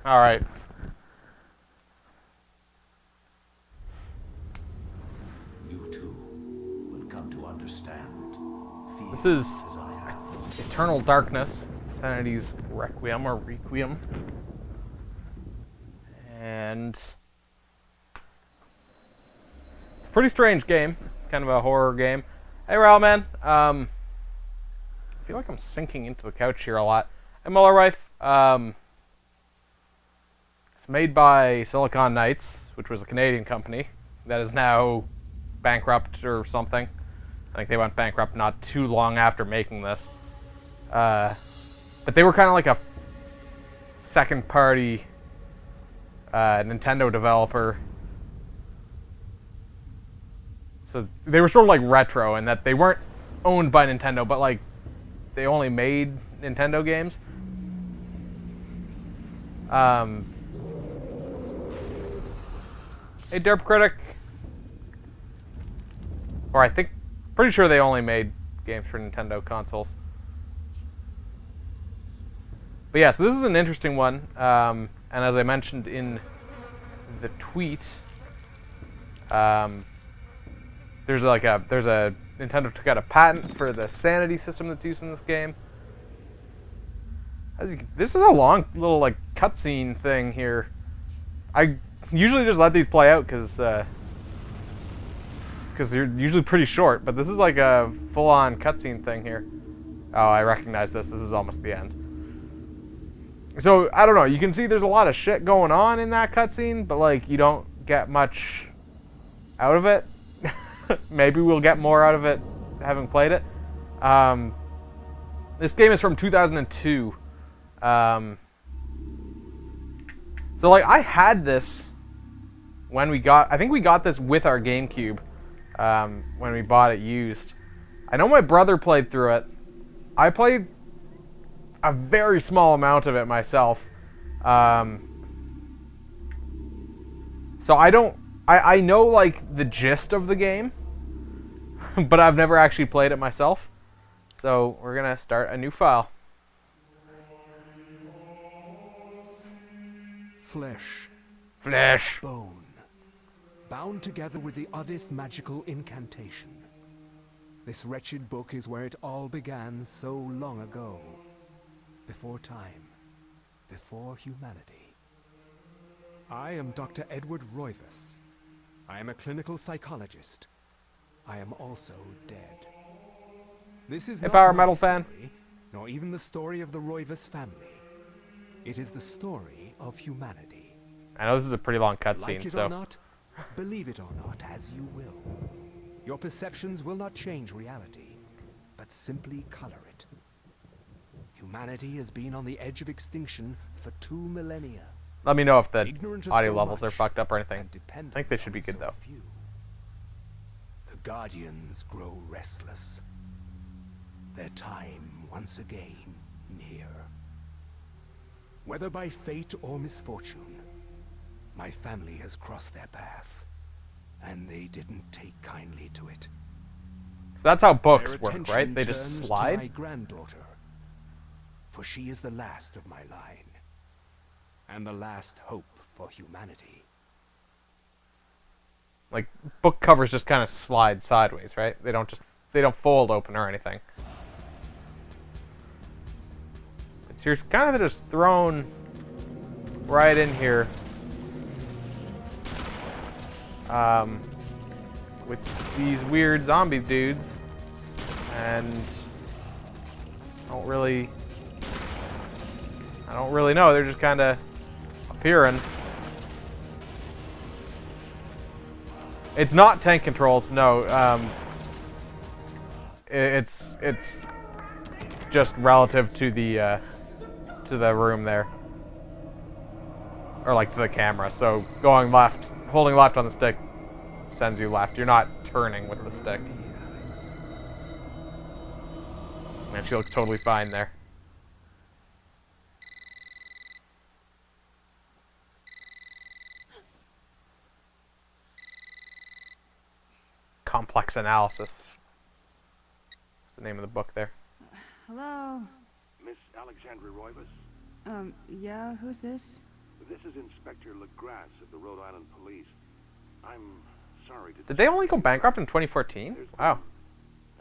Alright. You too will come to understand. This is as I have. Eternal Darkness, Sanity's Requiem or Requiem. And it's a pretty strange game. Kind of a horror game. Hey Raul, man. I feel like I'm sinking into the couch here a lot. Hey Muller Rife. It's made by Silicon Knights, which was a Canadian company that is now bankrupt or something. I think they went bankrupt not too long after making this. But they were kind of like a second-party Nintendo developer. So they were sort of like retro in that they weren't owned by Nintendo, but like they only made Nintendo games. Hey, Derp Critic. Or I think, pretty sure they only made games for Nintendo consoles. But yeah, so this is an interesting one. And as I mentioned in the tweet, there's a Nintendo took out a patent for the Sanity system that's used in this game. This is a long little like cutscene thing here. I usually just let these play out because they're usually pretty short, but this is like a full-on cutscene thing here. Oh, I recognize this. This is almost the end. So, I don't know. You can see there's a lot of shit going on in that cutscene, but like you don't get much out of it. Maybe we'll get more out of it having played it. This game is from 2002. So like I had this when I think we got this with our GameCube when we bought it used. I know my brother played through it. I played a very small amount of it myself. So I know like the gist of the game, but I've never actually played it myself. So we're gonna start a new file. Flesh. Flesh. Bone. Bound together with the oddest magical incantation. This wretched book is where it all began so long ago. Before time. Before humanity. I am Dr. Edward Roivas. I am a clinical psychologist. I am also dead. This is Hey, not Power my Metal fan. story, nor even the story of the Roivas family. It is the story of humanity. I know this is a pretty long Like cutscene, it so or not, believe it or not, as you will. Your perceptions will not change reality, but simply color it. Humanity has been on the edge of extinction for 2 millennia. let me know if the Ignorant of audio so levels are much fucked up or anything. and I dependent think they should on be good so though. few. The Guardians grow restless. Their time once again near. Whether by fate or misfortune, my family has crossed their path, and they didn't take kindly to it. So that's how books Their work, attention right? They just turns to slide? my granddaughter, for she is the last of my line, and the last hope for humanity. Like, book covers just kind of slide sideways, right? They don't fold open or anything. It's you're kind of just thrown right in here. With these weird zombie dudes. And I don't really know. They're just kind of appearing. It's not tank controls, no. It's just relative to the room there, or like to the camera. So going left, holding left on the stick, sends you left. You're not turning with the stick. And she looks totally fine there. Complex analysis. That's the name of the book there. Hello? Miss Alexandra Roivas? Yeah, who's this? This is Inspector LeGrasse of the Rhode Island Police. I'm sorry to... Did they only go bankrupt in 2014? Wow.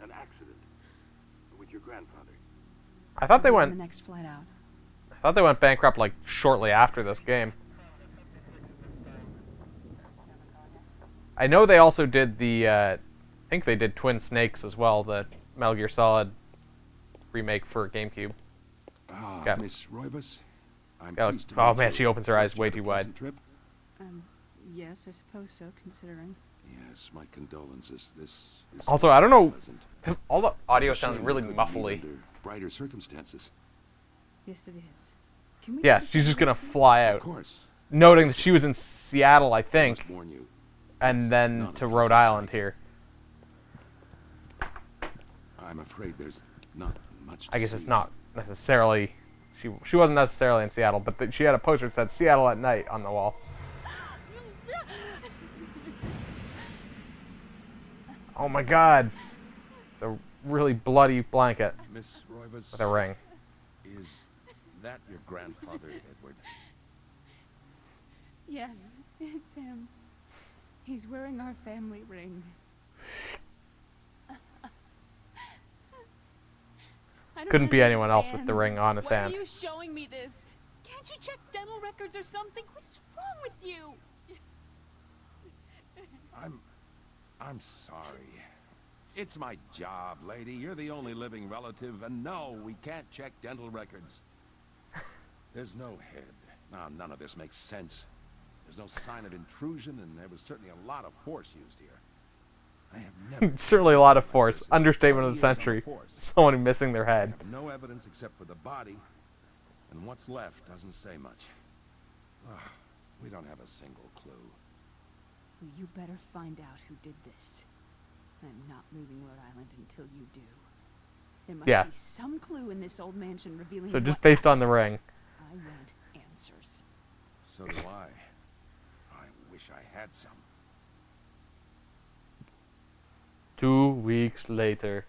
An accident with your grandfather. I thought they On went... the next flight out. I thought they went bankrupt like shortly after this game. I know they also did the, I think they did Twin Snakes as well, the Metal Gear Solid remake for GameCube. Ah, Yeah. Miss Roivas. I'm Yeah, pleased to oh meet man, you. she opens her eyes Trust you way had a too wide. pleasant Trip? Yes, I suppose so, considering. Yes, my condolences. This is Also, I don't know, pleasant. all the audio It's a sounds shame really you're going to leave muffly. Under brighter circumstances. Yes, it is. Can we Yeah, get she's this just gonna over with? fly Of out. course. Noting that she was in Seattle, I I think, must warn you. and it's then not a to Rhode pleasant Island sight. here. I'm afraid there's not much to I guess see. it's not necessarily... She wasn't necessarily in Seattle, but she had a poster that said Seattle at night on the wall. Oh my god. It's a really bloody blanket Miss Roivas, with a ring. is that your grandfather, Edward? Yes, it's him. He's wearing our family ring. I don't Couldn't be anyone else with the understand. ring on his Why hand. are you showing me this? Can't you check dental records or something? What is wrong with you? I'm sorry. It's my job, lady. You're the only living relative, and no, we can't check dental records. There's no head. Now, none of this makes sense. There's no sign of intrusion, and there was certainly a lot of force used here. I have never... Certainly a lot of force. Listen, Understatement of 20 the years on century. force. Someone missing their I head. have no evidence except for the body, and what's left doesn't say much. Ugh, we don't have a single clue. Well, you better find out who did this. I'm not leaving Rhode Island until you do. There must Yeah. be some clue in this old mansion revealing So just what based on the happened. ring. I want answers. So do I. I wish I had some. 2 weeks later.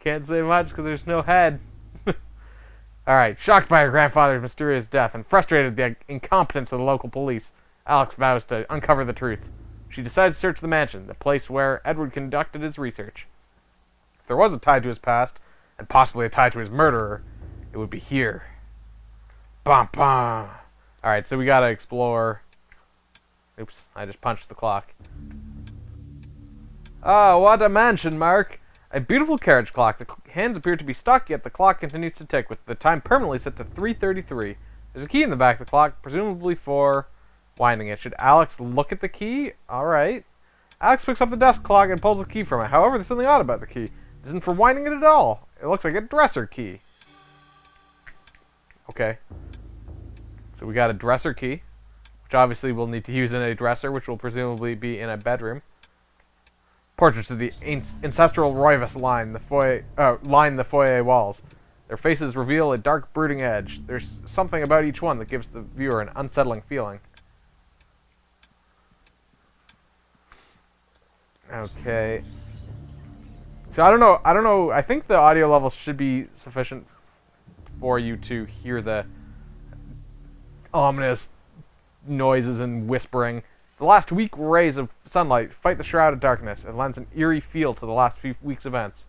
Can't say much because there's no head. Alright, shocked by her grandfather's mysterious death and frustrated at the incompetence of the local police, Alex vows to uncover the truth. She decides to search the mansion, the place where Edward conducted his research. If there was a tie to his past, and possibly a tie to his murderer, it would be here. Bum bum. Alright, so we gotta explore... Oops, I just punched the clock. Ah, what a mansion, Mark! A beautiful carriage clock. The hands appear to be stuck, yet the clock continues to tick, with the time permanently set to 3:33. There's a key in the back of the clock, presumably for winding it. Should Alex look at the key? Alright. Alex picks up the desk clock and pulls the key from it. However, there's something odd about the key. It isn't for winding it at all. It looks like a dresser key. Okay. So we got a dresser key, which obviously we'll need to use in a dresser, which will presumably be in a bedroom. Portraits of the ancestral Roivas line the foyer walls. Their faces reveal a dark, brooding edge. There's something about each one that gives the viewer an unsettling feeling. Okay. So I don't know. I think the audio levels should be sufficient for you to hear the ominous noises and whispering. The last weak rays of sunlight fight the shroud of darkness and lends an eerie feel to the last few weeks' events.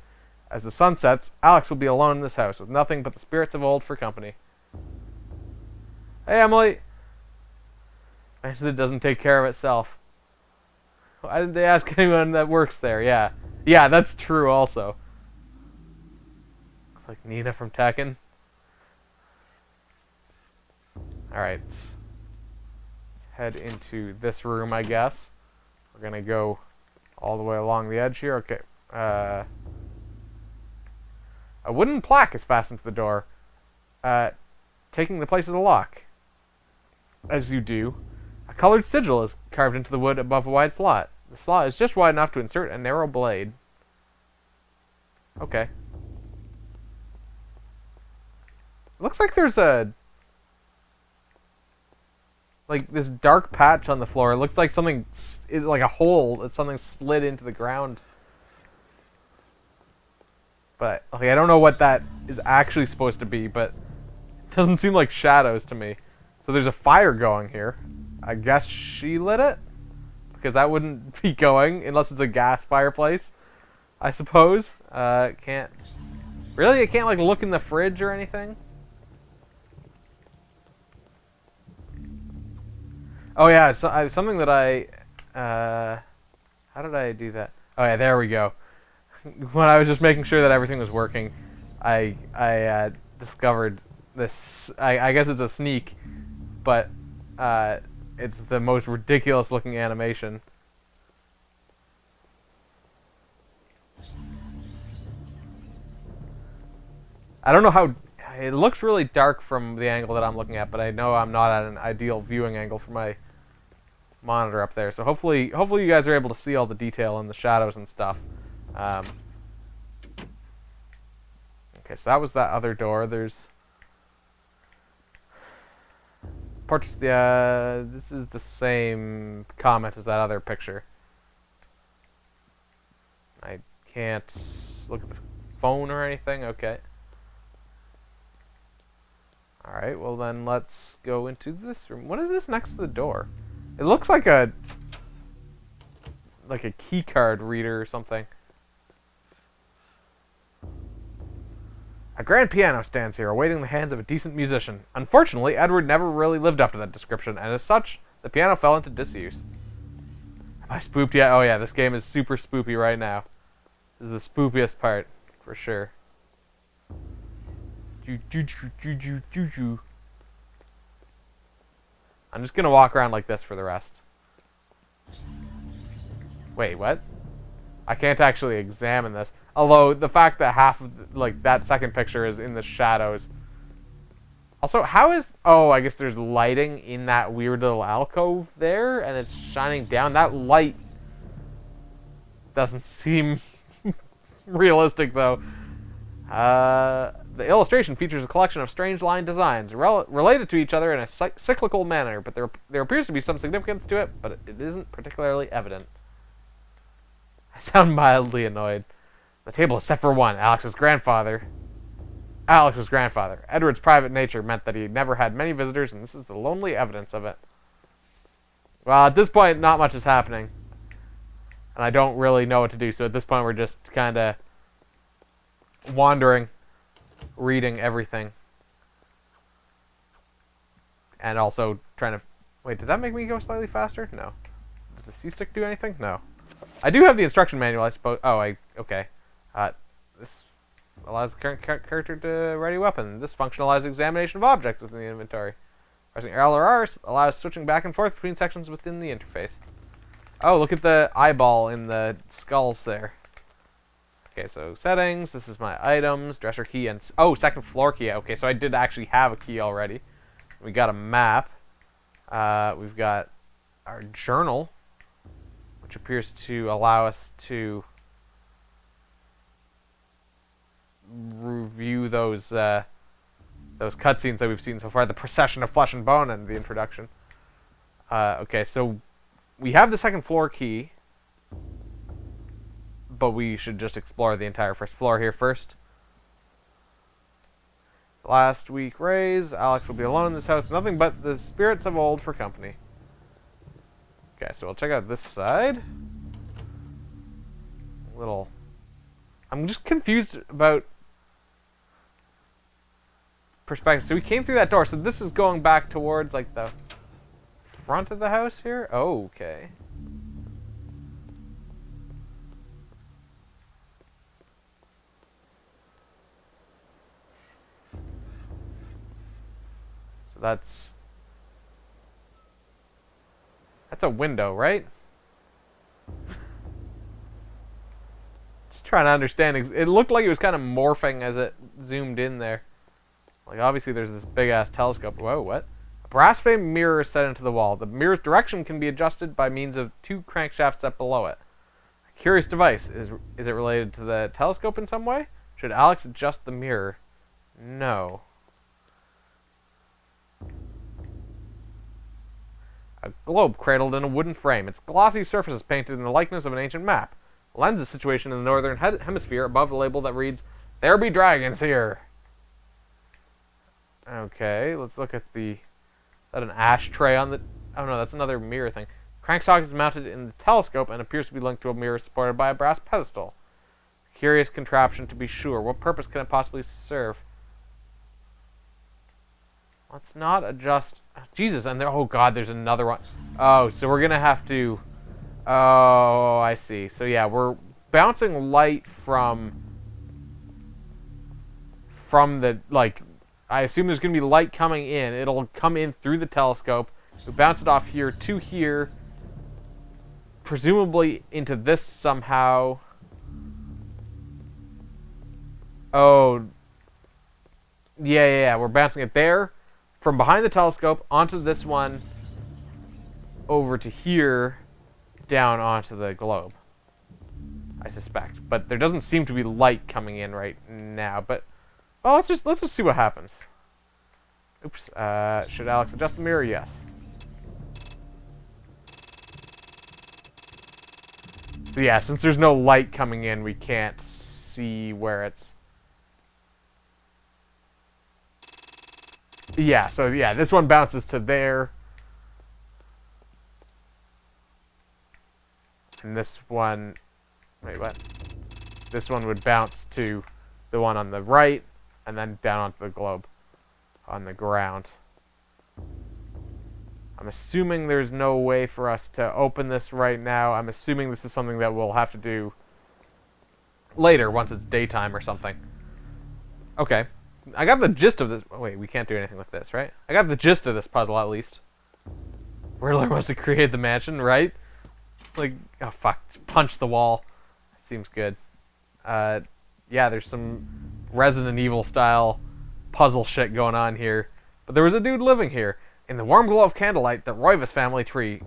As the sun sets, Alex will be alone in this house with nothing but the spirits of old for company. Hey, Emily! Imagine it doesn't take care of itself. Why didn't they ask anyone that works there? Yeah. Yeah, that's true also. Looks like Nina from Tekken. Alright. Head into this room, I guess. We're gonna go all the way along the edge here. Okay. A wooden plaque is fastened to the door, taking the place of the lock. As you do, a colored sigil is carved into the wood above a wide slot. The slot is just wide enough to insert a narrow blade. Okay. It looks like there's this dark patch on the floor. It looks like something, like a hole that something slid into the ground. But I don't know what that is actually supposed to be, but it doesn't seem like shadows to me. So there's a fire going here. I guess she lit it? Because that wouldn't be going unless it's a gas fireplace, I suppose. Can't... Really? I can't, like, look in the fridge or anything? Oh, yeah, so, something that I... how did I do that? Oh, yeah, there we go. When I was just making sure that everything was working, I discovered this... I guess it's a sneak, but... it's the most ridiculous looking animation. I don't know how... It looks really dark from the angle that I'm looking at, but I know I'm not at an ideal viewing angle for my monitor up there. So hopefully you guys are able to see all the detail and the shadows and stuff. Okay, so that was that other door. There's... Portraits, this is the same comment as that other picture. I can't look at the phone or anything. Okay. Alright, well then let's go into this room. What is this next to the door? It looks like a key card reader or something. A grand piano stands here, awaiting the hands of a decent musician. Unfortunately, Edward never really lived up to that description, and as such, the piano fell into disuse. Am I spooked yet? Oh yeah, this game is super spoopy right now. This is the spoopiest part, for sure. I'm just gonna walk around like this for the rest. Wait, what? I can't actually examine this. Although, the fact that half of, like, that second picture is in the shadows. Also, how is... Oh, I guess there's lighting in that weird little alcove there, and it's shining down. That light doesn't seem realistic, though. The illustration features a collection of strange line designs, related to each other in a cyclical manner, but there appears to be some significance to it, but it isn't particularly evident. I sound mildly annoyed. The table is set for one. Alex's grandfather. Edward's private nature meant that he never had many visitors, and this is the lonely evidence of it. Well, at this point, not much is happening. And I don't really know what to do, so at this point we're just kind of wandering, reading everything. And also trying to... Wait, did that make me go slightly faster? No. Does the C-stick do anything? No. I do have the instruction manual, I suppose. Oh, okay. This allows the current character to ready a weapon. This functionalizes examination of objects within the inventory. Pressing L or R allows switching back and forth between sections within the interface. Oh, look at the eyeball in the skulls there. Okay, so settings. This is my items, dresser key, and... Oh, second floor key. Okay, so I did actually have a key already. We got a map. We've got our journal, which appears to allow us to review those cutscenes that we've seen so far. The procession of flesh and bone and the introduction. Okay, so we have the second floor key, but we should just explore the entire first floor here first. Last week rays. Alex will be alone in this house. Nothing but the spirits of old for company. Okay, so we'll check out this side. I'm just confused about perspective. So we came through that door. So this is going back towards, like, the front of the house here? Oh, okay. So that's a window, right? Just trying to understand. It looked like it was kind of morphing as it zoomed in there. Like, obviously there's this big-ass telescope. Whoa, what? A brass-framed mirror is set into the wall. The mirror's direction can be adjusted by means of two crankshafts set below it. A curious device. Is it related to the telescope in some way? Should Alex adjust the mirror? No. A globe cradled in a wooden frame. Its glossy surface is painted in the likeness of an ancient map. The lens is situated in the northern hemisphere above the label that reads, "There be dragons here." Okay, let's look at the... Is that an ashtray on the... Oh no, that's another mirror thing. Crank socket is mounted in the telescope and appears to be linked to a mirror supported by a brass pedestal. Curious contraption to be sure. What purpose can it possibly serve? Let's not adjust... Jesus, and there... Oh god, there's another one. Oh, so we're gonna have to... Oh, I see. So yeah, we're bouncing light from the, like... I assume there's gonna be light coming in. It'll come in through the telescope. We bounce it off here to here. Presumably into this somehow. Oh. Yeah. We're bouncing it there. From behind the telescope onto this one. Over to here. Down onto the globe. I suspect. But there doesn't seem to be light coming in right now. But, well, let's just see what happens. Oops. Should Alex adjust the mirror? Yes. So yeah, since there's no light coming in, we can't see where it's... Yeah, so yeah, this one bounces to there. And this one... Wait, what? This one would bounce to the one on the right, and then down onto the globe on the ground. I'm assuming there's no way for us to open this right now. I'm assuming this is something that we'll have to do later, once it's daytime or something. Okay. I got the gist of this. Oh, wait, we can't do anything with this, right? I got the gist of this puzzle, at least. Riddler must have created the mansion, right? Like, oh, fuck. Punch the wall. Seems good. Yeah, there's some Resident Evil style puzzle shit going on here. But there was a dude living here. In the warm glow of candlelight, the Roivas family tree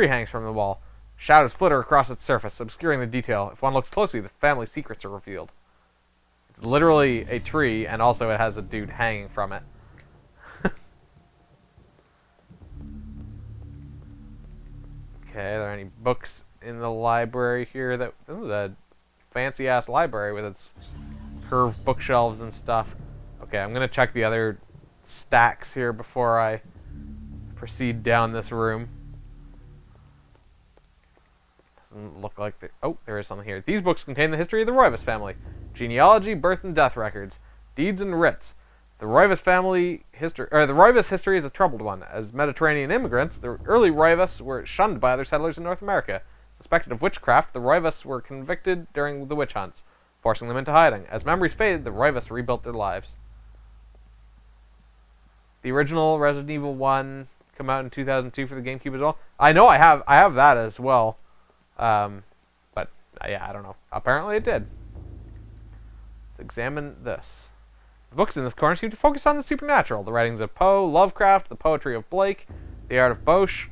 hangs from the wall. Shadows flitter across its surface, obscuring the detail. If one looks closely, the family secrets are revealed. It's literally a tree, and also it has a dude hanging from it. Okay, are there any books in the library here? This is a fancy-ass library with its curved bookshelves and stuff. Okay, I'm going to check the other stacks here before I proceed down this room. Doesn't look like there... Oh, there is something here. These books contain the history of the Roivas family. Genealogy, birth and death records, deeds and writs. The Roivas history is a troubled one. As Mediterranean immigrants, the early Roivas were shunned by other settlers in North America. Suspected of witchcraft, the Roivas were convicted during the witch hunts, forcing them into hiding. As memories faded, the Roivas rebuilt their lives. The original Resident Evil 1 come out in 2002 for the GameCube as well. I know I have that as well. But yeah, I don't know. Apparently it did. Let's examine this. The books in this corner seem to focus on the supernatural. The writings of Poe, Lovecraft, the poetry of Blake, the art of Bosch.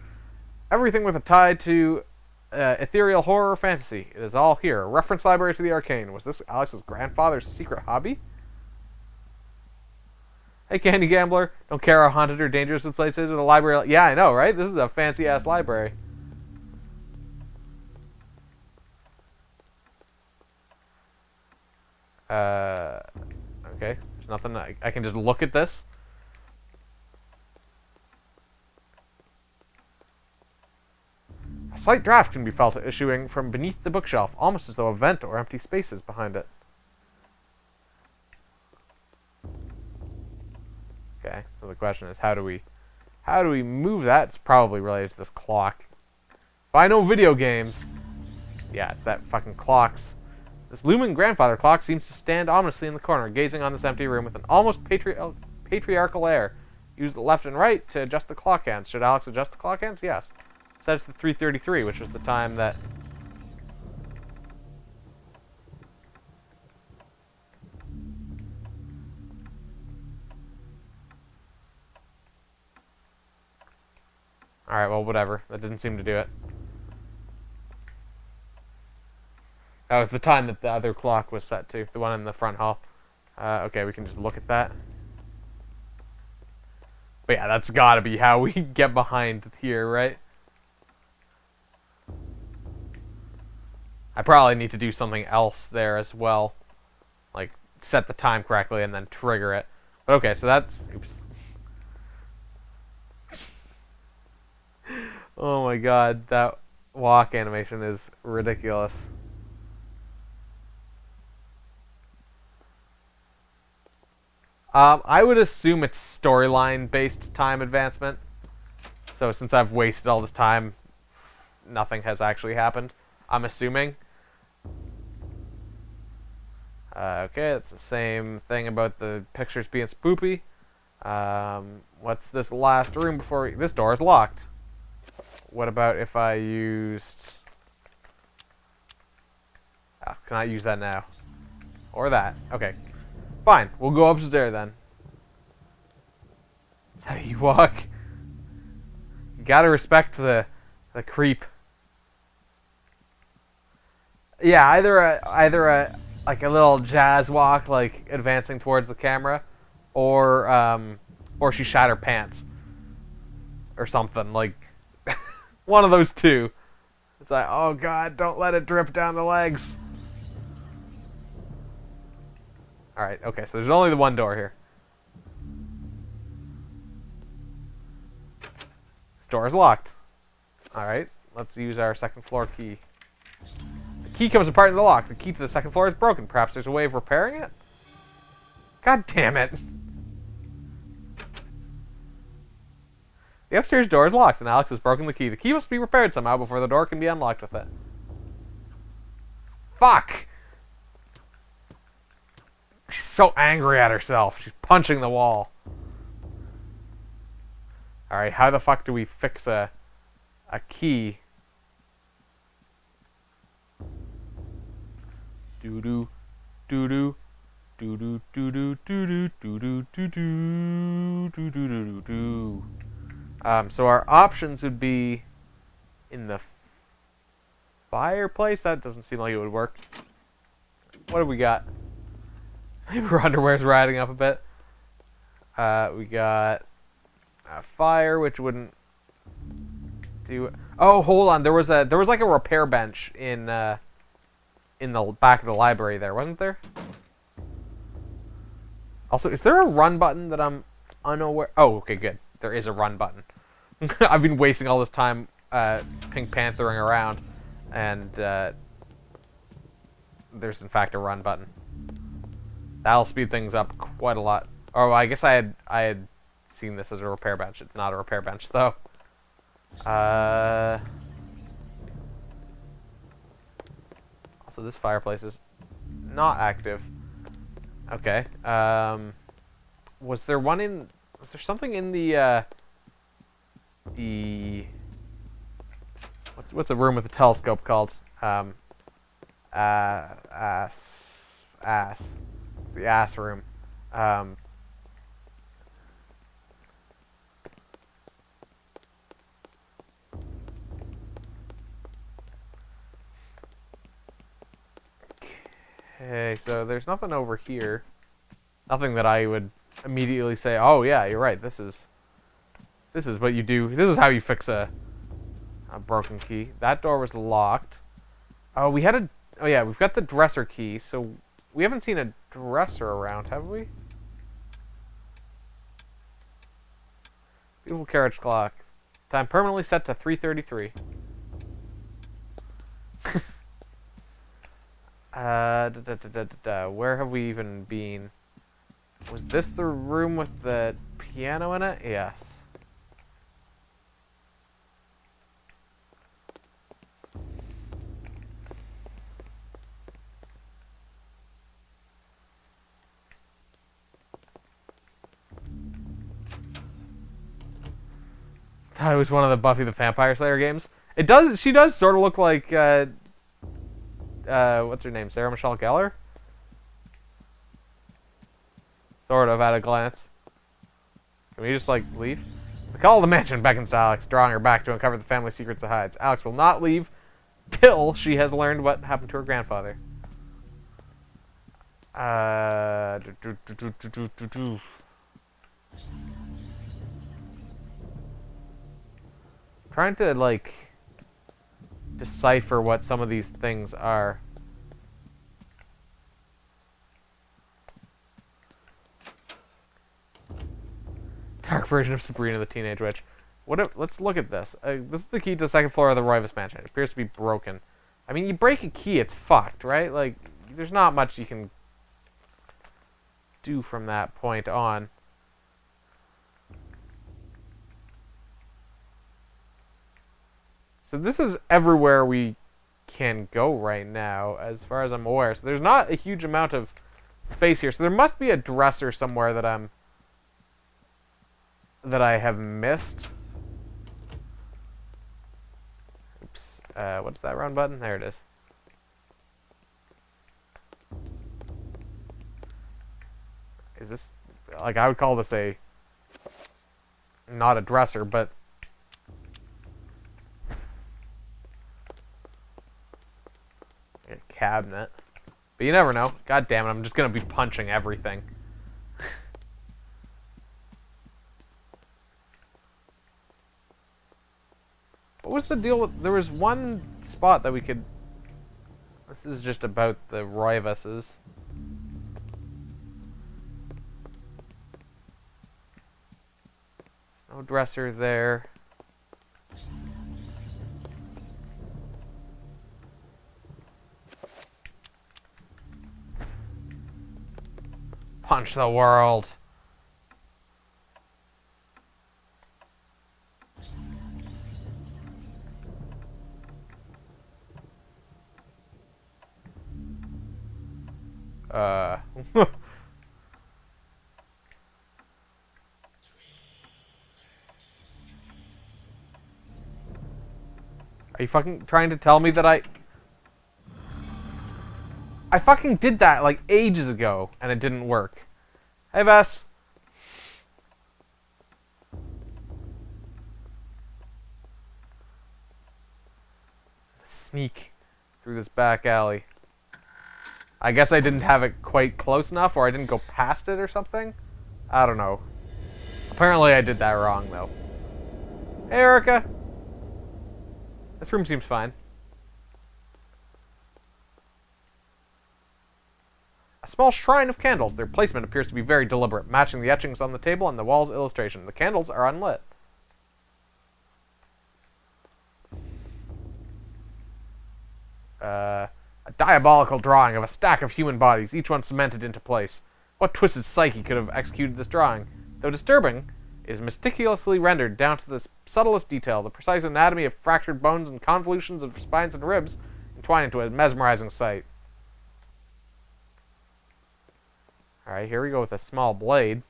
Everything with a tie to ethereal horror or fantasy. It is all here. A reference library to the arcane. Was this Alex's grandfather's secret hobby? Hey, Candy Gambler. Don't care how haunted or dangerous this place is with a library. Yeah, I know, right? This is a fancy-ass library. Okay. There's nothing. I can just look at this. A slight draft can be felt issuing from beneath the bookshelf, almost as though a vent or empty space is behind it. Okay, so the question is, how do we move that? It's probably related to this clock. If I know video games, yeah, it's that fucking clocks. This looming grandfather clock seems to stand ominously in the corner, gazing on this empty room with an almost patriarchal air. Use the left and right to adjust the clock hands. Should Alex adjust the clock hands? Yes. Set it to 3:33, which was the time that... Alright, well, whatever. That didn't seem to do it. That was the time that the other clock was set to. The one in the front hall. Okay, we can just look at that. But yeah, that's gotta be how we get behind here, right? I probably need to do something else there as well. Like, set the time correctly and then trigger it. But okay, so that's... Oops. Oh my god, that walk animation is ridiculous. I would assume it's storyline-based time advancement. So since I've wasted all this time, nothing has actually happened. I'm assuming. Okay, it's the same thing about the pictures being spoopy. What's this last room before this door is locked. What about if I used... Oh, can I use that now? Or that. Okay. Fine. We'll go upstairs then. That's how you walk. You gotta respect the creep. Yeah, either a like a little jazz walk, like advancing towards the camera, or she shat her pants, or something like one of those two. It's like, oh god, don't let it drip down the legs. All right, okay, so there's only the one door here. This door is locked. All right, let's use our second floor key. The key comes apart in the lock. The key to the second floor is broken. Perhaps there's a way of repairing it? God damn it. The upstairs door is locked, and Alex has broken the key. The key must be repaired somehow before the door can be unlocked with it. Fuck! She's so angry at herself. She's punching the wall. Alright, how the fuck do we fix a key? Doo-doo, doo-doo, doo-doo, doo-doo, doo-doo, doo-doo, doo-doo, doo-doo, doo-doo. So our options would be in the fireplace. That doesn't seem like it would work. What have we got? Maybe her underwear's riding up a bit. We got a fire, which wouldn't do. Oh, hold on. There was like a repair bench in the back of the library there, wasn't there? Also, is there a run button that I'm unaware? Oh, okay, good. There is a run button. I've been wasting all this time Pink Panthering around, and there's in fact a run button. That'll speed things up quite a lot. Oh, I guess I had seen this as a repair bench. It's not a repair bench though. Also, this fireplace is not active. Okay. Was there something in the what's a room with a telescope called? Ass. The ass room. Okay, so there's nothing over here. Nothing that I would immediately say, oh yeah, you're right, this is what you do. This is how you fix a broken key. That door was locked. Oh, we've got the dresser key, so we haven't seen a dresser around, have we? Beautiful carriage clock. Time permanently set to 3:33. Where have we even been? Was this the room with the piano in it? Yes. It was one of the Buffy the Vampire Slayer games. She does sort of look like, what's her name? Sarah Michelle Gellar? Sort of, at a glance. Can we just, like, leave? The call of the mansion beckons to Alex, drawing her back to uncover the family secrets it hides. Alex will not leave till she has learned what happened to her grandfather. Trying to, like, decipher what some of these things are. Dark version of Sabrina the Teenage Witch. Let's look at this. This is the key to the second floor of the Roivas mansion. It appears to be broken. I mean, you break a key, it's fucked, right? Like, there's not much you can do from that point on. So this is everywhere we can go right now, as far as I'm aware. So there's not a huge amount of space here. So there must be a dresser somewhere that I have missed. Oops. What's that round button? There it is. Is this, like, I would call this not a dresser, but a cabinet. But you never know. God damn it, I'm just gonna be punching everything. What was the deal with... There was one spot that we could... This is just about the Roivases. No dresser there. Punch the world. Are you fucking trying to tell me that I fucking did that like ages ago and it didn't work. Hey, Vess. Sneak through this back alley. I guess I didn't have it quite close enough, or I didn't go past it or something. I don't know. Apparently I did that wrong, though. Hey, Erica. This room seems fine. A small shrine of candles. Their placement appears to be very deliberate, matching the etchings on the table and the wall's illustration. The candles are unlit. A diabolical drawing of a stack of human bodies, each one cemented into place. What twisted psyche could have executed this drawing? Though disturbing, it is meticulously rendered down to the subtlest detail. The precise anatomy of fractured bones and convolutions of spines and ribs entwine into a mesmerizing sight. Alright, here we go with a small blade.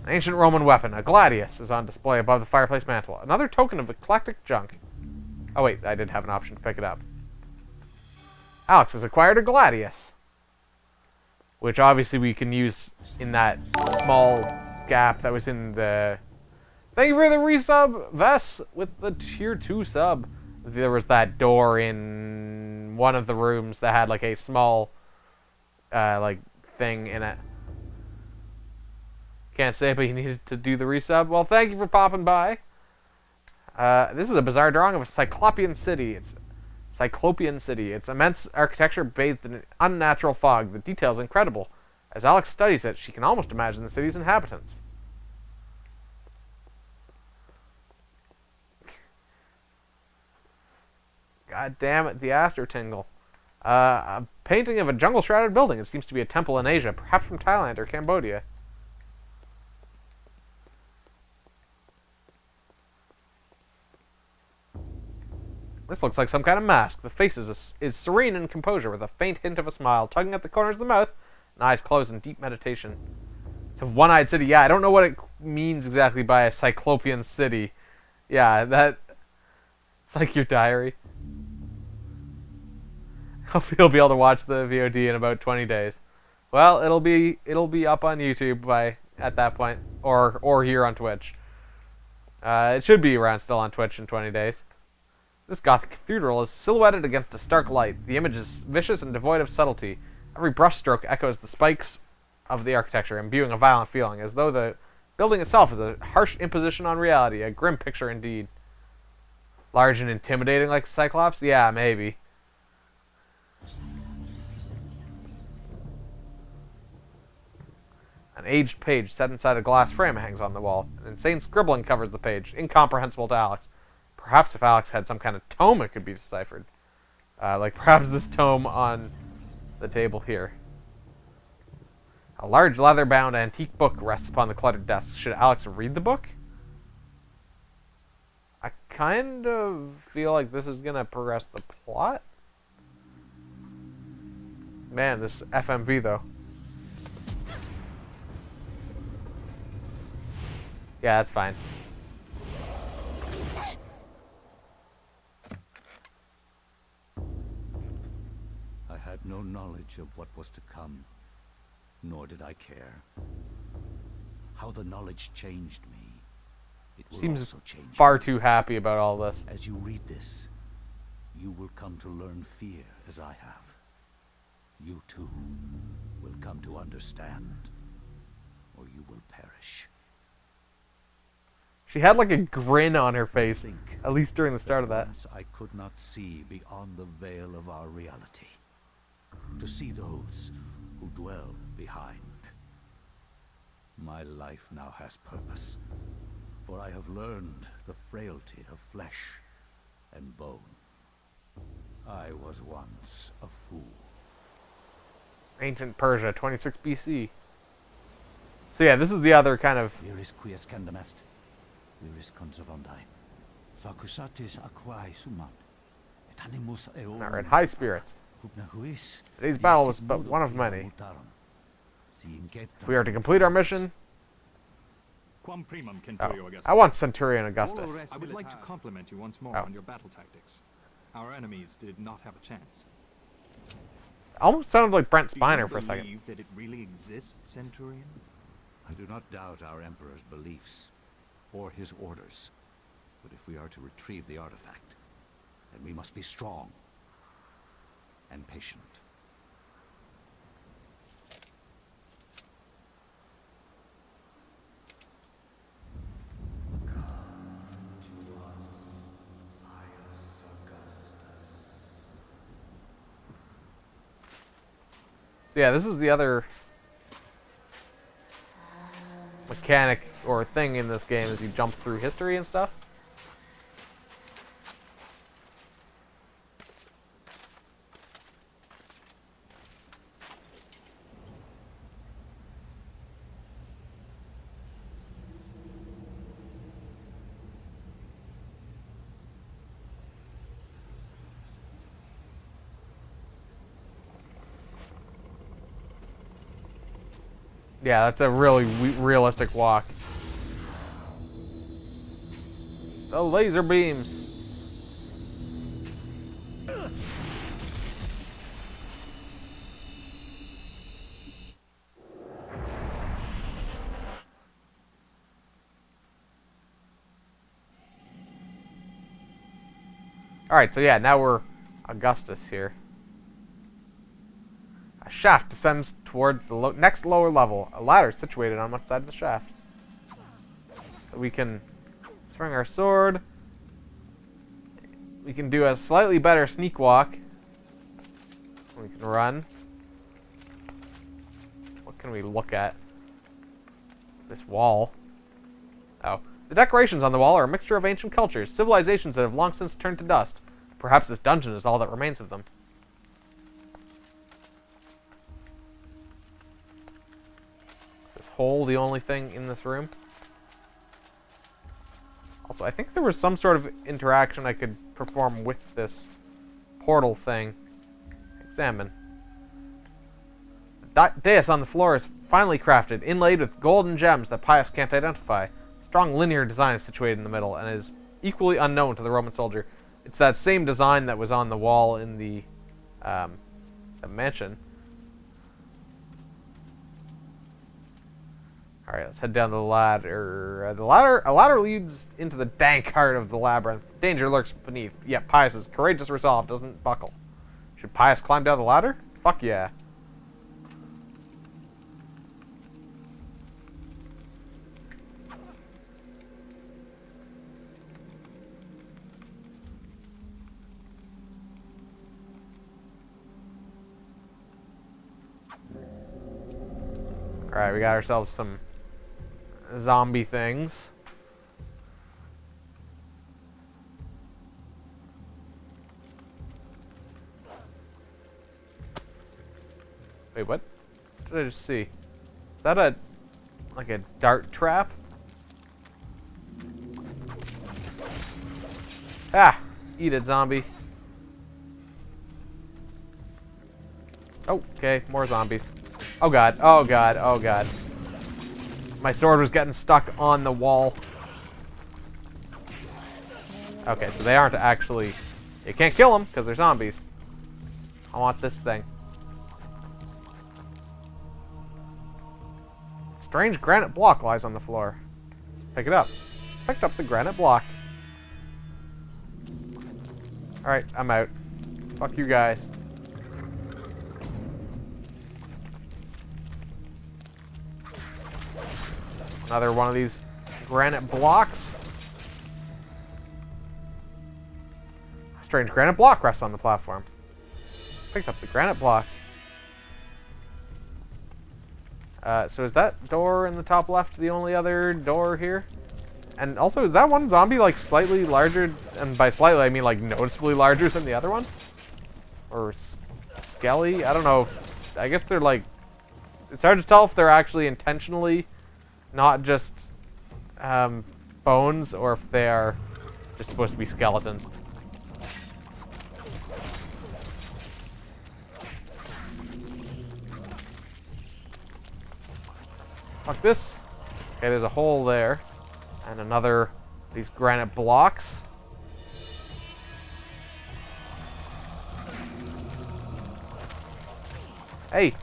An ancient Roman weapon, a gladius, is on display above the fireplace mantel. Another token of eclectic junk. Oh wait, I did have an option to pick it up. Alex has acquired a gladius. Which obviously we can use in that small gap that was in the... Thank you for the resub, Vess, with the tier 2 sub. There was that door in one of the rooms that had like a small like thing in it. Can't say, but you needed to do the resub. Well, thank you for popping by. This is a bizarre drawing of a Cyclopean city. Its immense architecture bathed in an unnatural fog. The details incredible. As Alex studies it, she can almost imagine the city's inhabitants. God damn it, the Aster Tingle. A painting of a jungle-shrouded building. It seems to be a temple in Asia, perhaps from Thailand or Cambodia. This looks like some kind of mask. The face is serene in composure, with a faint hint of a smile, tugging at the corners of the mouth, and eyes closed in deep meditation. It's a one-eyed city. Yeah, I don't know what it means exactly by a Cyclopean city. Yeah, that... It's like your diary. Hope you'll be able to watch the VOD in about 20 days. Well, it'll be up on YouTube at that point, or here on Twitch. It should be around still on Twitch in 20 days. This Gothic cathedral is silhouetted against a stark light. The image is vicious and devoid of subtlety. Every brushstroke echoes the spikes of the architecture, imbuing a violent feeling, as though the building itself is a harsh imposition on reality, a grim picture indeed. Large and intimidating like a Cyclops? Yeah, maybe. An An aged page set inside a glass frame hangs on the wall. An insane scribbling covers the page, incomprehensible to Alex. Perhaps if Alex had some kind of tome, it could be deciphered. Like perhaps this tome on the table here. A large leather-bound antique book rests upon the cluttered desk. Should Alex read the book? I kind of feel like this is going to progress the plot. Man, this FMV, though. Yeah, that's fine. I had no knowledge of what was to come, nor did I care. How the knowledge changed me, it will Seems also change far you. too happy about all this. As you read this, you will come to learn fear as I have. You too will come to understand, or you will perish. She had like a grin on her face, Think at least during the start of that. once I could not see beyond the veil of our reality, to see those who dwell behind. My life now has purpose, for I have learned the frailty of flesh and bone. I was once a fool. Ancient Persia, 26 BC. So yeah, this is the other kind of... Viris quies candamest, viris conservandi. Facusatis aquae sumant, et animus eorum. Are in high spirits. Pugna huis, Today's battle was disit but modo one of prima many. multarum. Si inceptam If we are to complete our mission... Quam primum Oh, centurio Augustus. I want Centurion Augustus. I would like to compliment you once more Oh. on your battle tactics. Our enemies did not have a chance. Almost sounded like Brent Do Spiner you for a second. believe that it really exists, Centurion? I do not doubt our Emperor's beliefs, or his orders. But if we are to retrieve the artifact, then we must be strong and patient. So yeah, this is the other mechanic or thing in this game, is you jump through history and stuff. Yeah, that's a really realistic walk. The laser beams. Alright, so yeah, now we're Augustus here. A shaft descends towards the next lower level. A ladder is situated on one side of the shaft. So we can swing our sword. We can do a slightly better sneak walk. We can run. What can we look at? This wall. Oh. The decorations on the wall are a mixture of ancient cultures, civilizations that have long since turned to dust. Perhaps this dungeon is all that remains of them. Hole the only thing in this room? Also, I think there was some sort of interaction I could perform with this portal thing. Examine. The dais on the floor is finely crafted, inlaid with golden gems that Pius can't identify. Strong linear design is situated in the middle and is equally unknown to the Roman soldier. It's that same design that was on the wall in the mansion. Alright, let's head down the ladder. A ladder leads into the dank heart of the labyrinth. Danger lurks beneath, yet Pius' courageous resolve doesn't buckle. Should Pius climb down the ladder? Fuck yeah. Alright, we got ourselves some zombie things. Wait, what did I just see? Is that like a dart trap? Ah! Eat it, zombie. Oh, okay, more zombies. Oh god, oh god, oh god. My sword was getting stuck on the wall. Okay, so they aren't actually... You can't kill them, because they're zombies. I want this thing. Strange granite block lies on the floor. Pick it up. Picked up the granite block. Alright, I'm out. Fuck you guys. Another one of these granite blocks. Strange granite block rests on the platform. Picked up the granite block. So is that door in the top left the only other door here? And also, is that one zombie like slightly larger? And by slightly, I mean like noticeably larger than the other one? Or skelly? I don't know. I guess they're like... It's hard to tell if they're actually intentionally not just bones, or if they are just supposed to be skeletons. Fuck this. Okay, there's a hole there. And another, these granite blocks. Hey!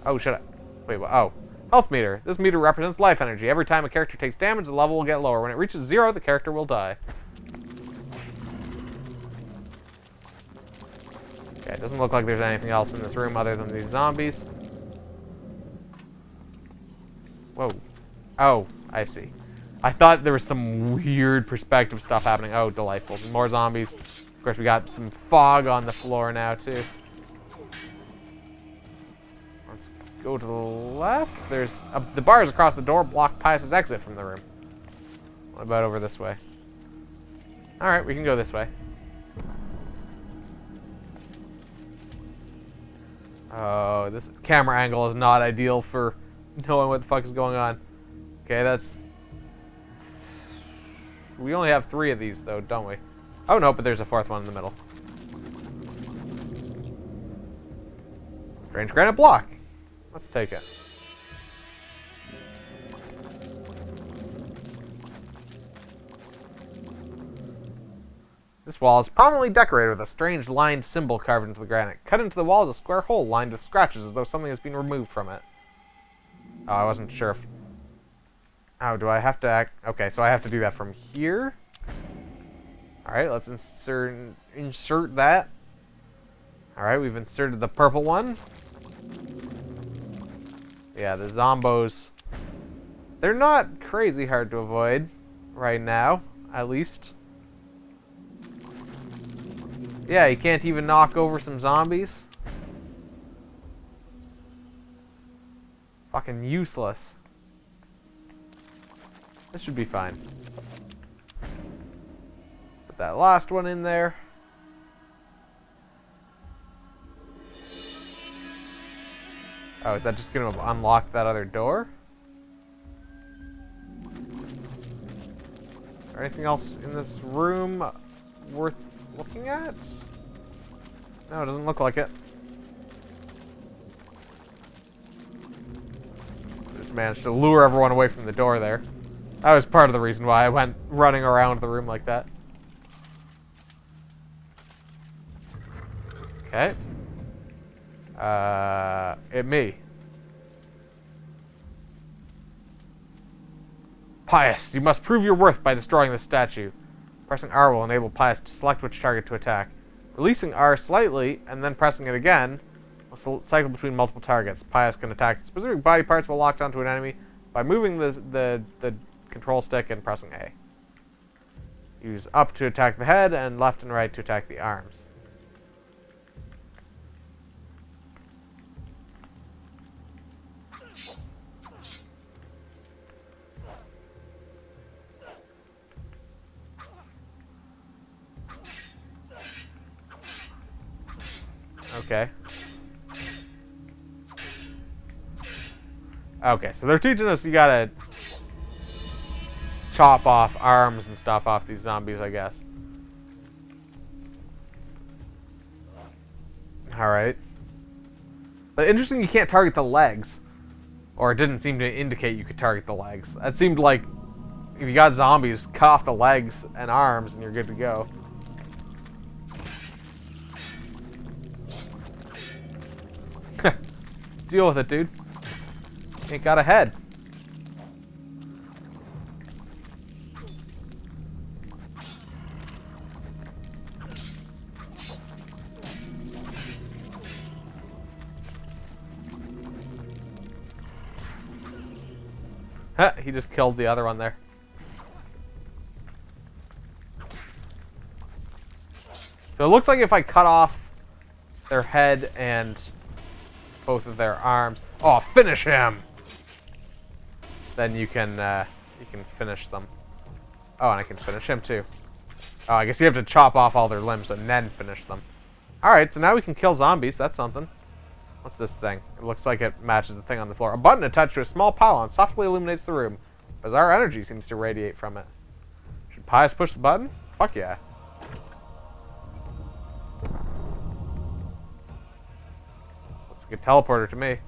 Oh, shut up. Wait, what? Oh. Health meter. This meter represents life energy. Every time a character takes damage, the level will get lower. When it reaches 0, the character will die. Okay, it doesn't look like there's anything else in this room other than these zombies. Whoa. Oh, I see. I thought there was some weird perspective stuff happening. Oh, delightful. More zombies. Of course, we got some fog on the floor now, too. Let's go to the left. There's... the bars across the door block Pius's exit from the room. What about over this way? Alright, we can go this way. Oh, this camera angle is not ideal for knowing what the fuck is going on. Okay, that's... We only have 3 of these, though, don't we? Oh, no, but there's a 4th one in the middle. Strange granite block. Let's take it. This wall is prominently decorated with a strange lined symbol carved into the granite. Cut into the wall is a square hole lined with scratches as though something has been removed from it. Oh, I wasn't sure if... Oh, do I have to act... Okay, so I have to do that from here? Alright, let's insert that. Alright, we've inserted the purple one. Yeah, the zombos... They're not crazy hard to avoid right now, at least. Yeah, you can't even knock over some zombies. Fucking useless. This should be fine. Put that last one in there. Oh, is that just gonna unlock that other door? Is there anything else in this room worth looking at? No, it doesn't look like it. Just managed to lure everyone away from the door there. That was part of the reason why I went running around the room like that. Okay. Me. Pius, you must prove your worth by destroying this statue. Pressing R will enable Pius to select which target to attack. Releasing R slightly, and then pressing it again, will cycle between multiple targets. Pius can attack specific body parts while locked onto an enemy by moving the control stick and pressing A. Use up to attack the head, and left and right to attack the arms. Okay. Okay, so they're teaching us you gotta chop off arms and stuff off these zombies, I guess. Alright. But interesting you can't target the legs. Or it didn't seem to indicate you could target the legs. That seemed like if you got zombies, cut off the legs and arms and you're good to go. Deal with it, dude. Ain't got a head. He just killed the other one there. So it looks like if I cut off their head and both of their arms, oh, finish him! Then you can finish them. Oh, and I can finish him too. Oh, I guess you have to chop off all their limbs and then finish them. All right, so now we can kill zombies. That's something. What's this thing? It looks like it matches the thing on the floor. A button attached to a small pylon softly illuminates the room. Bizarre energy seems to radiate from it. Should Pius push the button? Fuck yeah. Looks like a teleporter to me.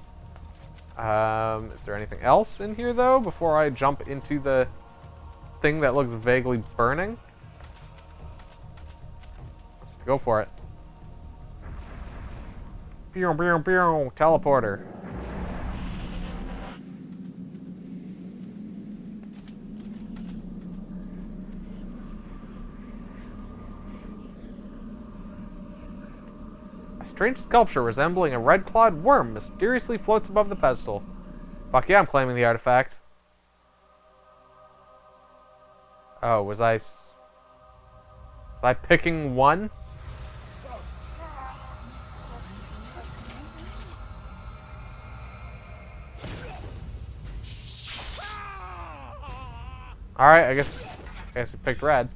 Is there anything else in here, though, before I jump into the thing that looks vaguely burning? Go for it. Pew, pew, pew, teleporter. A strange sculpture resembling a red-clawed worm mysteriously floats above the pedestal. Fuck yeah, I'm claiming the artifact. Oh, was I picking one? Alright, I guess we picked red.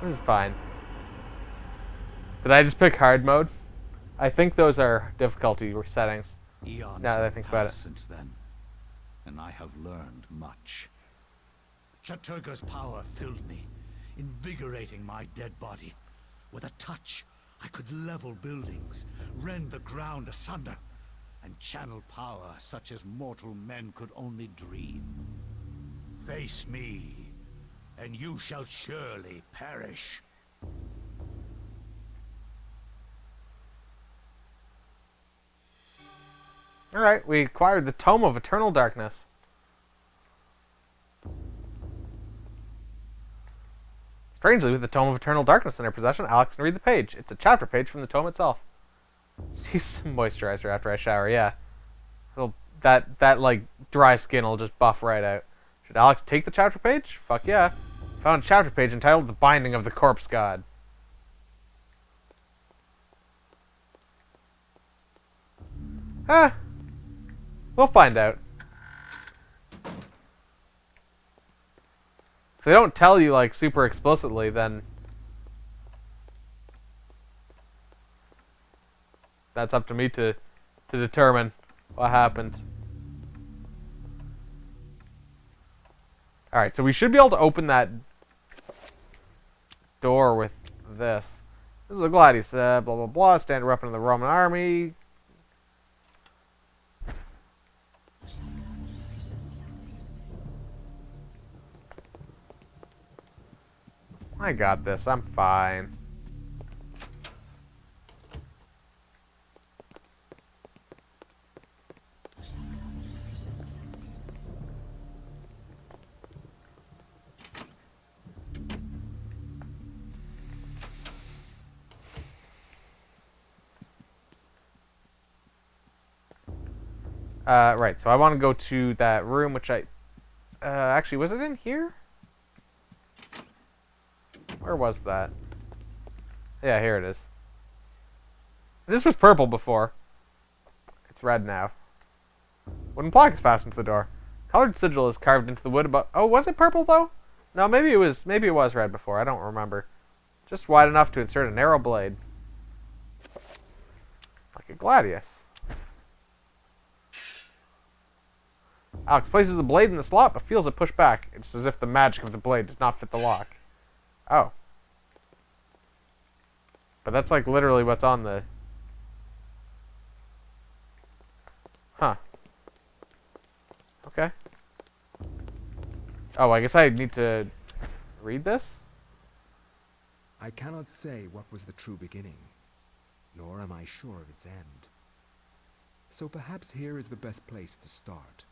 This is fine. Did I just pick hard mode? I think those are difficulty settings. Eons Now that I have think about it. passed since then, and I have learned much. Chaturga's power filled me, invigorating my dead body. With a touch, I could level buildings, rend the ground asunder, and channel power such as mortal men could only dream. Face me, and you shall surely perish. Alright, we acquired the Tome of Eternal Darkness. Strangely, with the Tome of Eternal Darkness in her possession, Alex can read the page. It's a chapter page from the tome itself. Just use some moisturizer after I shower, yeah. That like, dry skin will just buff right out. Should Alex take the chapter page? Fuck yeah. Found a chapter page entitled The Binding of the Corpse God. Huh. We'll find out. If they don't tell you, like, super explicitly, then that's up to me to determine what happened. Alright, so we should be able to open that door with this. This is a gladius, blah blah blah, standard weapon of the Roman army. I got this, I'm fine. Right, so I want to go to that room, which actually, was it in here? Where was that? Yeah, here it is. This was purple before. It's red now. Wooden plaque is fastened to the door. Colored sigil is carved into the wood above. Oh, was it purple though? No, maybe it was red before. I don't remember. Just wide enough to insert a narrow blade. Like a gladius. Alex places the blade in the slot, but feels it push back. It's as if the magic of the blade does not fit the lock. Oh. But that's like literally what's on the... Huh. Okay. Oh, I guess I need to read this? I cannot say what was the true beginning, nor am I sure of its end. So perhaps here is the best place to start.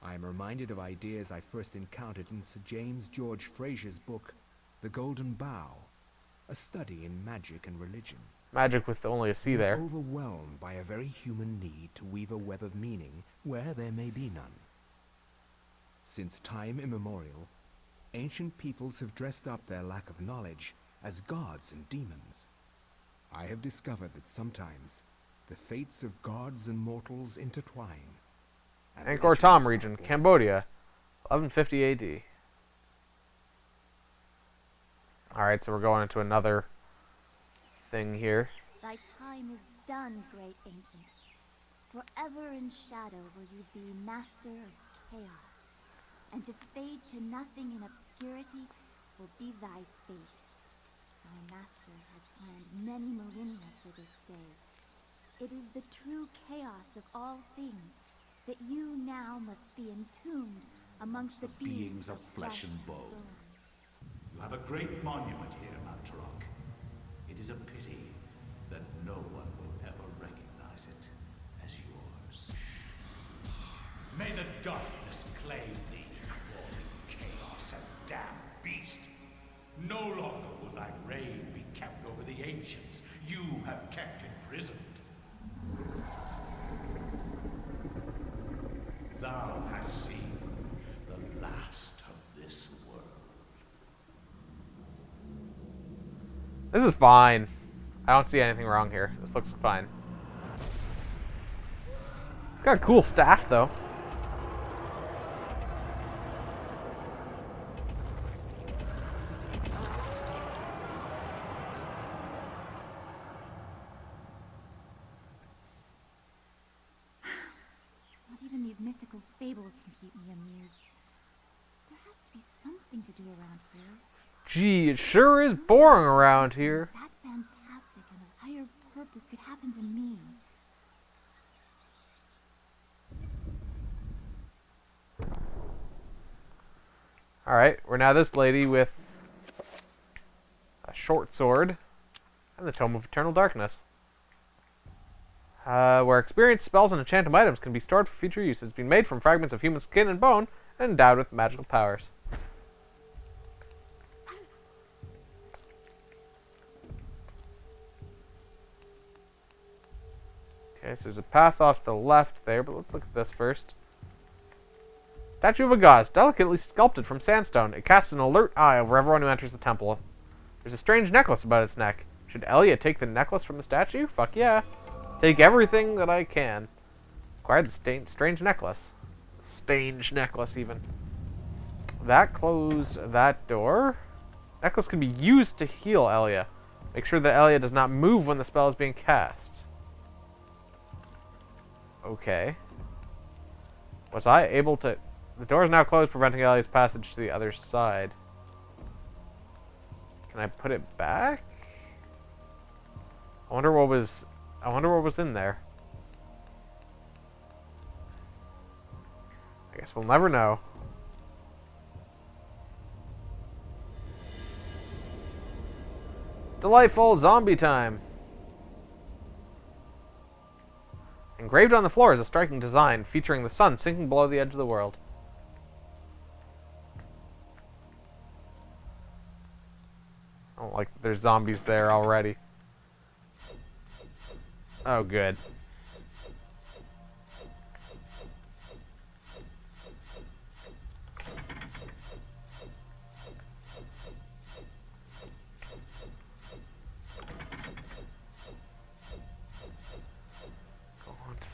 I am reminded of ideas I first encountered in Sir James George Fraser's book, The Golden Bough, a study in magic and religion. Magic with only a C there. Overwhelmed by a very human need to weave a web of meaning where there may be none. Since time immemorial, ancient peoples have dressed up their lack of knowledge as gods and demons. I have discovered that sometimes the fates of gods and mortals intertwine. Angkor Thom region, Cambodia, 1150 AD. Alright, so we're going into another thing here. Thy time is done, great ancient. Forever in shadow will you be master of chaos, and to fade to nothing in obscurity will be thy fate. Thy master has planned many millennia for this day. It is the true chaos of all things that you now must be entombed amongst the beings of flesh and bone. You have a great monument here, Mount Turok. It is a pity that no one will ever recognize it as yours. May the darkness claim thee, crawling chaos and damned beast. No longer will thy reign be kept over the ancients you have kept imprisoned. Thou hast seen the last of this world. This is fine. I don't see anything wrong here. This looks fine. It's got a cool staff, though. Not even these mythical fables can keep me amused. There has to be something to do around here. Gee, it sure is boring around here. That fantastic and of higher purpose could happen to me. Alright, we're now this lady with a short sword and the Tome of Eternal Darkness. Where experienced spells and enchanted items can be stored for future use. It's been made from fragments of human skin and bone and endowed with magical powers. Okay, so there's a path off to the left there, but let's look at this first. Statue of a goddess, delicately sculpted from sandstone. It casts an alert eye over everyone who enters the temple. There's a strange necklace about its neck. Should Elia take the necklace from the statue? Fuck yeah. Take everything that I can. Acquire the strange necklace. Strange necklace, even. That closed that door. Necklace can be used to heal Elia. Make sure that Elia does not move when the spell is being cast. Okay. Was I able to... The door is now closed, preventing Elia's passage to the other side. Can I put it back? I wonder what was in there. I guess we'll never know. Delightful zombie time. Engraved on the floor is a striking design featuring the sun sinking below the edge of the world. I don't like that there's zombies there already. Oh, good.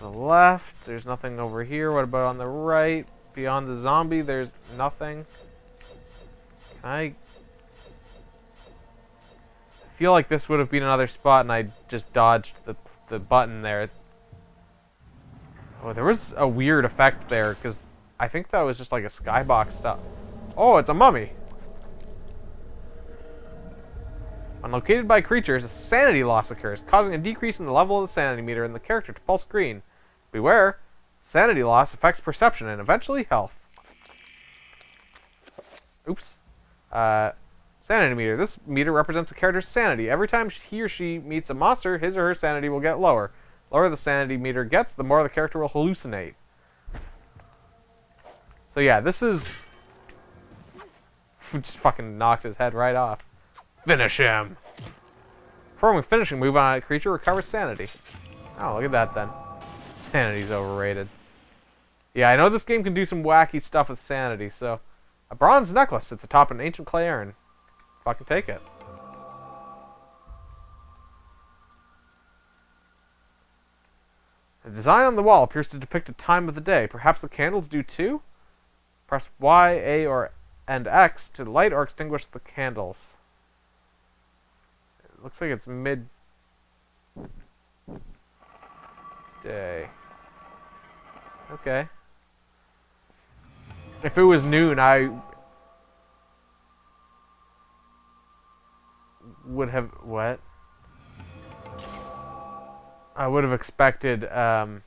the left. There's nothing over here. What about on the right? Beyond the zombie, there's nothing. Can I feel like this would have been another spot and I just dodged the button there. Oh, there was a weird effect there, because I think that was just like a skybox stuff. Oh, it's a mummy! When located by creatures, a sanity loss occurs, causing a decrease in the level of the sanity meter in the character to pulse green. Beware, sanity loss affects perception and eventually health. Oops. Sanity meter. This meter represents a character's sanity. Every time he or she meets a monster, his or her sanity will get lower. The lower the sanity meter gets, the more the character will hallucinate. So yeah, this is... just fucking knocked his head right off. Finish him! Performing a finishing move on a creature recovers sanity. Oh, look at that then. Sanity's overrated. Yeah, I know this game can do some wacky stuff with sanity, so... A bronze necklace sits atop an ancient clay urn. Fucking take it. The design on the wall appears to depict a time of the day. Perhaps the candles do too? Press Y, A, and X to light or extinguish the candles. It looks like it's midday. Okay. If it was noon, I would have... What? I would have expected, what?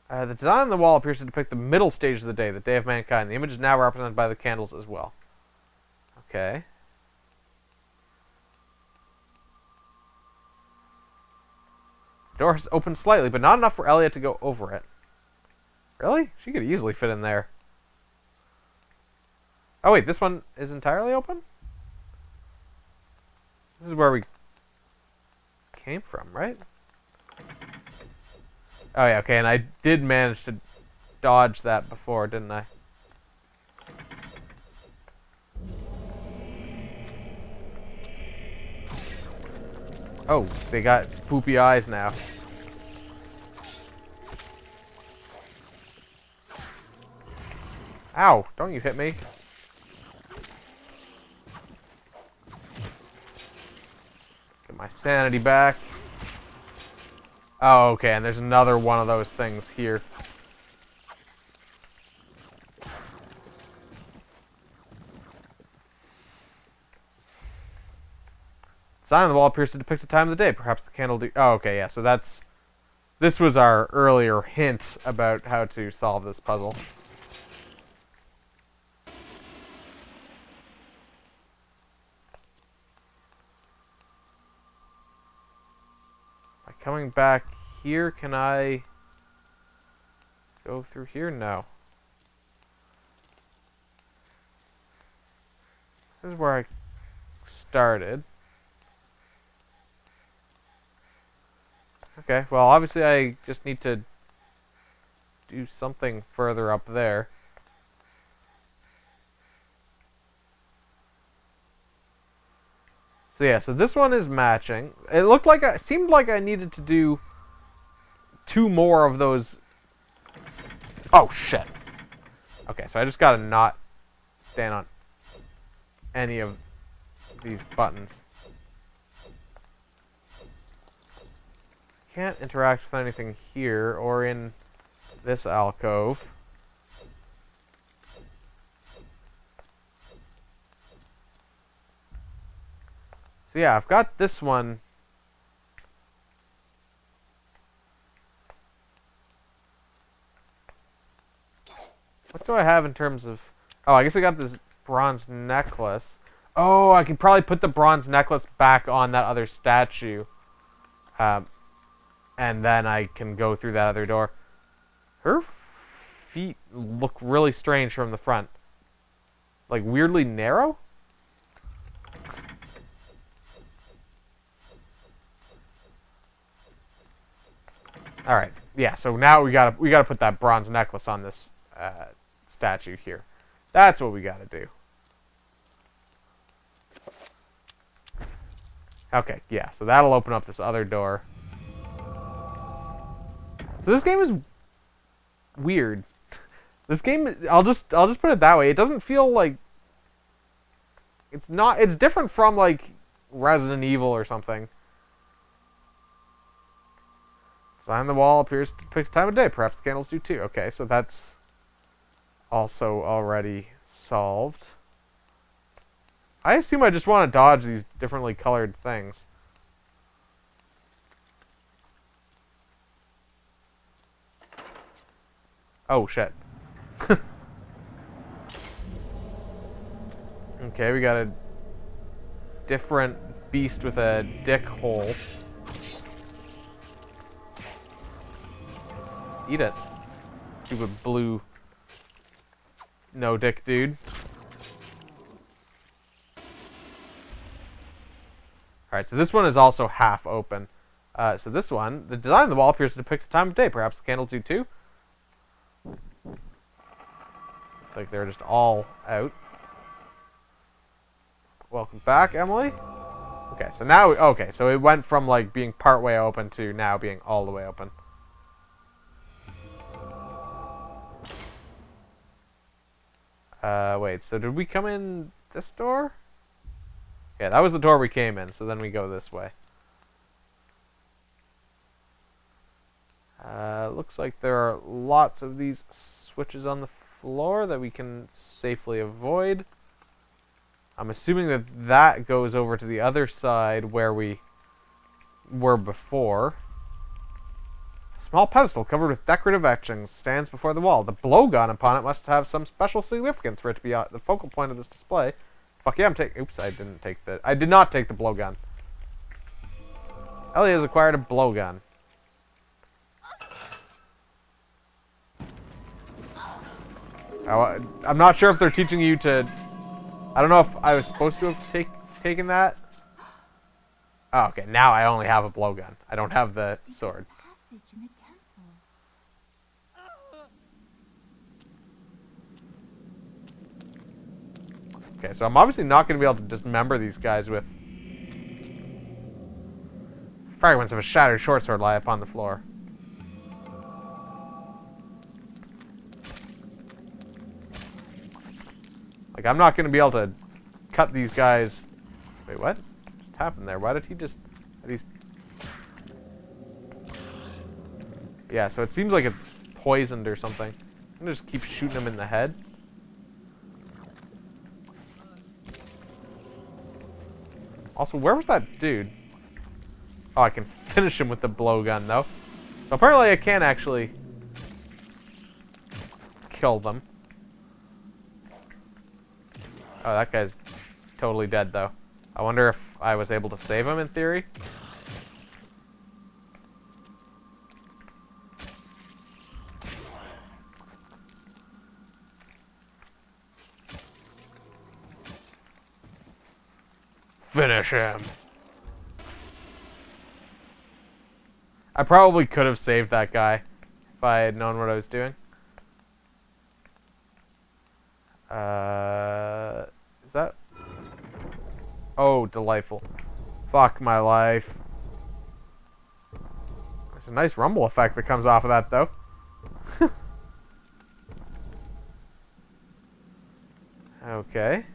The design on the wall appears to depict the middle stage of the day of mankind. The image is now represented by the candles as well. Okay. The door is open slightly, but not enough for Elliot to go over it. Really? She could easily fit in there. Oh wait, this one is entirely open? This is where we came from, right? Oh yeah, okay, and I did manage to dodge that before, didn't I? Oh, they got spoopy eyes now. Ow, don't you hit me. Get my sanity back. Oh, okay, and there's another one of those things here. Sign on the wall appears to depict the time of the day. Perhaps the candle do... Oh, okay, yeah, so that's... This was our earlier hint about how to solve this puzzle. By coming back here, can I go through here? No. This is where I started. Okay, well, obviously I just need to do something further up there. So yeah, so this one is matching. It looked like it seemed like I needed to do 2 more of those. Oh shit. Okay, so I just gotta not stand on any of these buttons. Can't interact with anything here or in this alcove. So yeah, I've got this one. What do I have in terms of... Oh, I guess I got this bronze necklace. Oh, I can probably put the bronze necklace back on that other statue. And then I can go through that other door. Her feet look really strange from the front. Like, weirdly narrow? Alright, yeah, so now we gotta put that bronze necklace on this statue here. That's what we gotta do. Okay, yeah, so that'll open up this other door. So this game is weird. This game, I'll just put it that way. It doesn't feel like it's different from like Resident Evil or something. Sign on the wall appears to pick time of day. Perhaps the candles do too. Okay, so that's also already solved. I assume I just want to dodge these differently colored things. Oh, shit. Okay, we got a different beast with a dick hole. Eat it. Stupid blue no dick dude. Alright, so this one is also half open. So this one, the design of the wall appears to depict the time of day. Perhaps the candles do too? Looks like they're just all out. Welcome back, Emily. Okay, so now, okay, so it went from like being part way open to now being all the way open. Wait, so did we come in this door? Yeah, that was the door we came in, so then we go this way. Looks like there are lots of these switches on the floor that we can safely avoid. I'm assuming that that goes over to the other side where we were before. A small pedestal covered with decorative etchings stands before the wall. The blowgun upon it must have some special significance for it to be the focal point of this display. Fuck yeah, I'm taking... Oops, I did not take the blowgun. Ellie has acquired a blowgun. Oh, I'm not sure if they're teaching you to... I don't know if I was supposed to have taken that. Oh, okay, now I only have a blowgun. I don't have the sword. Passage in the temple. Okay, so I'm obviously not going to be able to dismember these guys with... Fragments of a shattered short sword lie upon the floor. Like, I'm not going to be able to cut these guys... Wait, what? What happened there? Why did he just... Yeah, so it seems like it's poisoned or something. I'm going to just keep shooting him in the head. Also, where was that dude? Oh, I can finish him with the blowgun, though. So apparently I can actually kill them. Oh, that guy's totally dead, though. I wonder if I was able to save him, in theory. Finish him. I probably could have saved that guy if I had known what I was doing. Is that... Oh, delightful. Fuck my life. There's a nice rumble effect that comes off of that, though. Okay.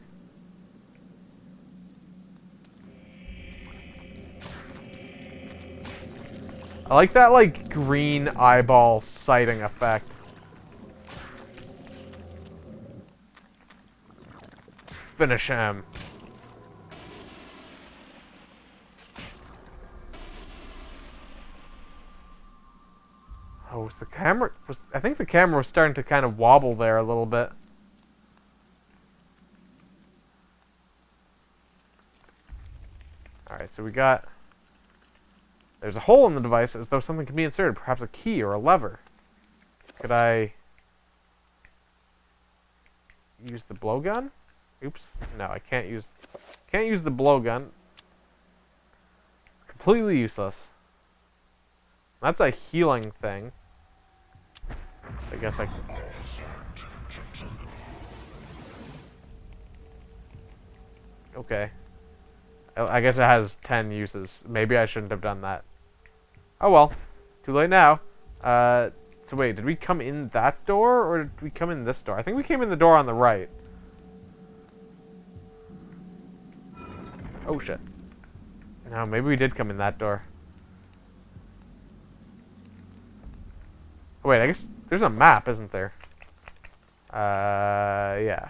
I like that, like, green eyeball sighting effect. Finish him. Oh, was the camera... I think the camera was starting to kind of wobble there a little bit. Alright, so we got... There's a hole in the device as though something can be inserted, perhaps a key or a lever. Could I use the blowgun? Oops. No, I can't use the blowgun. Completely useless. That's a healing thing. I guess I can... Okay. I guess it has 10 uses. Maybe I shouldn't have done that. Oh well. Too late now. So wait, did we come in that door, or did we come in this door? I think we came in the door on the right. Oh shit. No, maybe we did come in that door. Wait, I guess there's a map, isn't there? Yeah.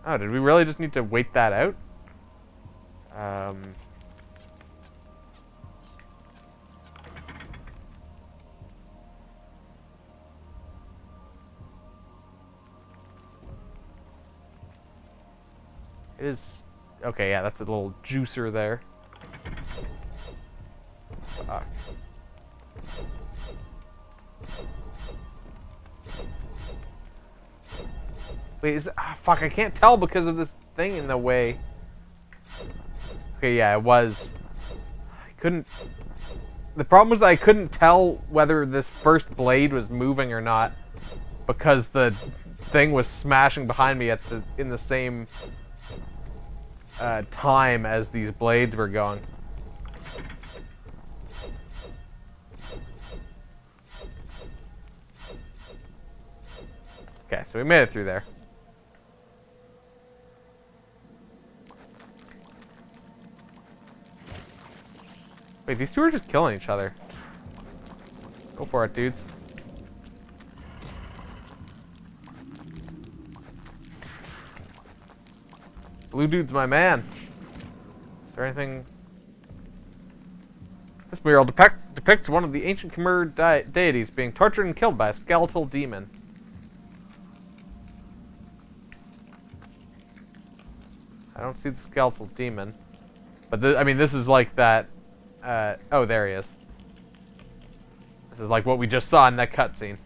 Oh, did we really just need to wait that out? It is... Okay, yeah, that's a little juicer there. Fuck. Wait, is it... Ah, fuck, I can't tell because of this thing in the way. Okay, yeah, it was... I couldn't... The problem was that I couldn't tell whether this first blade was moving or not because the thing was smashing behind me at in the same time as these blades were going. Okay, so we made it through there. Wait, these two are just killing each other. Go for it, dudes. Blue dude's my man. Is there anything... This mural depicts one of the ancient Khmer deities being tortured and killed by a skeletal demon. I don't see the skeletal demon. But, I mean, this is like that... oh, there he is. This is like what we just saw in that cutscene.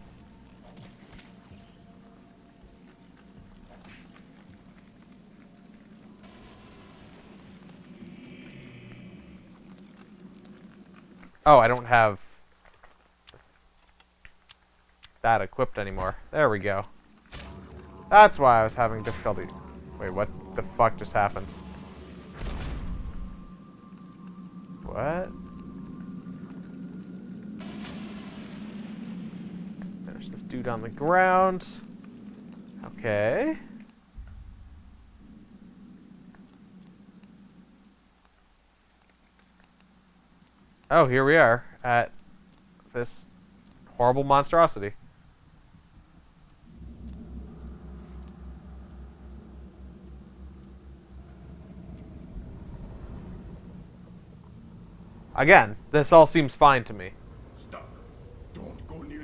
Oh, I don't have that equipped anymore. There we go. That's why I was having difficulty. Wait, what the fuck just happened? What? There's this dude on the ground. Okay. Oh, here we are at this horrible monstrosity. Again, this all seems fine to me. Stop. Don't go near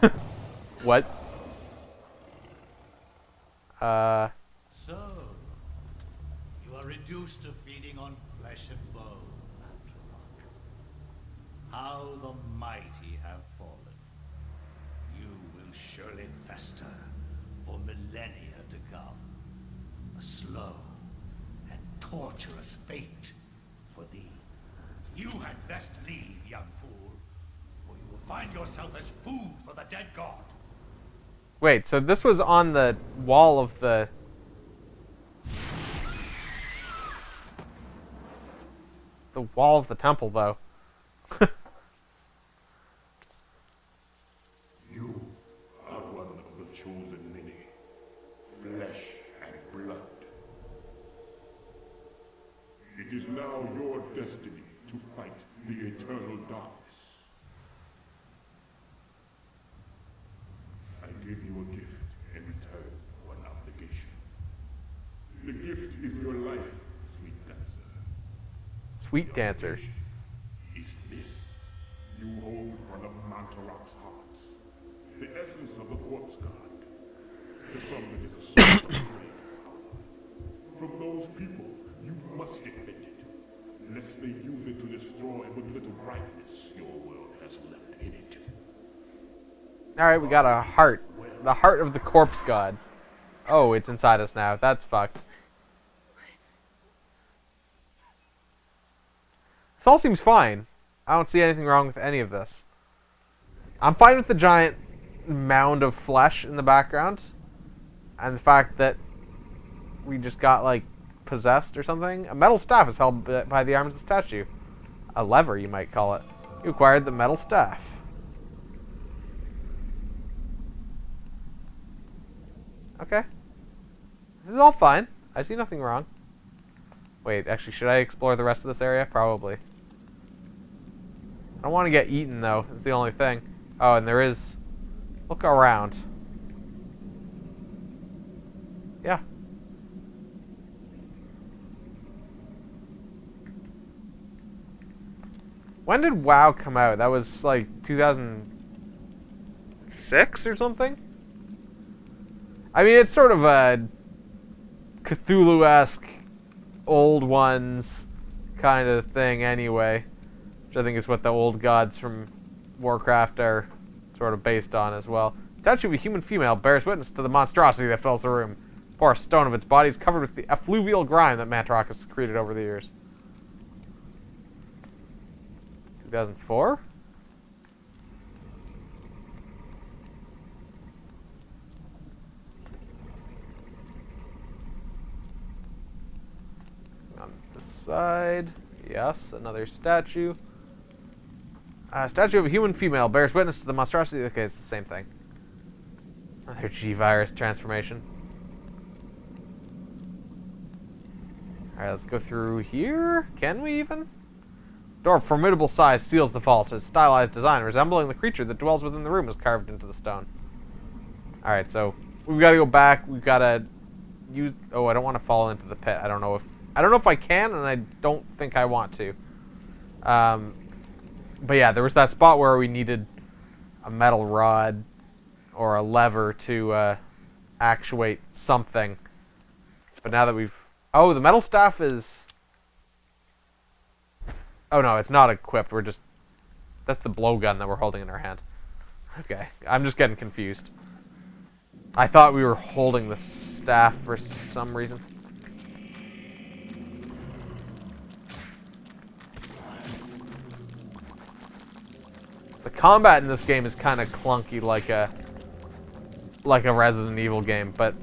it. What? So, you are reduced to feeding on flesh and bone, Mantrarch. How the mighty have fallen. You will surely fester for millennia to come. A slow and torturous fate for thee. You had best leave, young fool, or you will find yourself as food for the dead god. Wait, so this was on the wall of the... The wall of the temple, though. You are one of the chosen many. Flesh and blood. It is now your destiny to fight the eternal darkness. I give you a gift in return for an obligation. The gift is your life, sweet dancer. Sweet dancer. Is this? You hold one of Mantarach's hearts. The essence of the corpse god. To some it is a source of great power. From those people, you must defend it. Lest they use it to destroy what little brightness your world has left in it. Alright, we got a heart. Well The heart of the corpse god. Oh, it's inside us now. That's fucked. This all seems fine. I don't see anything wrong with any of this. I'm fine with the giant mound of flesh in the background. And the fact that we just got, like, possessed or something. A metal staff is held by the arms of the statue. A lever, you might call it. You acquired the metal staff. Okay. This is all fine. I see nothing wrong. Wait, actually, should I explore the rest of this area? Probably. I don't want to get eaten, though. That's the only thing. Oh, and there is... Look around. Yeah. When did WoW come out? That was, like, 2006 or something? I mean, it's sort of a Cthulhu-esque old ones kind of thing anyway. Which I think is what the old gods from Warcraft are sort of based on as well. Statue of a human female bears witness to the monstrosity that fills the room. Porous stone of its body is covered with the effluvial grime that Mantarok has secreted over the years. 2004? On the side, yes, another statue. Statue of a human female bears witness to the monstrosity. Okay, it's the same thing. Another G-virus transformation. Alright, let's go through here. Can we even? Door of formidable size seals the vault. Its stylized design, resembling the creature that dwells within the room, is carved into the stone. Alright, so we've got to go back. We've got to use... Oh, I don't want to fall into the pit. I don't know if I can, and I don't think I want to. But yeah, there was that spot where we needed a metal rod or a lever to actuate something. But now that we've... Oh, the metal staff is... Oh no, it's not equipped. We're just... That's the blowgun that we're holding in our hand. Okay, I'm just getting confused. I thought we were holding the staff for some reason. The combat in this game is kind of clunky, like a Resident Evil game, but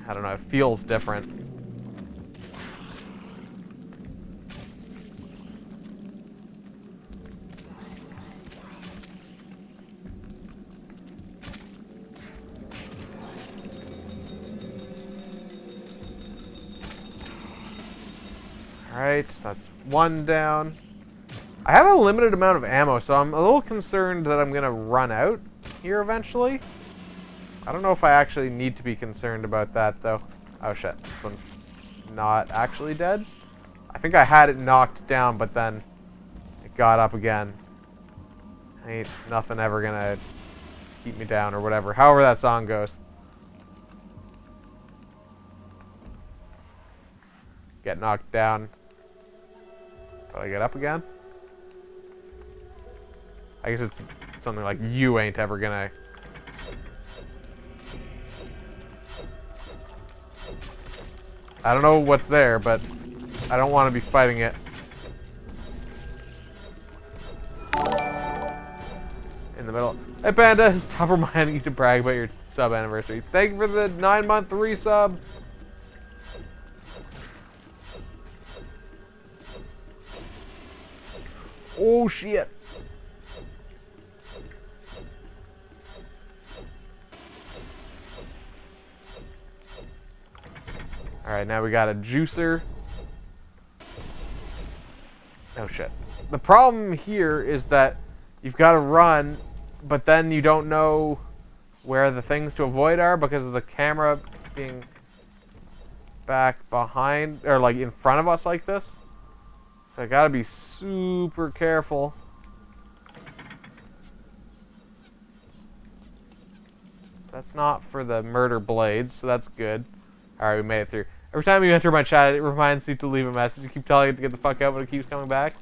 I don't know, it feels different. Alright, that's one down. I have a limited amount of ammo, so I'm a little concerned that I'm going to run out here eventually. I don't know if I actually need to be concerned about that, though. Oh shit, this one's not actually dead. I think I had it knocked down, but then it got up again. Ain't nothing ever going to keep me down or whatever. However that song goes. Get knocked down. Do I get up again? I guess it's something like, you ain't ever gonna... I don't know what's there, but I don't want to be fighting it. In the middle. Hey Panda, stop reminding you to brag about your sub anniversary. Thank you for the 9-month resub. Oh shit. Alright, now we got a juicer. Oh shit. The problem here is that you've got to run, but then you don't know where the things to avoid are because of the camera being back behind, or like in front of us like this. So I gotta be super careful. That's not for the murder blades, so that's good. Alright, we made it through. Every time you enter my chat, it reminds me to leave a message. You keep telling it to get the fuck out, but it keeps coming back.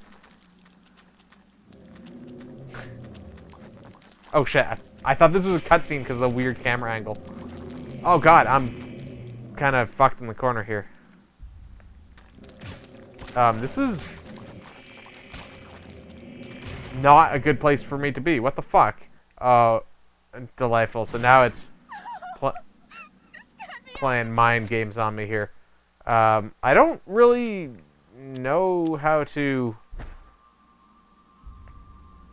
Oh shit, I thought this was a cutscene because of the weird camera angle. Oh god, I'm kind of fucked in the corner here. This is not a good place for me to be. What the fuck? Delightful. So now it's playing mind games on me here. I don't really know how to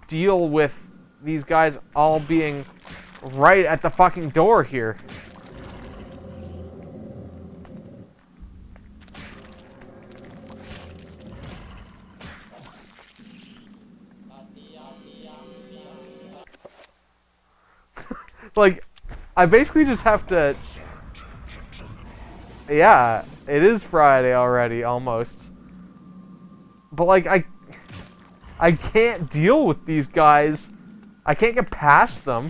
deal with these guys all being right at the fucking door here. Like, I basically just have to... Yeah, it is Friday already, almost. But, like, I can't deal with these guys. I can't get past them.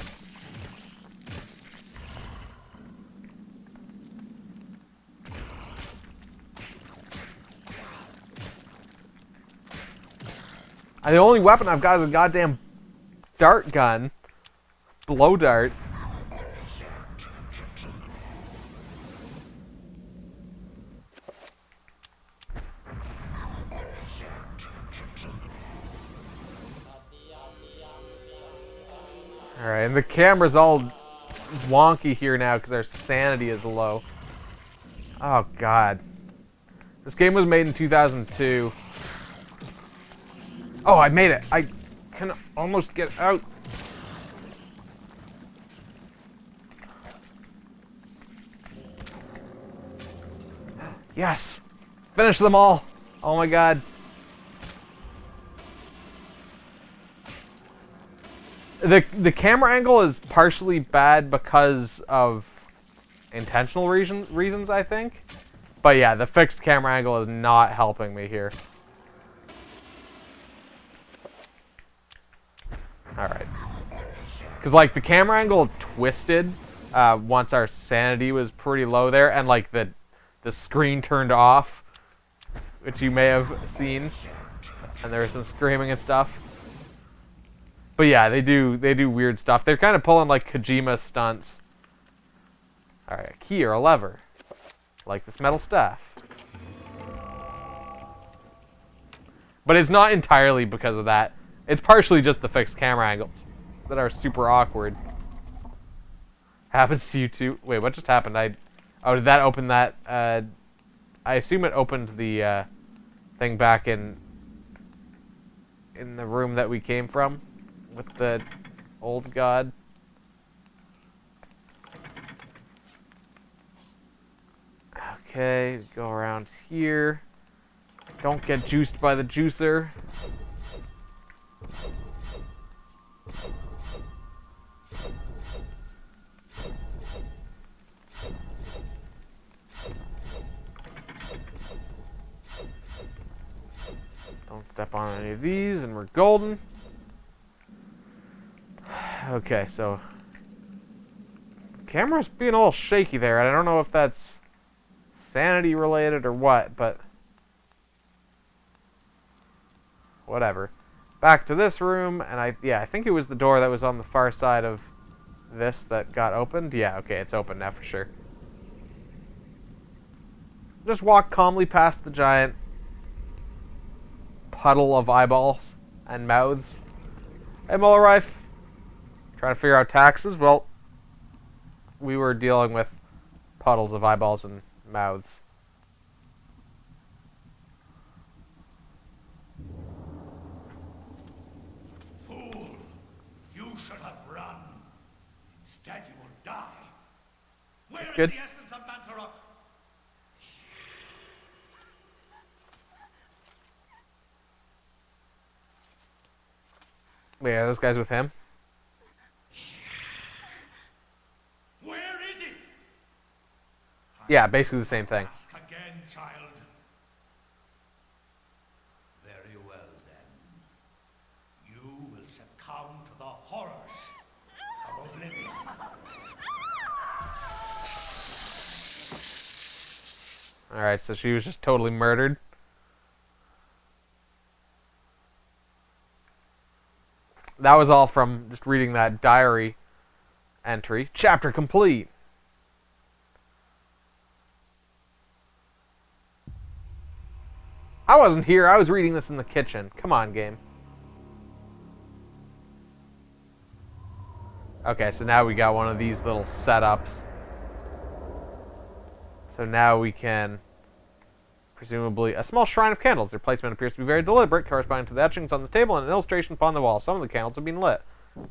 And the only weapon I've got is a goddamn dart gun. Blow dart. Alright, and the camera's all wonky here now because our sanity is low. Oh god. This game was made in 2002. Oh, I made it. I can almost get out. Yes! Finish them all! Oh my god. The camera angle is partially bad because of intentional reasons, I think. But yeah, the fixed camera angle is not helping me here. Alright. Because, like, the camera angle twisted once our sanity was pretty low there, and, like, the screen turned off, which you may have seen. And there was some screaming and stuff. But yeah, they do weird stuff. They're kind of pulling like Kojima stunts. Alright, a key or a lever. Like this metal staff. But it's not entirely because of that. It's partially just the fixed camera angles that are super awkward. Happens to you too. Wait, what just happened? Oh, did that open that? I assume it opened the thing back in the room that we came from. With the old god. Okay, go around here. Don't get juiced by the juicer. Don't step on any of these, and we're golden. Okay, so camera's being a little shaky there. I don't know if that's sanity related or what, but whatever. Back to this room, and I think it was the door that was on the far side of this that got opened. Yeah, okay, it's open now for sure. Just walk calmly past the giant puddle of eyeballs and mouths. Hey, Muller Rife. Trying to figure out taxes? Well, we were dealing with puddles of eyeballs and mouths. Fool! You should have run. Instead, you will die. Where is Good. the essence of Mantarok? Wait, are those guys with him? Where is it? Yeah, basically the same thing. Ask again, child. Very well, then. You will succumb to the horrors of oblivion. Alright, so she was just totally murdered. that was all from just reading that diary entry. Chapter complete. I wasn't here. I was reading this in the kitchen. Come on, game. Okay, so now we got one of these little setups. So now we can, presumably, a small shrine of candles. Their placement appears to be very deliberate, corresponding to the etchings on the table and an illustration upon the wall. Some of the candles have been lit.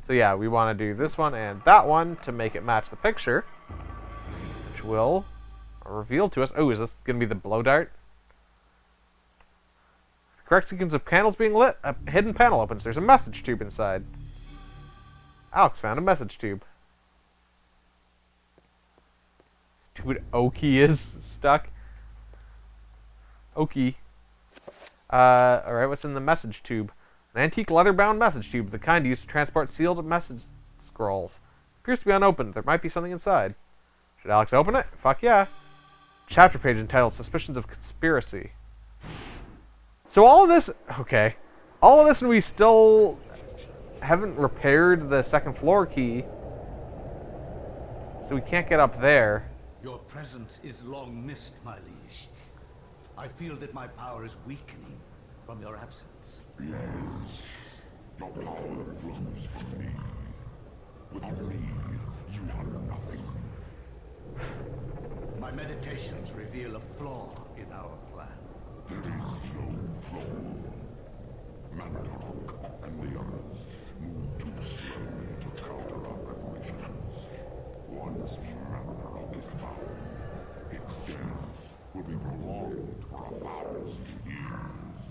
So yeah, we want to do this one and that one to make it match the picture, which will reveal to us. Oh, is this going to be the blow dart? Correct sequence of candles being lit. A hidden panel opens. There's a message tube inside. Alex found a message tube. Stupid Oki is stuck. Oki. Alright, what's in the message tube? An antique leather-bound message tube, the kind used to transport sealed message scrolls. Appears to be unopened. There might be something inside. Should Alex open it? Fuck yeah. Chapter page entitled Suspicions of Conspiracy. So all of this... Okay. All of this and we still haven't repaired the second floor key. So we can't get up there. Your presence is long missed, my liege. I feel that my power is weakening from your absence. Yes. Your power flows from me. Without me, you are nothing. My meditations reveal a flaw in our plan. There is no flaw. Mantarok and the others move too slowly to counter our preparations. Once Mantarok is bound, its death will be prolonged for 1,000 years.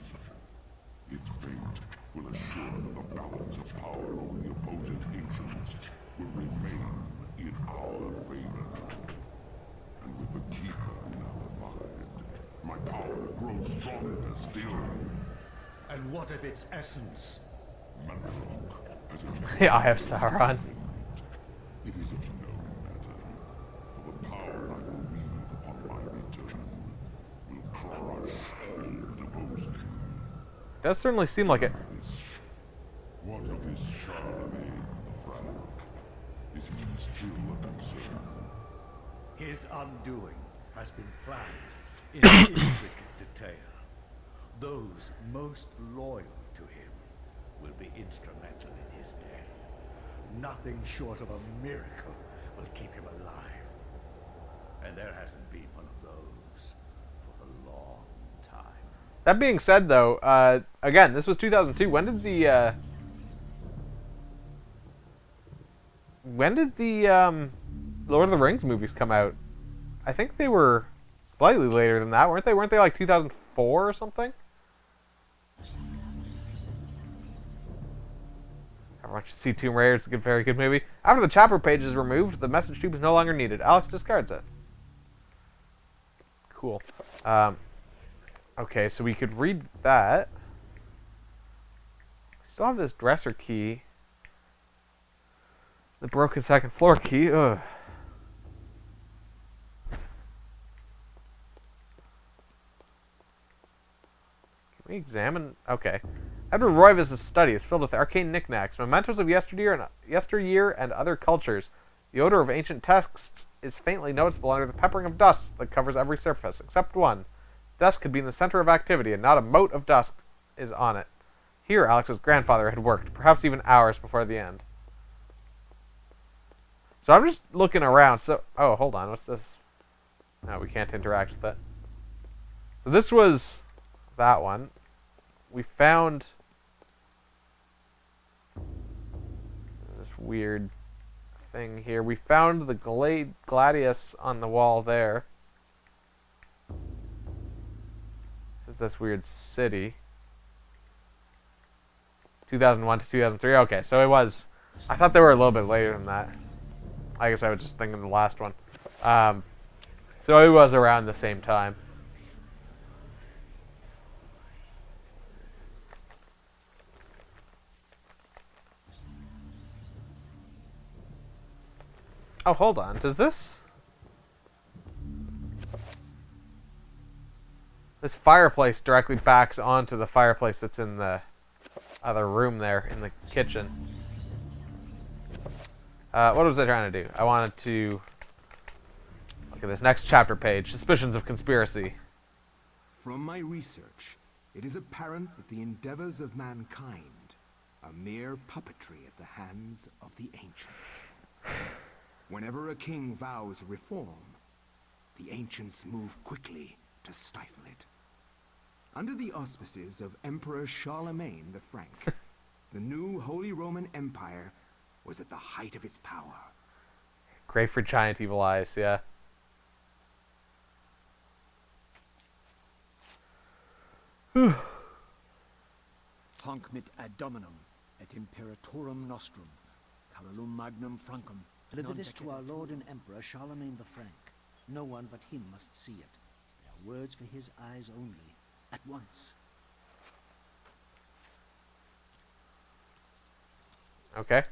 Its fate will assure that the balance of power over the opposing ancients will remain in our favor. And with the Keeper nullified, my power grows stronger still. And what of its essence? Mantarok has Yeah, I have Sauron. It is a known matter, for the power I will wield upon my return will crush all opposing. Does certainly seem like it. What of this Charlemagne the Frank? Is he still a concern? His undoing has been planned in intricate detail. Those most loyal to him will be instrumental in his death. Nothing short of a miracle will keep him alive. And there hasn't been one of those for a long time. That being said, though, again, this was 2002. When did the Lord of the Rings movies come out? I think they were slightly later than that, weren't they? Weren't they like 2004 or something? Everyone should see Tomb Raider. It's a very good movie. After the chapter page is removed, the message tube is no longer needed. Alex discards it. Cool. Okay, so we could read that. Still have this dresser key. The broken second floor key. Ugh. Can we examine? Okay. Edward Roivas' study is filled with arcane knickknacks, mementos of yesteryear and other cultures. The odor of ancient texts is faintly noticeable under the peppering of dust that covers every surface, except one. Dust could be in the center of activity, and not a mote of dust is on it. Here, Alex's grandfather had worked, perhaps even hours before the end. So I'm just looking around. So, oh, hold on. What's this? No, we can't interact with it. So this was that one. We found this weird thing here. We found the gladius on the wall there. This is this weird city. 2001 to 2003. Okay, so it was... I thought they were a little bit later than that. I guess I was just thinking the last one. So it was around the same time. Oh, hold on. Does this... This fireplace directly backs onto the fireplace that's in the other room there in the kitchen. What was I trying to do? I wanted to look at this next chapter page. Suspicions of conspiracy. From my research, it is apparent that the endeavors of mankind are mere puppetry at the hands of the ancients. Whenever a king vows reform, the ancients move quickly to stifle it. Under the auspices of Emperor Charlemagne the Frank, the new Holy Roman Empire was at the height of its power. Great for giant evil eyes, yeah. Hanc mit ad dominum et imperatorum nostrum, carolum magnum francum. Deliver this to our Lord and Emperor Charlemagne the Frank. No one but him must see it. They are words for his eyes only. At once. Okay.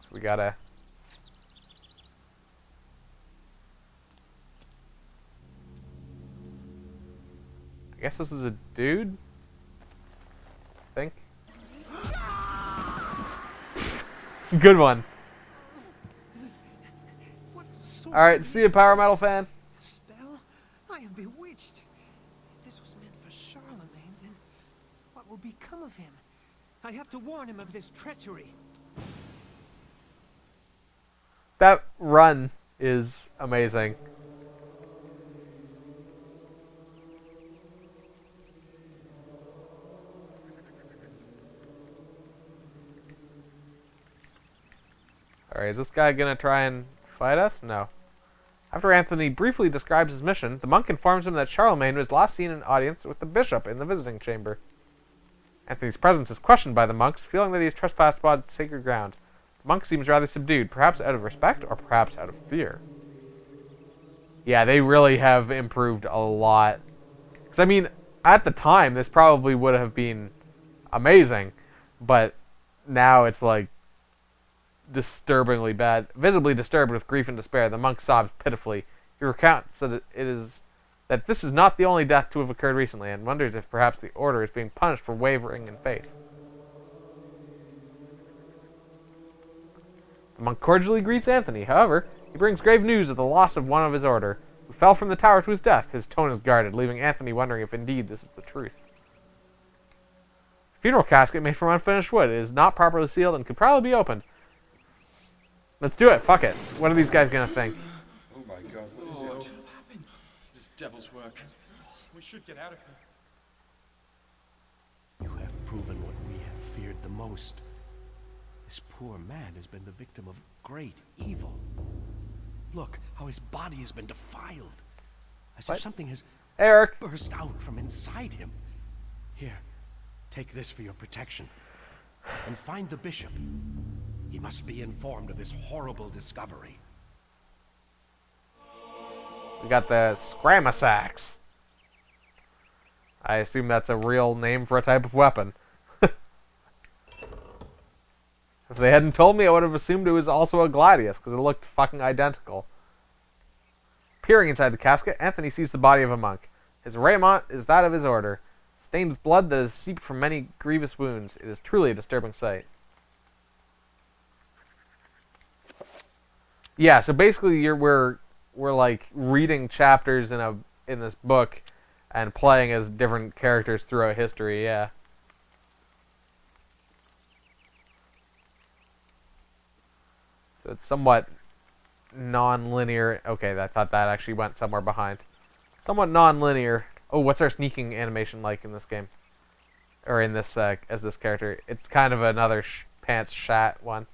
So we gotta... I guess this is a dude? I think. Good one. Alright, see you, Power Metal fan. Spell? I am bewitched. If this was meant for Charlemagne, then what will become of him? I have to warn him of this treachery. That run is amazing. Alright, is this guy gonna try and fight us? No. After Anthony briefly describes his mission, the monk informs him that Charlemagne was last seen in audience with the bishop in the visiting chamber. Anthony's presence is questioned by the monks, feeling that he has trespassed upon sacred ground. The monk seems rather subdued, perhaps out of respect or perhaps out of fear. Yeah, they really have improved a lot. Because, I mean, at the time, this probably would have been amazing, but now it's like disturbingly bad. Visibly disturbed with grief and despair, the monk sobs pitifully. He recounts that that this is not the only death to have occurred recently, and wonders if perhaps the order is being punished for wavering in faith. The monk cordially greets Anthony. However, he brings grave news of the loss of one of his order, who fell from the tower to his death. His tone is guarded, leaving Anthony wondering if indeed this is the truth. Funeral casket made from unfinished wood. It is not properly sealed and could probably be opened. Let's do it. Fuck it. What are these guys gonna think? Oh my god, what is it? This devil's work. We should get out of here. You have proven what we have feared the most. This poor man has been the victim of great evil. Look how his body has been defiled. As if something has burst out from inside him. Here, take this for your protection. And find the bishop. He must be informed of this horrible discovery. We got the Scramasax. I assume that's a real name for a type of weapon. If they hadn't told me, I would have assumed it was also a gladius, because it looked fucking identical. Peering inside the casket, Anthony sees the body of a monk. His raiment is that of his order, stained with blood that has seeped from many grievous wounds. It is truly a disturbing sight. Yeah, so basically we're like reading chapters in this book and playing as different characters throughout history, yeah. So it's somewhat non-linear. Okay, I thought that actually went somewhere behind. Somewhat non-linear. Oh, what's our sneaking animation like in this game? Or in this, as this character? It's kind of another pants shat one.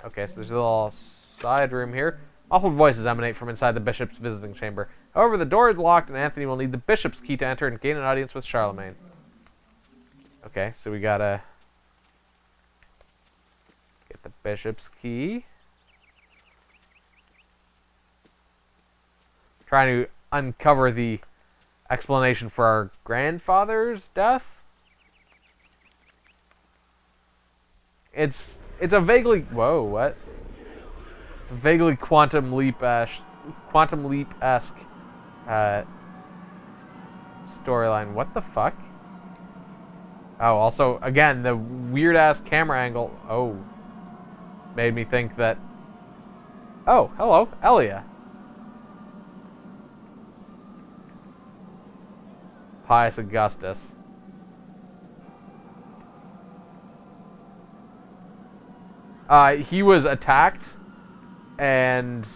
Okay, so there's a little side room here. Awful voices emanate from inside the bishop's visiting chamber. However, the door is locked and Anthony will need the bishop's key to enter and gain an audience with Charlemagne. Okay, so we gotta get the bishop's key. Trying to uncover the explanation for our grandfather's death. It's a vaguely what? It's a vaguely quantum leap-esque storyline. What the fuck? Oh, also, again, the weird-ass camera angle. Oh. Made me think that... Oh, hello, Elia. Pius Augustus. He was attacked and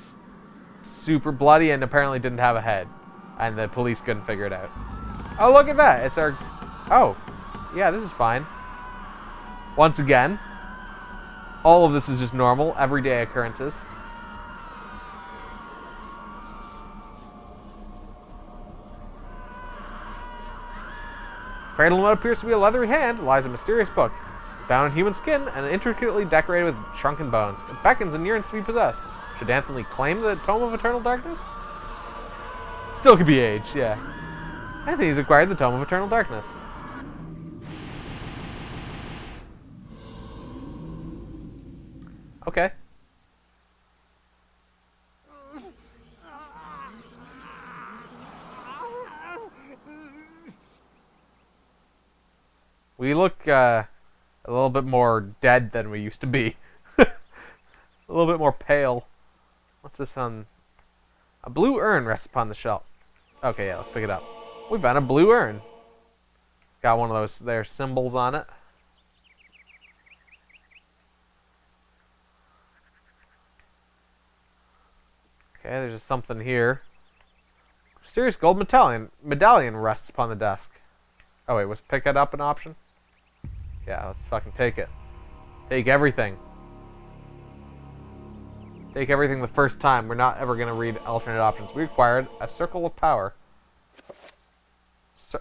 super bloody and apparently didn't have a head. And the police couldn't figure it out. Oh, look at that. It's our... Oh. Yeah, this is fine. Once again, all of this is just normal, everyday occurrences. Cradle in what appears to be a leathery hand lies a mysterious book, bound in human skin and intricately decorated with shrunken bones. It beckons and yearns to be possessed. Should Anthony claim the Tome of Eternal Darkness? Still could be aged, yeah. Anthony's acquired the Tome of Eternal Darkness. Okay. We look a little bit more dead than we used to be. A little bit more pale. What's this on? A blue urn rests upon the shelf. Okay, yeah, let's pick it up. We found a blue urn. Got one of those there symbols on it. Okay, there's just something here. Mysterious gold medallion rests upon the desk. Oh wait, was pick it up an option? Yeah, let's fucking take it. Take everything. Take everything the first time. We're not ever going to read alternate options. We acquired a circle of power.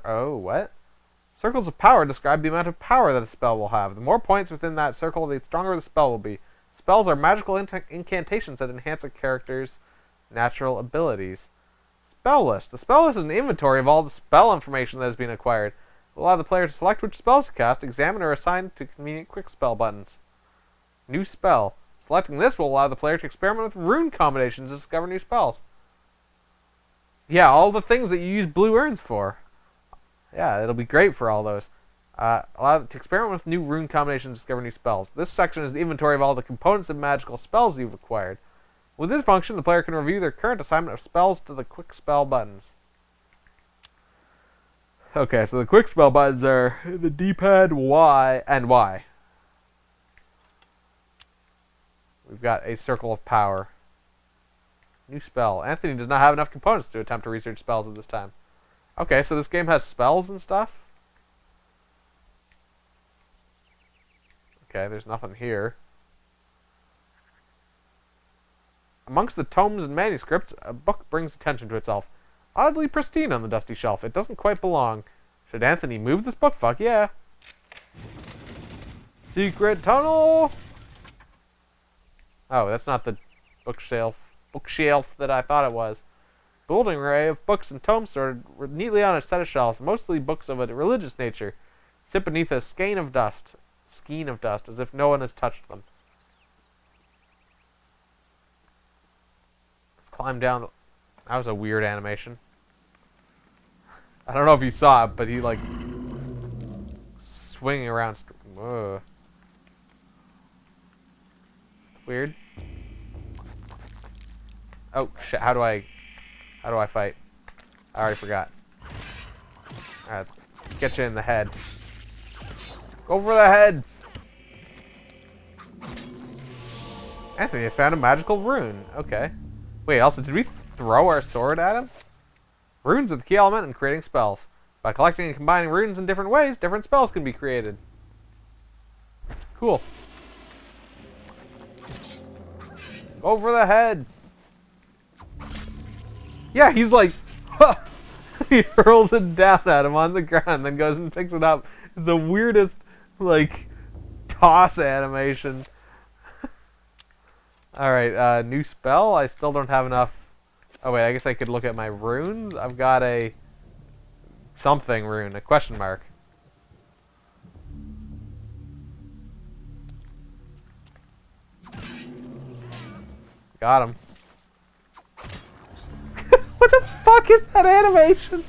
Oh, what? Circles of power describe the amount of power that a spell will have. The more points within that circle, the stronger the spell will be. Spells are magical incantations that enhance a character's natural abilities. Spell list. The spell list is an inventory of all the spell information that has been acquired. It will allow the player to select which spells to cast, examine, or assign to convenient quick spell buttons. New spell. Selecting this will allow the player to experiment with rune combinations to discover new spells. Yeah, all the things that you use blue urns for. Yeah, it'll be great for all those. Allow to experiment with new rune combinations to discover new spells. This section is the inventory of all the components of magical spells you've acquired. With this function, the player can review their current assignment of spells to the quick spell buttons. Okay, so the quick spell buttons are the D-pad, Y, and Y. We've got a circle of power. New spell. Anthony does not have enough components to attempt to research spells at this time. Okay, so this game has spells and stuff? Okay, there's nothing here. Amongst the tomes and manuscripts, a book brings attention to itself. Oddly pristine on the dusty shelf. It doesn't quite belong. Should Anthony move this book? Fuck yeah. Secret tunnel! Oh, that's not the bookshelf that I thought it was. Building array of books and tomes sorted neatly on a set of shelves, mostly books of a religious nature, sit beneath a skein of dust, as if no one has touched them. Let's climb down. That was a weird animation. I don't know if you saw it, but he like swinging around. Whoa. Weird. Oh shit! How do I fight? I already forgot. Alright, get you in the head. Go for the head! Anthony has found a magical rune. Okay. Wait, also, did we throw our sword at him? Runes are the key element in creating spells. By collecting and combining runes in different ways, different spells can be created. Cool. Go for the head! Yeah, he's like, huh. He hurls it down at him on the ground, then goes and picks it up. It's the weirdest, like, toss animation. Alright, new spell. I still don't have enough. Oh wait, I guess I could look at my runes. I've got a something rune, a question mark. Got him. What the fuck is that animation?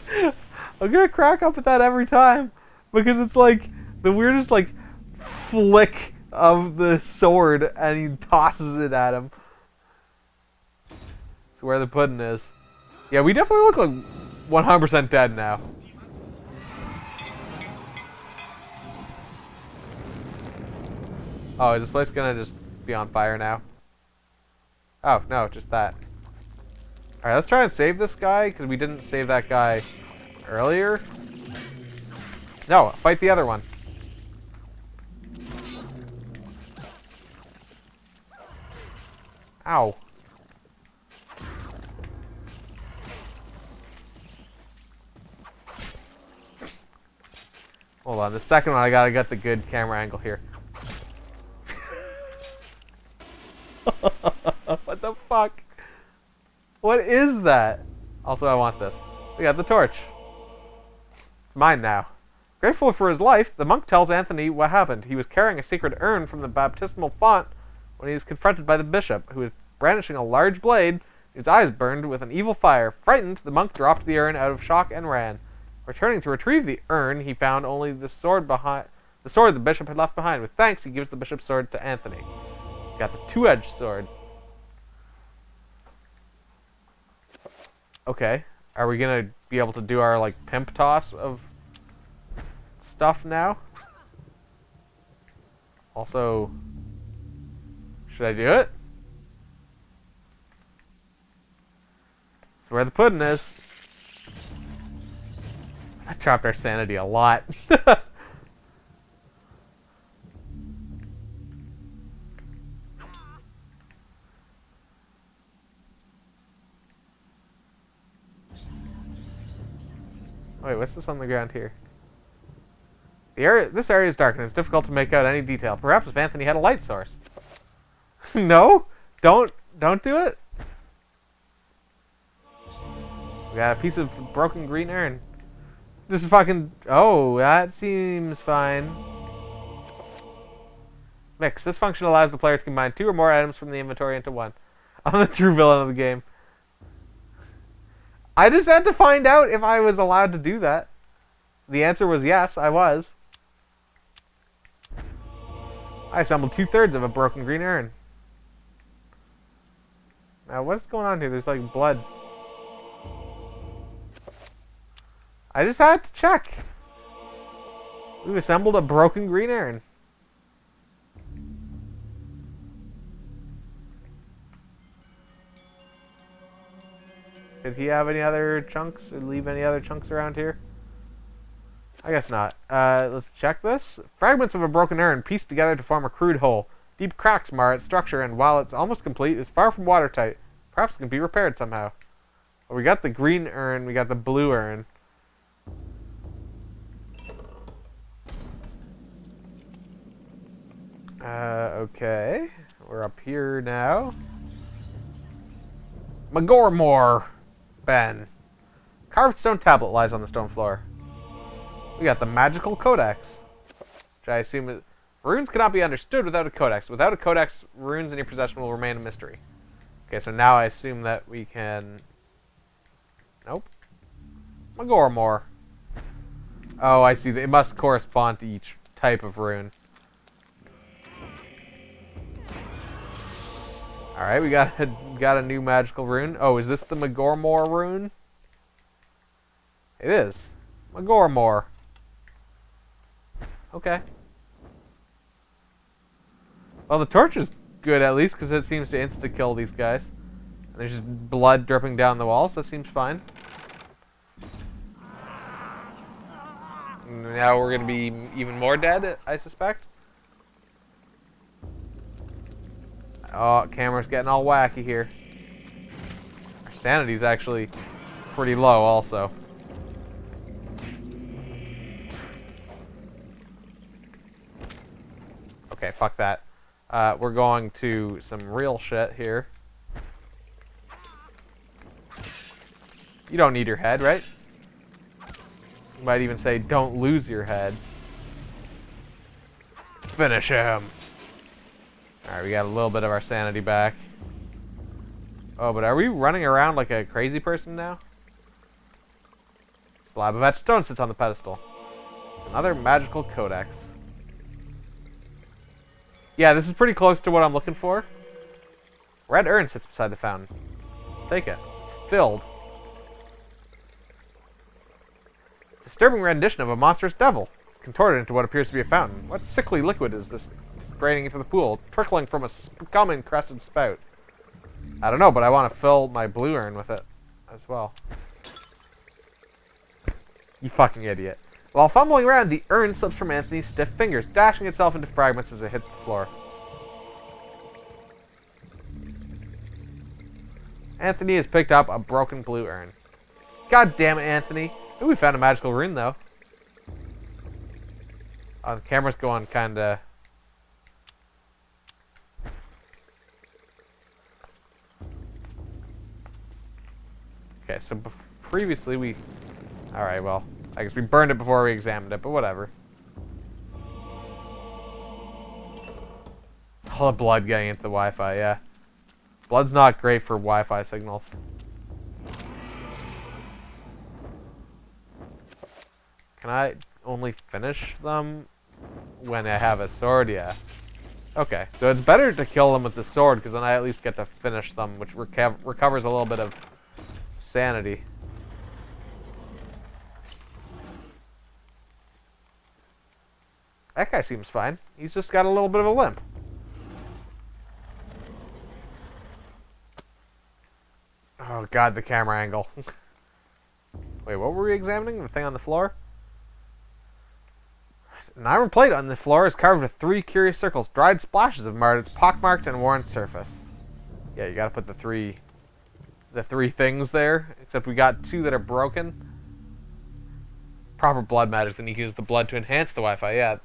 I'm gonna crack up at that every time because it's like the weirdest like flick of the sword and he tosses it at him. It's where the pudding is. Yeah, we definitely look like 100% dead now. Oh, is this place gonna just be on fire now? Oh, no, just that. Alright, let's try and save this guy, because we didn't save that guy earlier. No, fight the other one. Ow. Hold on, the second one I gotta get the good camera angle here. What the fuck? What is that? Also, I want this. We got the torch. It's mine now. Grateful for his life, the monk tells Anthony what happened. He was carrying a sacred urn from the baptismal font when he was confronted by the bishop, who was brandishing a large blade. His eyes burned with an evil fire. Frightened, the monk dropped the urn out of shock and ran. Returning to retrieve the urn, he found only the sword the bishop had left behind. With thanks, he gives the bishop's sword to Anthony. Got the two-edged sword. Okay. Are we gonna be able to do our, like, pimp toss of stuff now? Also, should I do it? That's where the pudding is. I dropped our sanity a lot. Wait, what's this on the ground here? This area is dark and it's difficult to make out any detail. Perhaps if Anthony had a light source. No? Don't do it? We got a piece of broken green urn. This is fucking... Oh, that seems fine. Mix. This function allows the player to combine 2 or more items from the inventory into one. I'm the true villain of the game. I just had to find out if I was allowed to do that. The answer was yes, I was. I assembled 2/3 of a broken green urn. Now, what's going on here? There's like blood. I just had to check. We've assembled a broken green urn. Did he have any other chunks or leave any other chunks around here? I guess not. Let's check this. Fragments of a broken urn pieced together to form a crude whole. Deep cracks mar its structure, and while it's almost complete, it's far from watertight. Perhaps it can be repaired somehow. Well, we got the green urn, we got the blue urn. Okay. We're up here now. Magormor Ben. Carved stone tablet lies on the stone floor. We got the magical codex, which I assume is... Runes cannot be understood without a codex. Without a codex, runes in your possession will remain a mystery. Okay, so now I assume that we can... Nope. Magormor. Oh, I see. It must correspond to each type of rune. Alright, we got a new magical rune. Oh, is this the Magormor rune? It is. Magormor. Okay. Well, the torch is good at least, because it seems to insta-kill these guys. And there's just blood dripping down the walls, so that seems fine. Now we're going to be even more dead, I suspect. Oh, camera's getting all wacky here. Our sanity's actually pretty low also. Okay, fuck that. We're going to some real shit here. You don't need your head, right? You might even say, don't lose your head. Finish him! Alright, we got a little bit of our sanity back. Oh, but are we running around like a crazy person now? Slab of etched stone sits on the pedestal. Another magical codex. Yeah, this is pretty close to what I'm looking for. Red urn sits beside the fountain. Take it. It's filled. Disturbing rendition of a monstrous devil, contorted into what appears to be a fountain. What sickly liquid is this draining into the pool, trickling from a scum-encrusted spout? I don't know, but I want to fill my blue urn with it as well. You fucking idiot. While fumbling around, the urn slips from Anthony's stiff fingers, dashing itself into fragments as it hits the floor. Anthony has picked up a broken blue urn. God damn it, Anthony. Ooh, we found a magical rune, though. Oh, the camera's going kinda... Okay, so previously we... Alright, well, I guess we burned it before we examined it, but whatever. All the blood getting into the Wi-Fi, yeah. Blood's not great for Wi-Fi signals. Can I only finish them when I have a sword? Yeah. Okay, so it's better to kill them with the sword, because then I at least get to finish them, which recovers a little bit of sanity. That guy seems fine. He's just got a little bit of a limp. Oh god, the camera angle. Wait, what were we examining? The thing on the floor? An iron plate on the floor is carved with 3 curious circles, dried splashes of marred, pockmarked and worn surface. Yeah, you gotta put the three things there, except we got 2 that are broken. Proper blood matters, and you can use the blood to enhance the Wi-Fi, yeah.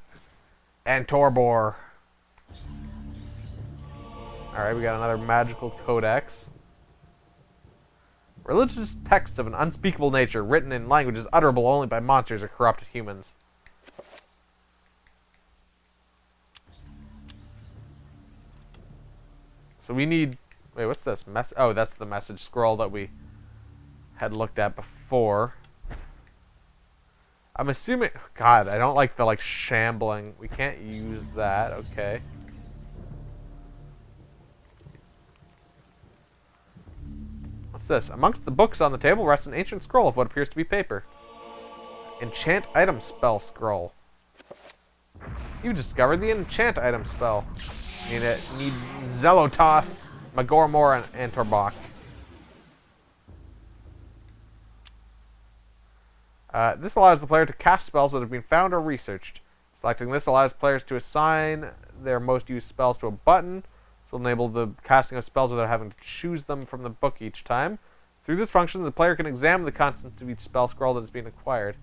And Torbor. Alright, we got another magical codex. Religious texts of an unspeakable nature, written in languages utterable only by monsters or corrupted humans. So we need... Wait, what's this? Oh, that's the message scroll that we had looked at before. I'm assuming... God, I don't like the, like, shambling. We can't use that. Okay. What's this? Amongst the books on the table rests an ancient scroll of what appears to be paper. Enchant item spell scroll. You discovered the enchant item spell. Need Zelototh, Magormor, and Antorbach. This allows the player to cast spells that have been found or researched. Selecting this allows players to assign their most used spells to a button, which will enable the casting of spells without having to choose them from the book each time. Through this function, the player can examine the contents of each spell scroll that is being acquired.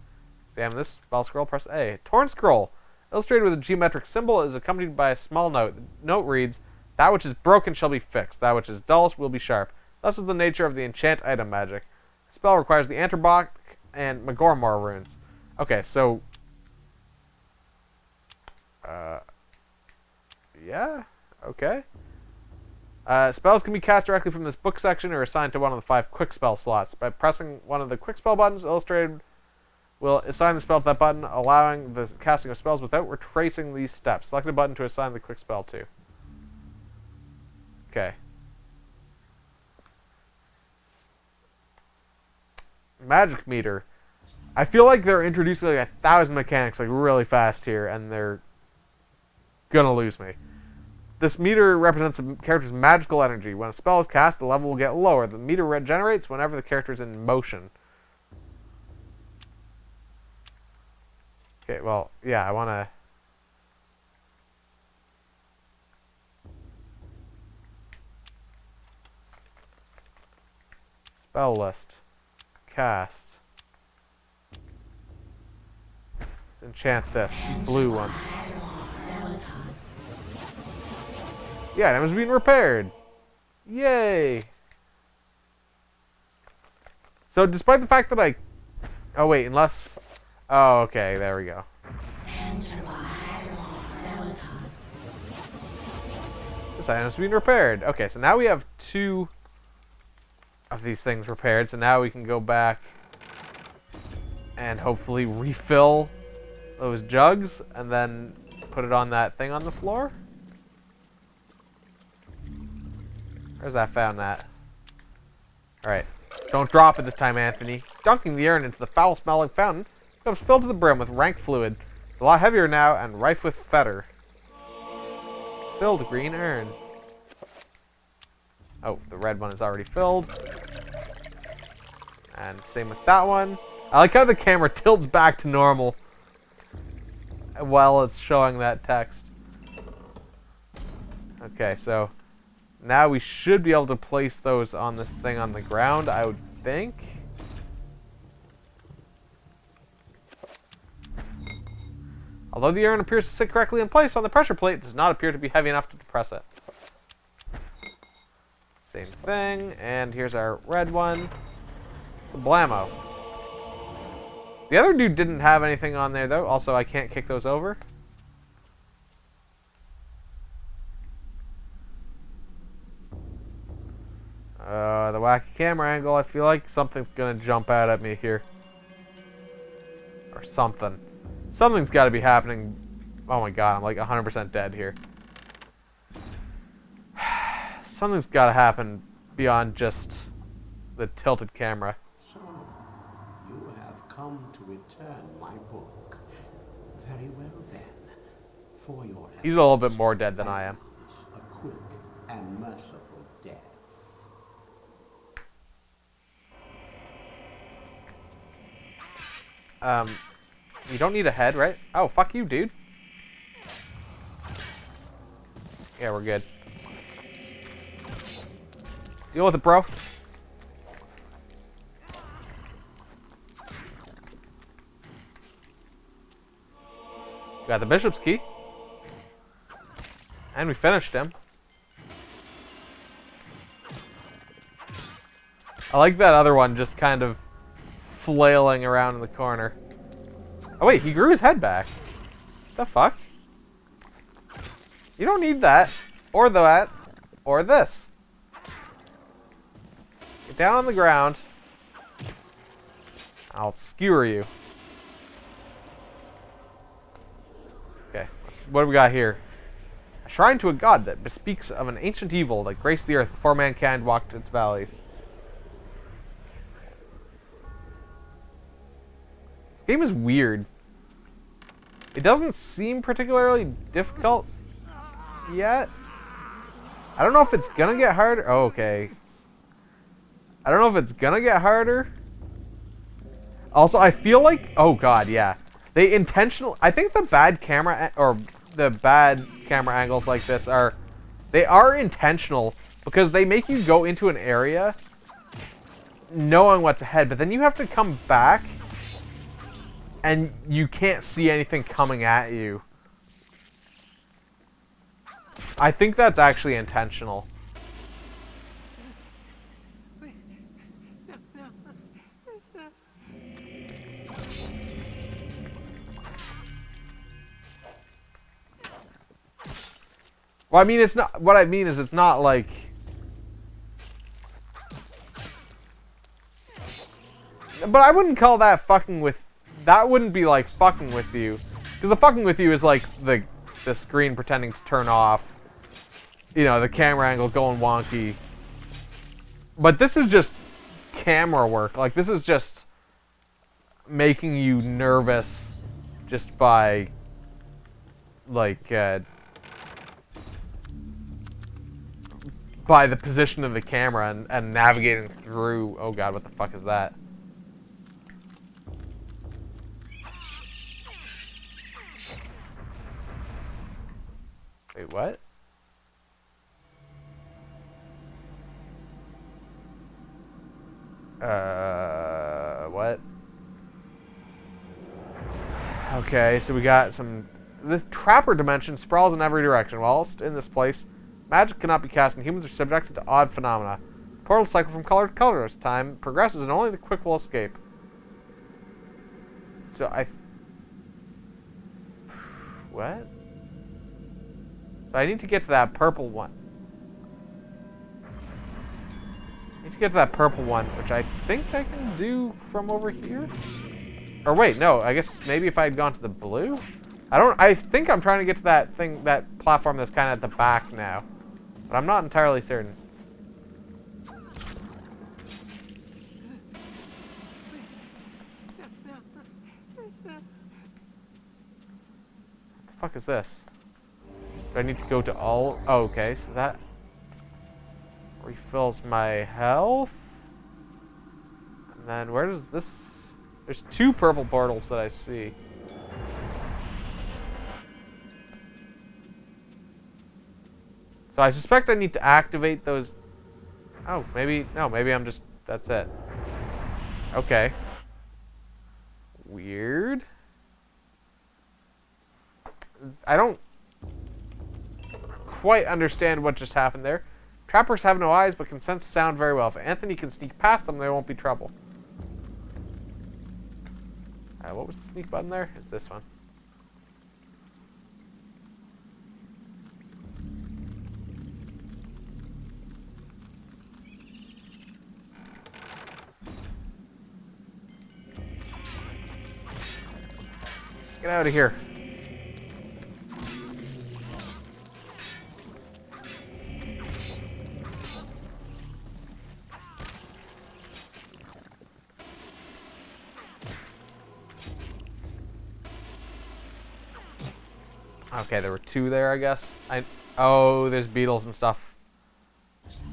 Examine this spell scroll, press A. Torn scroll, illustrated with a geometric symbol, is accompanied by a small note. The note reads, "That which is broken shall be fixed. That which is dull will be sharp. Thus is the nature of the enchant item magic. The spell requires the Antorbach and Magormor runes." Okay, so... yeah? Okay. Spells can be cast directly from this book section or assigned to one of the 5 quick spell slots. By pressing one of the quick spell buttons, illustrated will assign the spell to that button, allowing the casting of spells without retracing these steps. Select a button to assign the quick spell to. Okay. Magic meter. I feel like they're introducing like 1,000 mechanics like really fast here, and they're gonna lose me. This meter represents a character's magical energy. When a spell is cast, the level will get lower. The meter regenerates whenever the character is in motion. Okay, well, yeah, I want to... Spell list. Cast. Enchant this. Blue one. Yeah, it was being repaired. Yay! So, despite the fact that I... Oh, wait, unless... Oh, okay, there we go. This item's being repaired. Okay, so now we have 2 of these things repaired, so now we can go back and hopefully refill those jugs and then put it on that thing on the floor. Where's that found that? Alright. Don't drop it this time, Anthony. Dunking the urn into the foul-smelling fountain becomes filled to the brim with rank fluid. It's a lot heavier now and rife with fetor. Filled green urn. Oh, the red one is already filled. And same with that one. I like how the camera tilts back to normal while it's showing that text. Okay, so now we should be able to place those on this thing on the ground, I would think. Although the urn appears to sit correctly in place on the pressure plate, it does not appear to be heavy enough to depress it. Same thing, and here's our red one. Blammo. The other dude didn't have anything on there, though. Also, I can't kick those over. The wacky camera angle, I feel like something's gonna jump out at me here. Or something. Something's gotta be happening. Oh my god, I'm like 100% dead here. Something's gotta happen beyond just the tilted camera. So, you have come to return my book. Very well then. For your He's a little bit more dead than I am. a quick and merciful death. You don't need a head, right? Oh, fuck you, dude. Yeah, we're good. Deal with it, bro. Got the bishop's key. And we finished him. I like that other one just kind of flailing around in the corner. Oh wait, he grew his head back. The fuck? You don't need that. Or that. Or this. Get down on the ground. I'll skewer you. Okay, what do we got here? A shrine to a god that bespeaks of an ancient evil that graced the earth before mankind walked its valleys. This game is weird. It doesn't seem particularly difficult yet. I don't know if it's gonna get harder. Oh, okay. I don't know if it's gonna get harder. Also, I feel like... Oh, God, yeah. They intentionally... I think the bad camera... Or the bad camera angles like this are... They are intentional because they make you go into an area knowing what's ahead, but then you have to come back and you can't see anything coming at you. I think that's actually intentional. Well, I mean, it's not... What I mean is it's not like... But I wouldn't call that fucking with... That wouldn't be like fucking with you. Because the fucking with you is like the screen pretending to turn off. You know, the camera angle going wonky. But this is just camera work. Like, this is just making you nervous just by, like, by the position of the camera and navigating through... Oh god, what the fuck is that? Wait, what? What? Okay, so we got some... This trapper dimension sprawls in every direction. Whilst in this place, magic cannot be cast and humans are subjected to odd phenomena. Portals cycle from color to color as time progresses and only the quick will escape. So what? So I need to get to that purple one. I need to get to that purple one, which I think I can do from over here. Or wait, no, I guess maybe if I had gone to the blue? I think I'm trying to get to that thing, that platform that's kind of at the back now. But I'm not entirely certain. What the fuck is this? Do I need to go to all? Oh, okay, so that refills my health. And then where does this... There's 2 purple portals that I see. So I suspect I need to activate those... Oh, maybe... No, maybe I'm just... That's it. Okay. Weird. I don't quite understand what just happened there. Trappers have no eyes but can sense sound very well. If Anthony can sneak past them, there won't be trouble. What was the sneak button there? It's this one. Get out of here. Okay, there were 2 there, I guess. Oh, there's beetles and stuff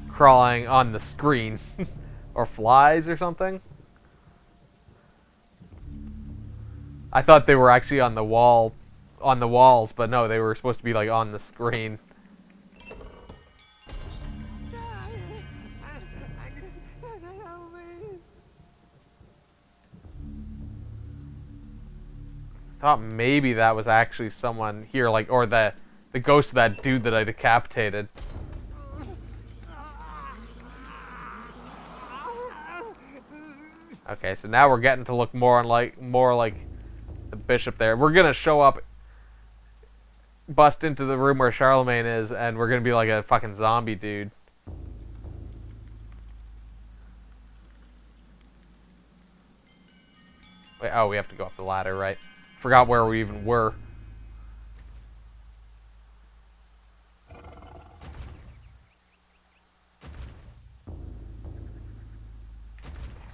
crawling on the screen. Or flies or something. I thought they were actually on the wall, on the walls, but no, they were supposed to be like on the screen. I thought maybe that was actually someone here, like, or the ghost of that dude that I decapitated. Okay, so now we're getting to look more like the bishop there. We're gonna show up, bust into the room where Charlemagne is, and we're gonna be like a fucking zombie dude. Wait, oh, we have to go up the ladder, right? Forgot where we even were.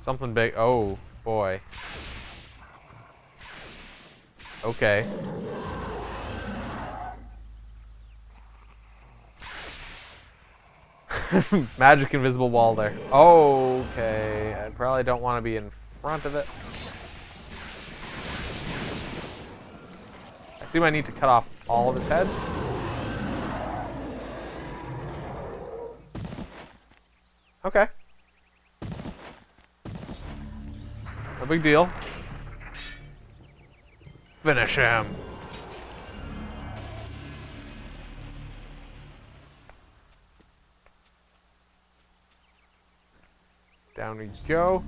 Something big. Oh, boy. Okay. Magic invisible wall there. Okay. I probably don't want to be in front of it. I assume I need to cut off all of his heads. Okay. No big deal. Finish him. Down we go.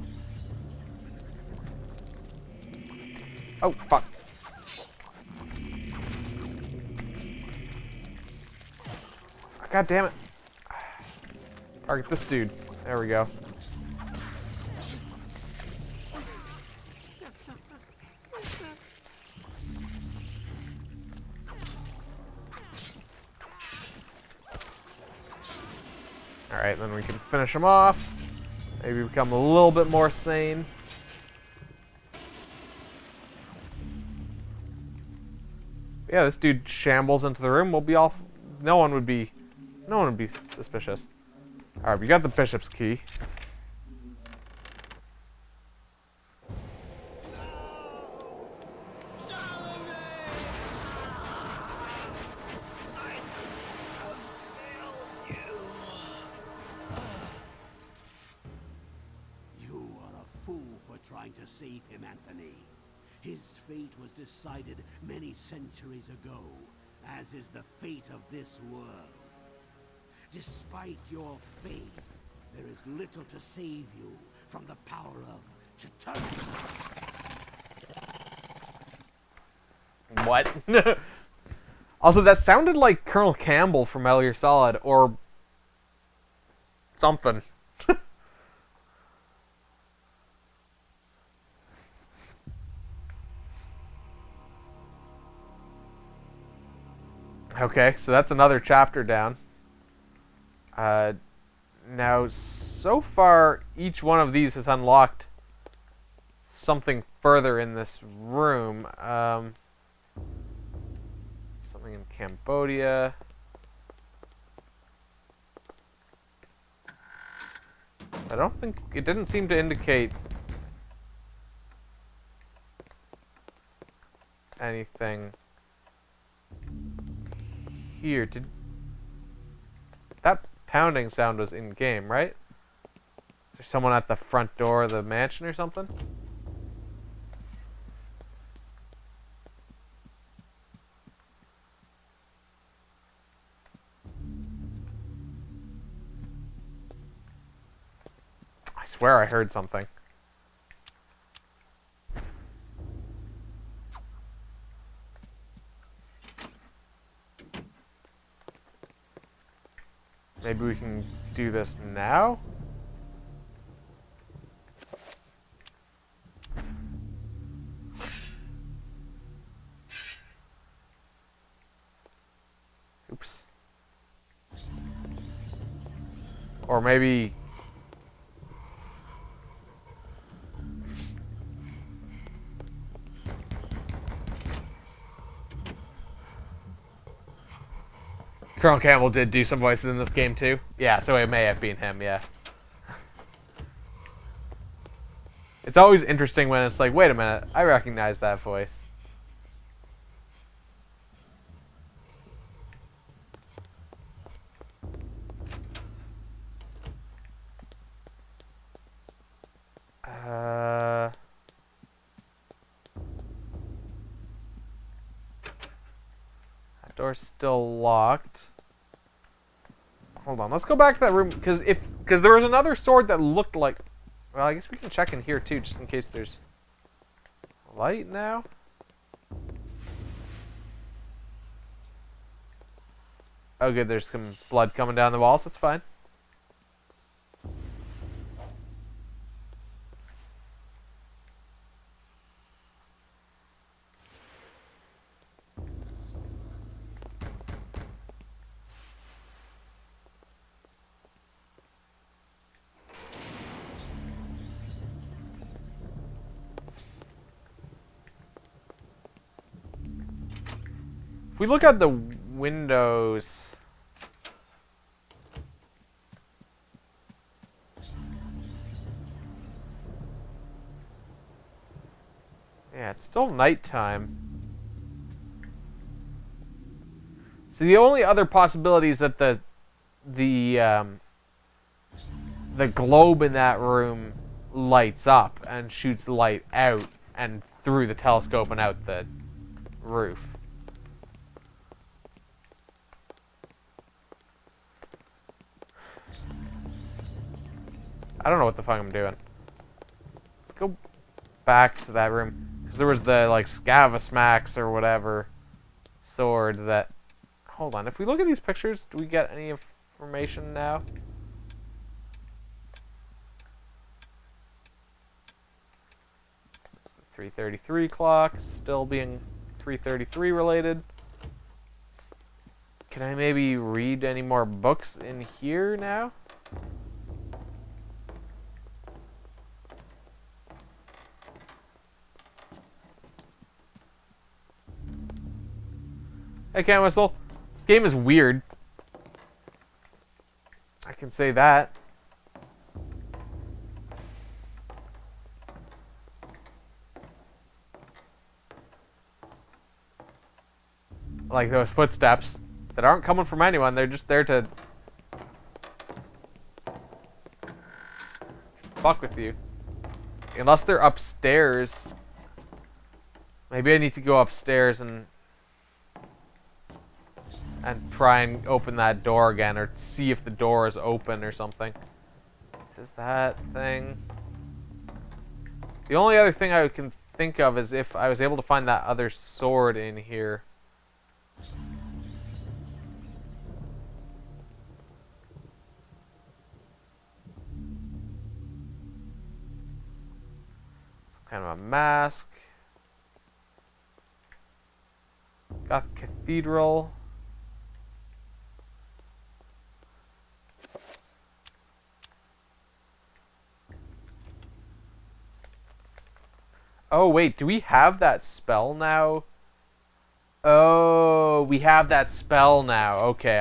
Oh, fuck. God damn it. Target this dude. There we go. Alright, then we can finish him off. Maybe become a little bit more sane. Yeah, this dude shambles into the room. We'll be all... No one would be suspicious. Alright, we got the bishop's key. Trying to save him, Anthony. His fate was decided many centuries ago, as is the fate of this world. Despite your faith, there is little to save you from the power of Chitauri. What? Also, that sounded like Colonel Campbell from Metal Gear Solid, or something. Okay, so that's another chapter down. Now, so far, each one of these has unlocked something further in this room. Something in Cambodia. I don't think... It didn't seem to indicate anything here. Did... That pounding sound was in-game, right? Is there someone at the front door of the mansion or something? I swear I heard something. Maybe we can do this now? Oops. Or maybe... Colonel Campbell did do some voices in this game too. Yeah, so it may have been him, yeah. It's always interesting when it's like, wait a minute, I recognize that voice. That door's still locked. Hold on, let's go back to that room, because there was another sword that looked like... Well, I guess we can check in here too, just in case there's light now. Oh good, there's some blood coming down the walls, that's fine. If we look at the windows... Yeah, it's still nighttime. So the only other possibility is that the globe in that room lights up and shoots light out and through the telescope and out the roof. I don't know what the fuck I'm doing. Let's go back to that room. Because there was the, like, Scavismax or whatever sword that... Hold on. If we look at these pictures, do we get any information now? .333 clock, still being 333 related. Can I maybe read any more books in here now? Hey, Can Whistle. This game is weird. I can say that. Like those footsteps that aren't coming from anyone. They're just there to fuck with you. Unless they're upstairs. Maybe I need to go upstairs and try and open that door again, or see if the door is open or something. Is that thing? The only other thing I can think of is if I was able to find that other sword in here. Kind of a mask. Got the cathedral. Oh, wait, do we have that spell now? Oh, we have that spell now. Okay,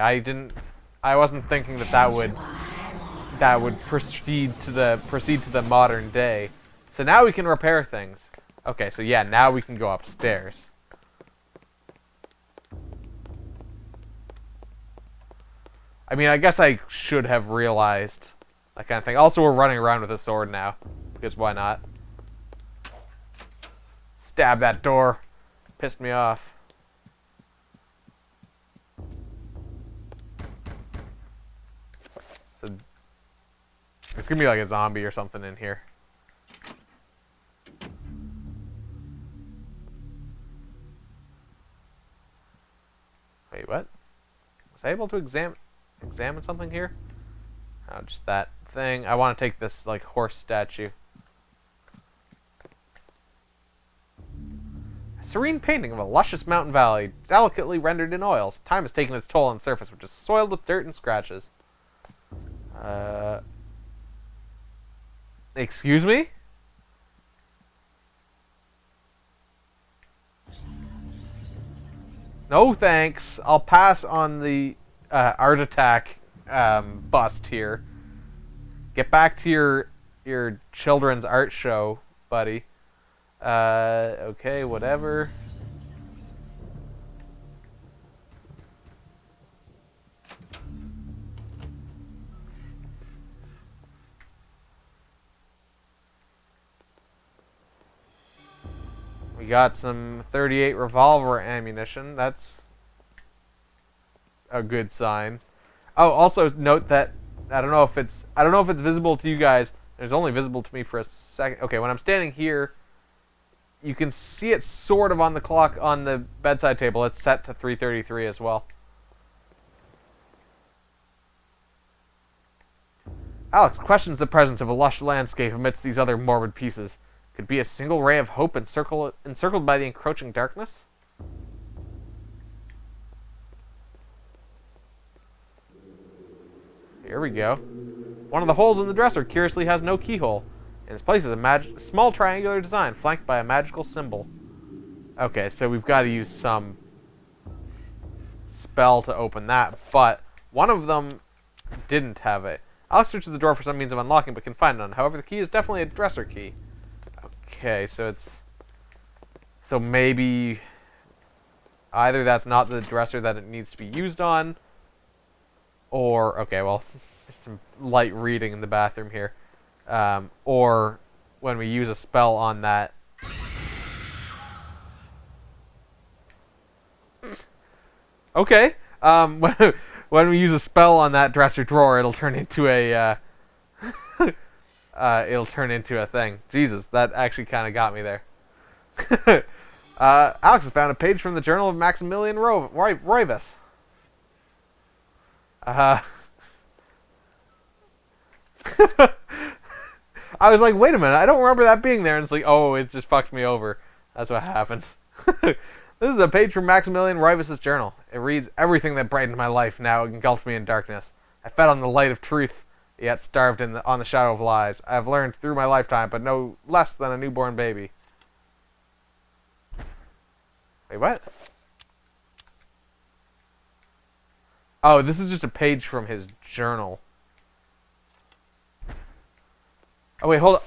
I wasn't thinking that would proceed to the modern day. So now we can repair things. Okay, so yeah, now we can go upstairs. I mean, I guess I should have realized that kind of thing. Also, we're running around with a sword now, because why not? Stab that door. Pissed me off. So, it's gonna be like a zombie or something in here. Wait, what? Was I able to examine something here? Oh, just that thing. I want to take this, like, horse statue. A serene painting of a luscious mountain valley, delicately rendered in oils. Time has taken its toll on the surface, which is soiled with dirt and scratches. Excuse me? No thanks. I'll pass on the art attack bust here. Get back to your children's art show, buddy. Okay, whatever. We got some 38 revolver ammunition. That's a good sign. Oh, also note that I don't know if it's visible to you guys. It's only visible to me for a second. Okay, when I'm standing here, you can see it sort of on the clock on the bedside table. It's set to 3:33 as well. Alex questions the presence of a lush landscape amidst these other morbid pieces. Could be a single ray of hope encircled by the encroaching darkness? Here we go. One of the holes in the dresser curiously has no keyhole. In its place is a small triangular design flanked by a magical symbol. Okay, so we've got to use some spell to open that, but one of them didn't have it. I'll search the drawer for some means of unlocking, but can find none. However, the key is definitely a dresser key. Okay, so maybe either that's not the dresser that it needs to be used on, or, okay, well, some light reading in the bathroom here, or when we use a spell on that. Okay, when we use a spell on that dresser drawer, it'll turn into a, it'll turn into a thing. Jesus, that actually kind of got me there. Alex has found a page from the Journal of Maximilian Roivas. I was like, wait a minute, I don't remember that being there. And it's like, oh, it just fucked me over. That's what happened. This is a page from Maximilian Roivas' journal. It reads, everything that brightened my life now engulfed me in darkness. I fed on the light of truth, yet starved on the shadow of lies. I have learned through my lifetime, but no less than a newborn baby. Wait, what? Oh, this is just a page from his journal. Oh, wait, hold up.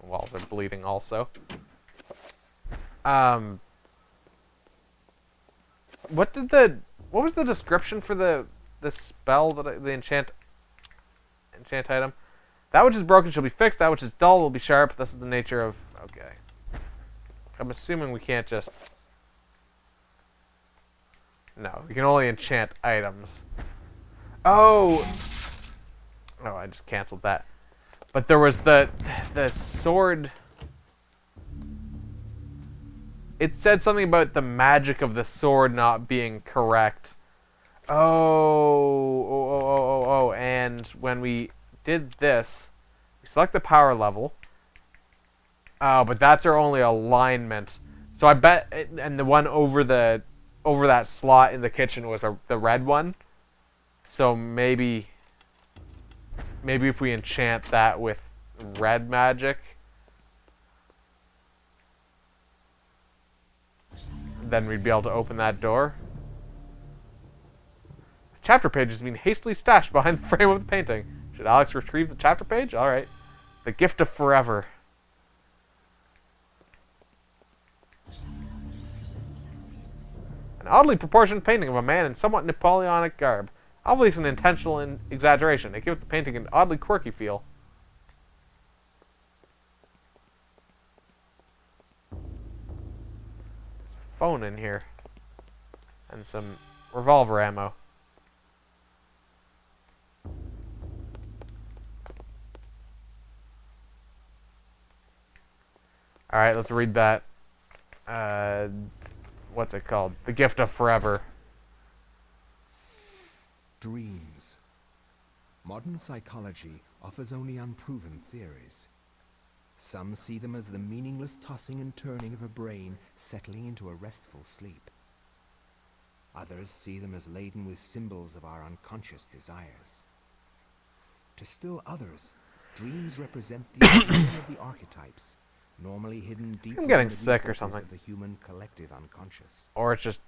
Walls are bleeding also. What was the description for the spell that the enchant item? That which is broken shall be fixed, that which is dull will be sharp. This is the nature of, okay. I'm assuming we can't just, no, we can only enchant items. Oh, I just canceled that. But there was the sword. It said something about the magic of the sword not being correct. Oh, and when we did this, we select the power level. Oh, but that's our only alignment. So I bet, and the one over that slot in the kitchen was the red one. So maybe if we enchant that with red magic. then we'd be able to open that door. The chapter page has been hastily stashed behind the frame of the painting. Should Alex retrieve the chapter page? Alright. The Gift of Forever. An oddly proportioned painting of a man in somewhat Napoleonic garb. Obviously an intentional exaggeration. It gives the painting an oddly quirky feel. Phone in here. And some revolver ammo. Alright, let's read that. What's it called? The Gift of Forever. Dreams. Modern psychology offers only unproven theories. Some see them as the meaningless tossing and turning of a brain settling into a restful sleep. Others see them as laden with symbols of our unconscious desires. To still others, dreams represent the expression of the archetypes, normally hidden deep I'm getting within the sick or recesses something. of the human collective unconscious. Or it's just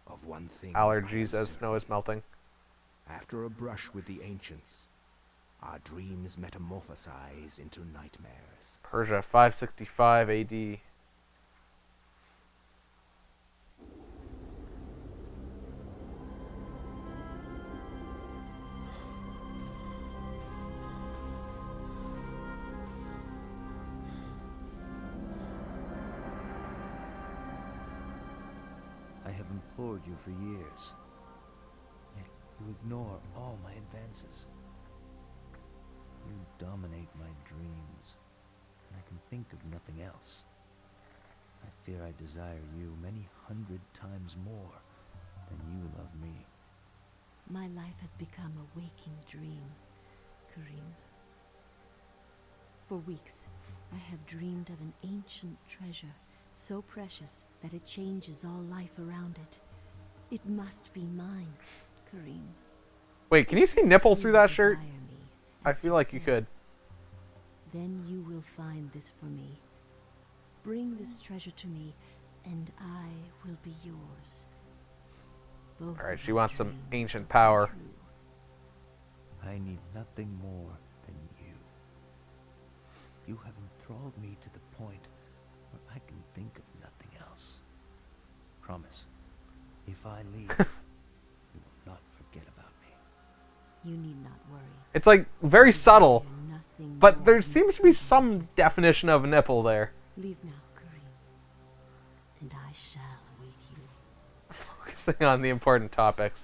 Of one thing allergies I am as snow is melting. After a brush with the ancients, our dreams metamorphosize into nightmares. Persia, 565 AD. I have implored you for years, yet you ignore all my advances. You dominate my dreams, and I can think of nothing else. I fear I desire you many 100 times more than you love me. My life has become a waking dream, Karim. For weeks, I have dreamed of an ancient treasure, so precious that it changes all life around it. It must be mine, Karim. Wait, can you see nipples through that shirt? I feel like you could. Then you will find this for me. Bring this treasure to me, and I will be yours. Alright, she wants some ancient power. I need nothing more than you. You have enthralled me to the point where I can think of nothing else. Promise, if I leave, you will not forget about me. You need not worry. It's like very subtle, but there seems to be some definition of a nipple there. Leave now, Karim, and I shall await you. Focusing on the important topics.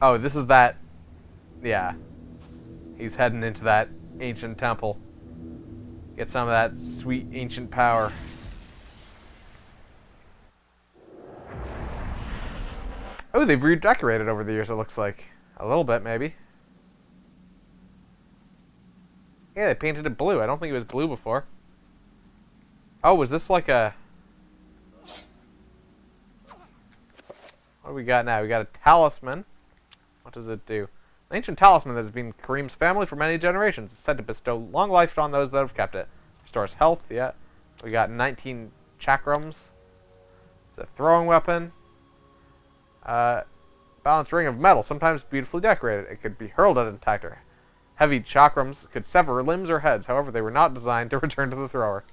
Oh, this is that. Yeah. He's heading into that ancient temple. Get some of that sweet ancient power. Oh, they've redecorated over the years, it looks like. A little bit, maybe. Yeah, they painted it blue. I don't think it was blue before. Oh, was this like a... What do we got now? We got a talisman. What does it do? An ancient talisman that has been Karim's family for many generations. It's said to bestow long life on those that have kept it. Restores health, yeah. We got 19 chakrams. It's a throwing weapon. Balanced ring of metal, sometimes beautifully decorated. It could be hurled at an attacker. Heavy chakrams could sever limbs or heads. However, they were not designed to return to the thrower.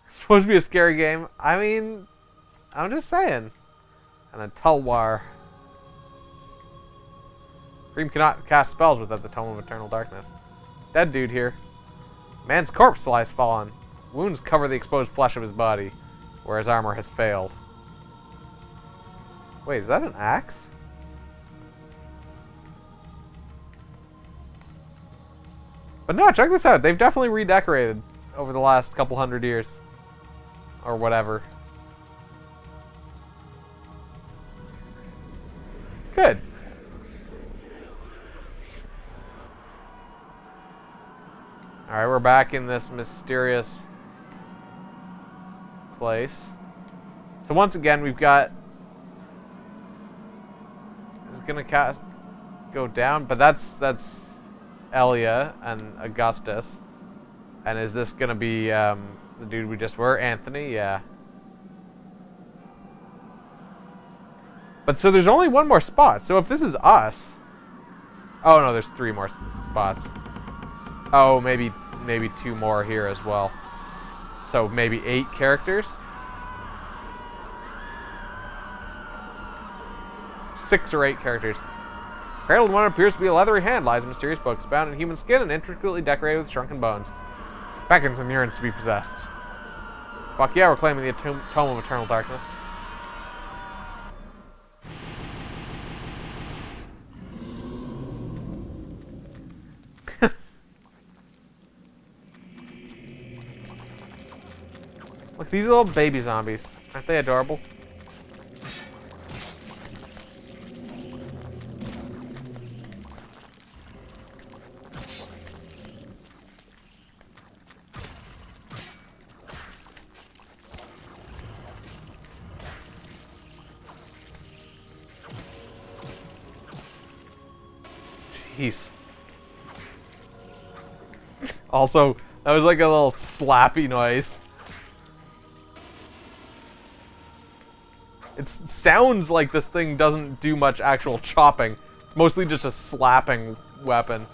It's supposed to be a scary game. I mean, I'm just saying. And a tulwar. Karim cannot cast spells without the Tome of Eternal Darkness. Dead dude here. Man's corpse lies fallen. Wounds cover the exposed flesh of his body, where his armor has failed. Wait, is that an axe? But no, check this out. They've definitely redecorated over the last couple hundred years. Or whatever. Good. Alright, we're back in this mysterious place. So once again, we've got... It's gonna go down, but that's Elia and Augustus. And is this gonna be the dude we just were? Anthony? Yeah. But so there's only one more spot. So if this is us... Oh no, there's 3 more spots. Oh, maybe 2 more here as well. So maybe 8 characters? 6 or 8 characters. Cradled one appears to be a leathery hand, lies in mysterious books, bound in human skin and intricately decorated with shrunken bones. Beckons and yearns to be possessed. Fuck yeah, we're claiming the Tome of Eternal Darkness. Look, these little baby zombies. Aren't they adorable? Jeez. Also, that was like a little slappy noise. It sounds like this thing doesn't do much actual chopping. It's mostly just a slapping weapon.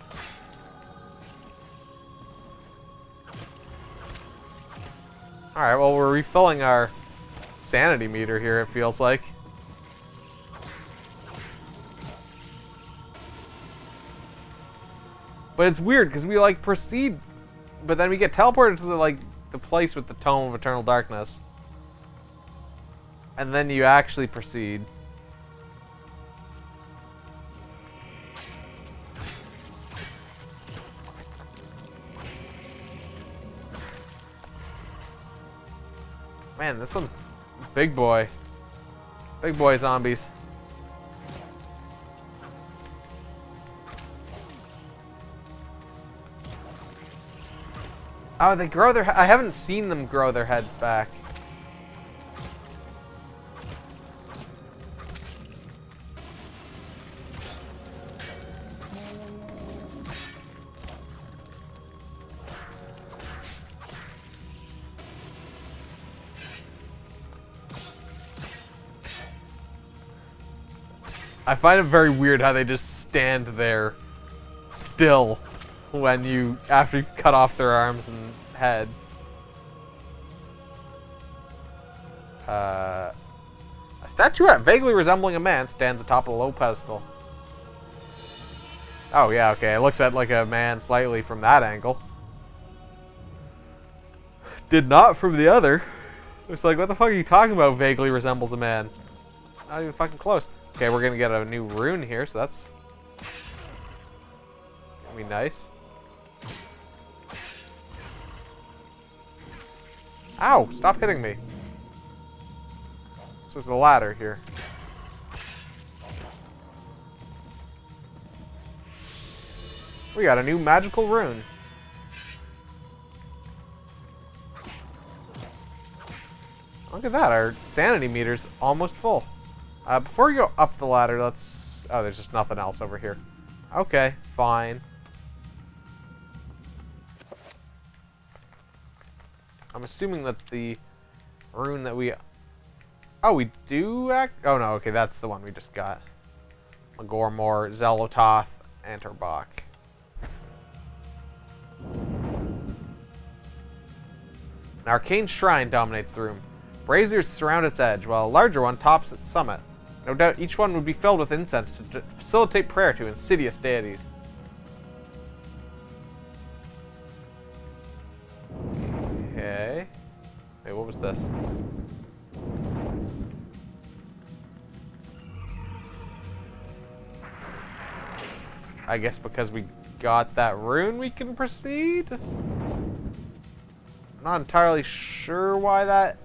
Alright, well, we're refilling our sanity meter here, it feels like. But it's weird, because we, like, proceed, but then we get teleported to, the place with the Tome of Eternal Darkness. And then you actually proceed. Man, this one's big boy. Big boy zombies. Oh, they grow their... I haven't seen them grow their heads back. I find it very weird how they just stand there still when you, after you cut off their arms and head. A statuette vaguely resembling a man stands atop a low pedestal. Oh yeah, okay, it looks at like a man slightly from that angle. Did not from the other. It's like, what the fuck are you talking about, vaguely resembles a man? Not even fucking close. Okay, we're gonna get a new rune here, so that's gonna be nice. Ow! Stop hitting me. So there's a ladder here. We got a new magical rune. Look at that, our sanity meter's almost full. Before we go up the ladder, let's... Oh, there's just nothing else over here. Okay, fine. I'm assuming that the rune that we... Oh, we do act... Oh, no, okay, that's the one we just got. Magormor, Zelototh, Anterbach. An arcane shrine dominates the room. Braziers surround its edge, while a larger one tops its summit. No doubt each one would be filled with incense to facilitate prayer to insidious deities. Okay. Wait, what was this? I guess because we got that rune we can proceed? I'm not entirely sure why that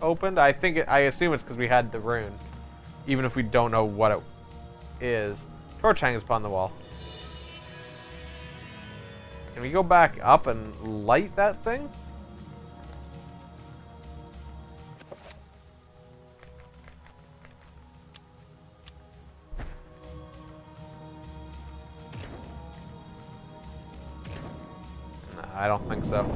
opened. I assume it's because we had the rune. Even if we don't know what it is. Torch hangs upon the wall. Can we go back up and light that thing? I don't think so.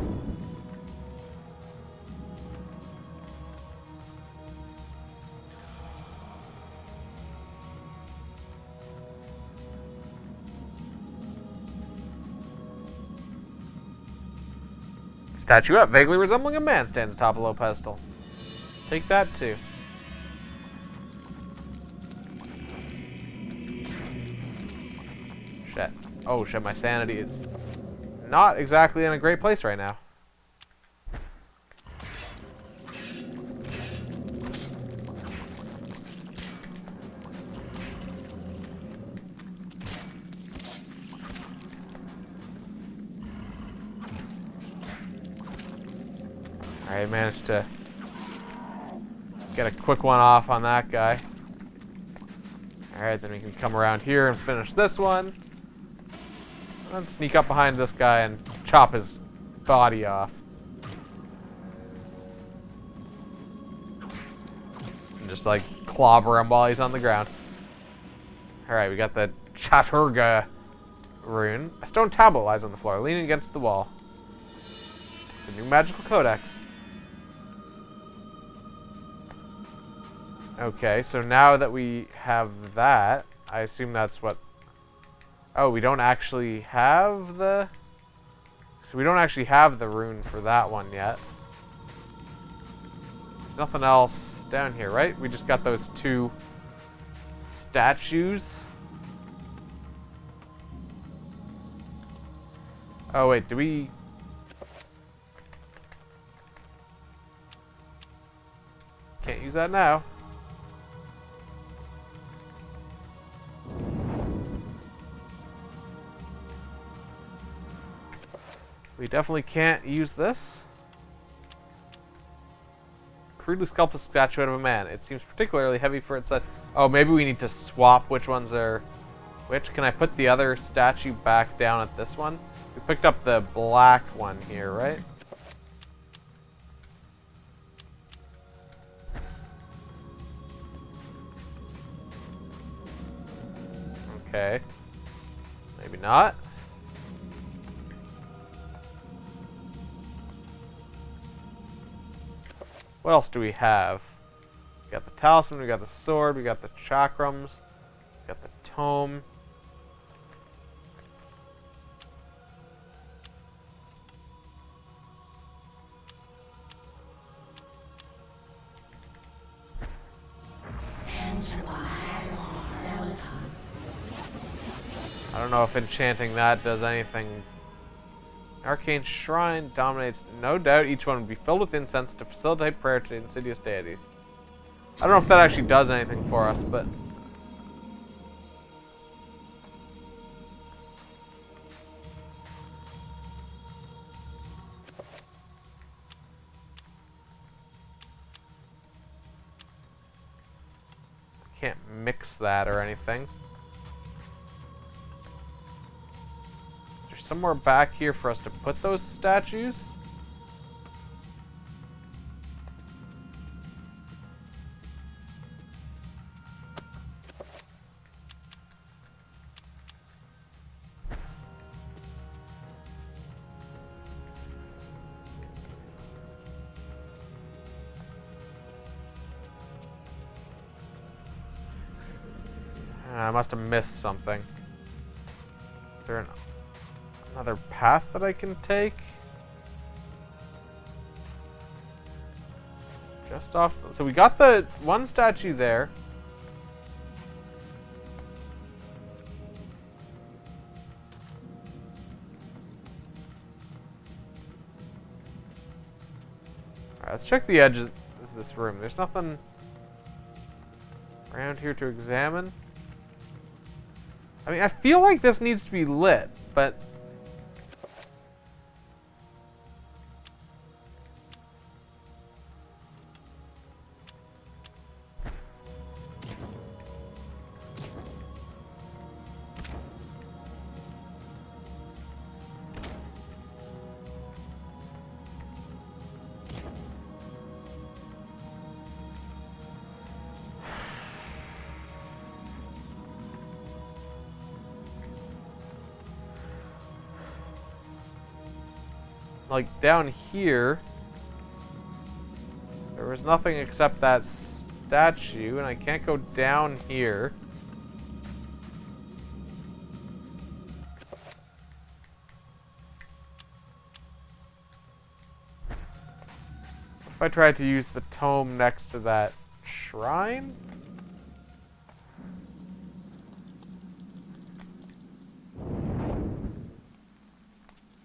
Statuette vaguely resembling a man stands atop a low pedestal. Take that too. Shit. Oh shit, my sanity is not exactly in a great place right now. Alright, managed to get a quick one off on that guy. Alright, then we can come around here and finish this one. And sneak up behind this guy and chop his body off. And just like clobber him while he's on the ground. Alright, we got the Chaturga rune. A stone tablet lies on the floor, leaning against the wall. The new magical codex. Okay, so now that we have that, I assume that's what... Oh, we don't actually have the... So we don't actually have the rune for that one yet. There's nothing else down here, right? We just got those two statues. Oh, wait, do we... Can't use that now. We definitely can't use this. Crudely sculpted statuette of a man. It seems particularly heavy for its size. Oh, maybe we need to swap which ones are which. Can I put the other statue back down at this one? We picked up the black one here, right? Okay. Maybe not. What else do we have? We got the talisman, we got the sword, we got the chakrams, we got the tome. I don't know if enchanting that does anything. Arcane Shrine dominates. No doubt each one would be filled with incense to facilitate prayer to insidious deities. I don't know if that actually does anything for us, but... Can't mix that or anything. Somewhere back here for us to put those statues. I must have missed something. Is there another path that I can take? Just off... So we got the one statue there. Alright, let's check the edges of this room. There's nothing around here to examine. I mean, I feel like this needs to be lit, but... like, down here, there was nothing except that statue, and I can't go down here. What if I tried to use the tome next to that shrine?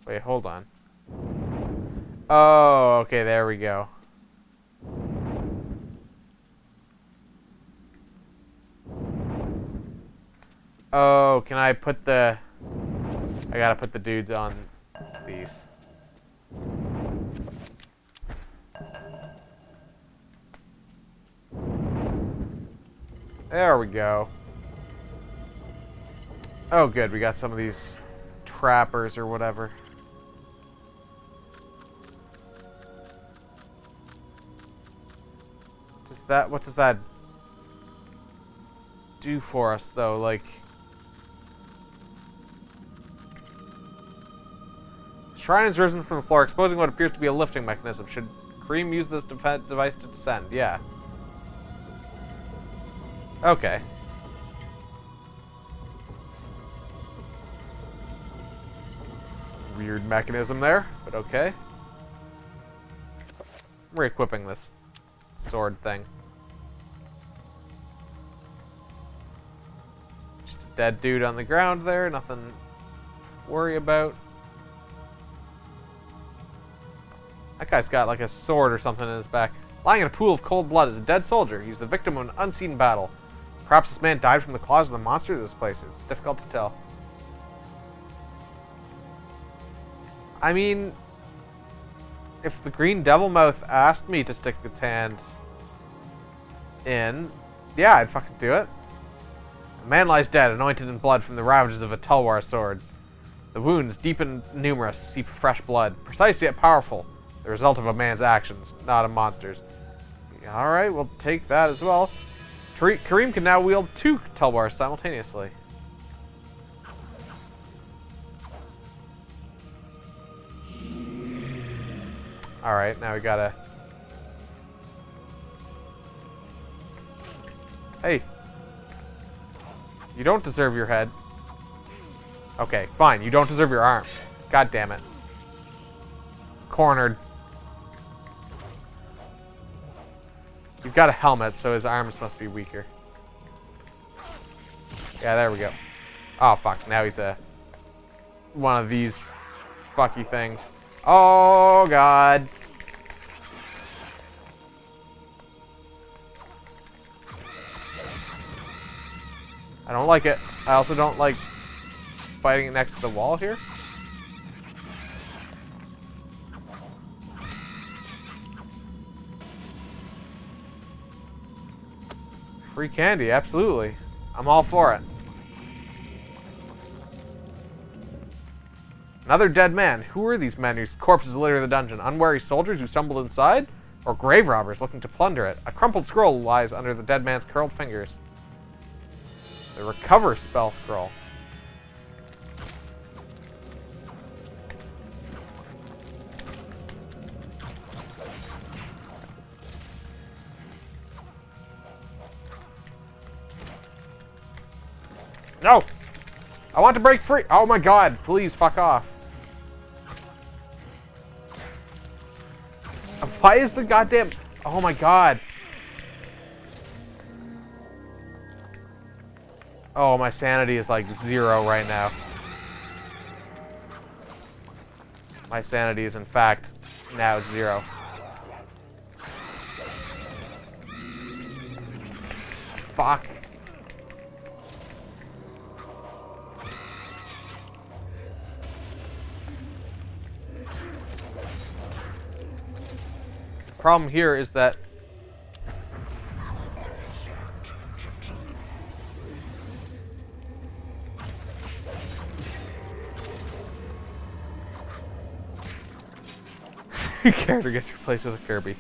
Wait, hold on. Oh, okay, there we go. Oh, can I put the... I gotta put the dudes on these. There we go. Oh, good, we got some of these trappers or whatever. What does that do for us, though? Like, shrine is risen from the floor, exposing what appears to be a lifting mechanism. Should Kareem use this device to descend? Yeah. Okay. Weird mechanism there, but okay. We're equipping this sword thing. Just a dead dude on the ground there, nothing to worry about. That guy's got like a sword or something in his back. Lying in a pool of cold blood is a dead soldier. He's the victim of an unseen battle. Perhaps this man died from the claws of the monsters of this place. It's difficult to tell. I mean, if the Green Devil Mouth asked me to stick its hand in, yeah, I'd fucking do it. A man lies dead, anointed in blood from the ravages of a Tulwar sword. The wounds, deep and numerous, seep fresh blood, precise yet powerful. The result of a man's actions, not a monster's. Alright, we'll take that as well. Kareem can now wield 2 Tulwars simultaneously. Alright, now we gotta... Hey! You don't deserve your head. Okay, fine, you don't deserve your arm. God damn it. Cornered. He's got a helmet, so his arms must be weaker. Yeah, there we go. Oh, fuck. Now he's one of these fucky things. Oh, God. I don't like it. I also don't like fighting it next to the wall here. Free candy, absolutely. I'm all for it. Another dead man. Who are these men whose corpses litter the dungeon? Unwary soldiers who stumbled inside? Or grave robbers looking to plunder it? A crumpled scroll lies under the dead man's curled fingers. The recover spell scroll. No! I want to break free! Oh my god, please fuck off. Why is the goddamn... Oh my god. Oh, my sanity is like 0 right now. My sanity is in fact now 0. Fuck. The problem here is that character gets replaced with a Kirby.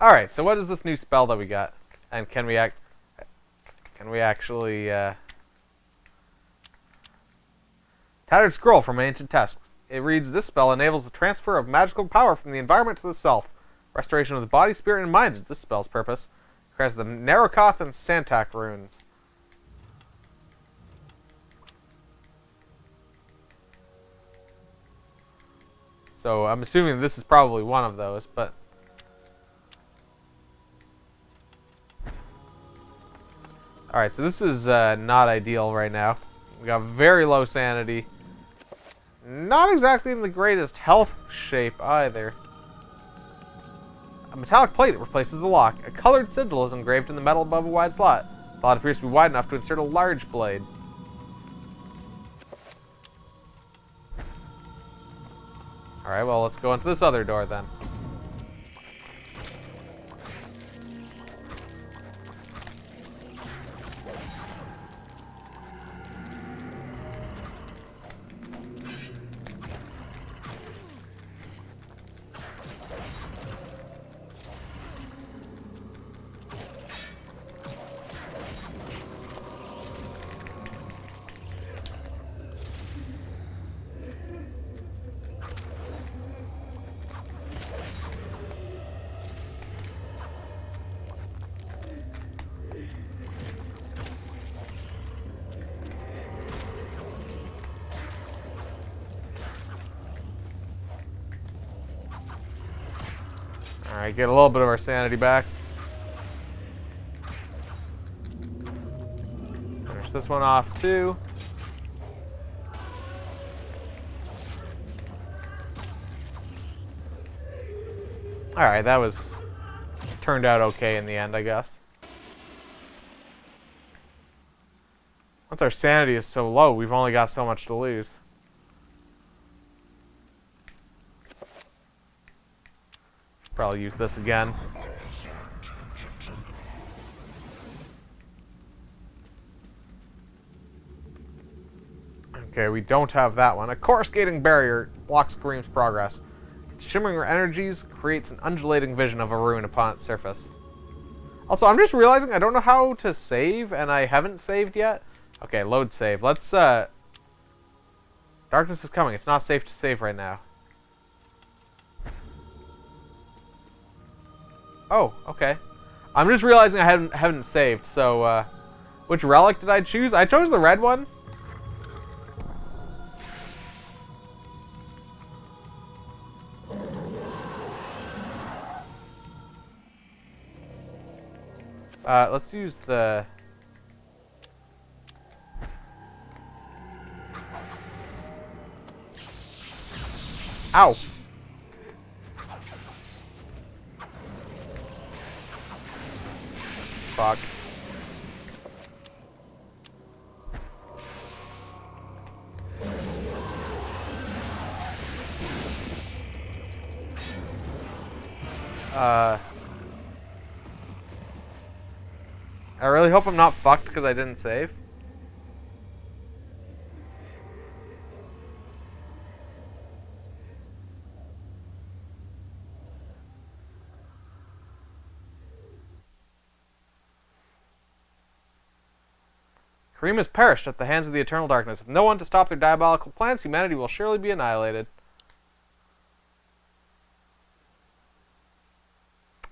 Alright, so what is this new spell that we got? And can we actually Tattered scroll from ancient It reads, this spell enables the transfer of magical power from the environment to the self. Restoration of the body, spirit, and mind is this spell's purpose. Requires the Narrakoth and Santak runes. So I'm assuming this is probably one of those, but... Alright, so this is not ideal right now. We got very low sanity. Not exactly in the greatest health shape either. A metallic plate replaces the lock. A colored sigil is engraved in the metal above a wide slot. The slot appears to be wide enough to insert a large blade. Alright, well, let's go into this other door then. Alright, get a little bit of our sanity back. Finish this one off too. Alright, that was... turned out okay in the end, I guess. Once our sanity is so low, we've only got so much to lose. Probably use this again. Okay, we don't have that one. A coruscating barrier blocks Kareem's progress. Shimmering energies creates an undulating vision of a ruin upon its surface. Also, I'm just realizing I don't know how to save, and I haven't saved yet. Okay, load save. Let's, Darkness is coming. It's not safe to save right now. Oh, okay. I'm just realizing I haven't saved, so, which relic did I choose? I chose the red one. Let's use the... Ow! Fuck. I really hope I'm not fucked because I didn't save. Kareem has perished at the hands of the eternal darkness. With no one to stop their diabolical plans, humanity will surely be annihilated.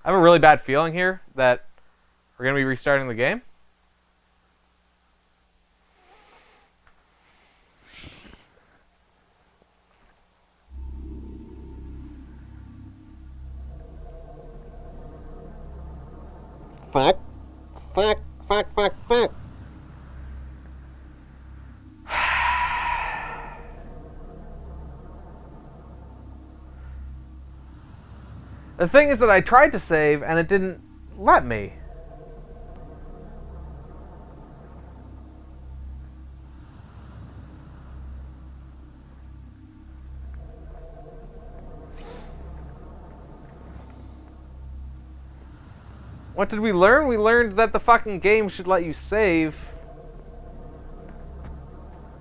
I have a really bad feeling here that we're going to be restarting the game. Fuck. Fuck. Fuck. Fuck. Fuck. The thing is that I tried to save and it didn't let me. What did we learn? We learned that the fucking game should let you save.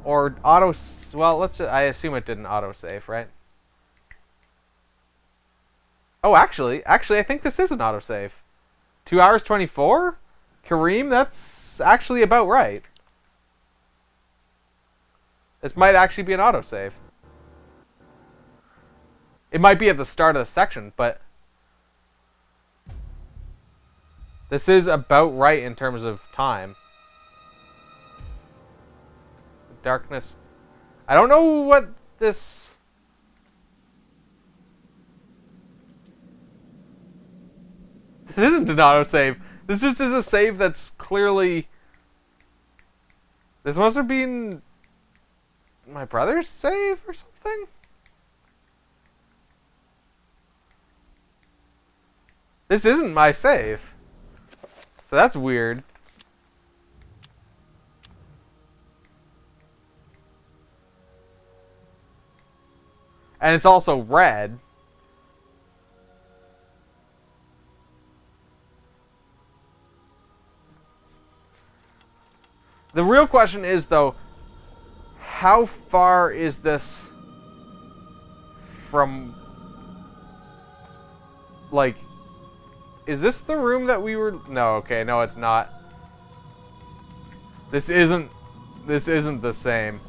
Or auto... Well, let's just, I assume it didn't auto-save, right? Oh, actually, I think this is an autosave. 2 hours 24? Kareem, that's actually about right. This might actually be an autosave. It might be at the start of the section, but this is about right in terms of time. Darkness. I don't know what this... This isn't an autosave. This just is a save that's clearly... This must have been my brother's save or something? This isn't my save. So that's weird. And it's also red. The real question is, though, how far is this from, like, is this the room that we were... No, okay, no, it's not. This isn't the same.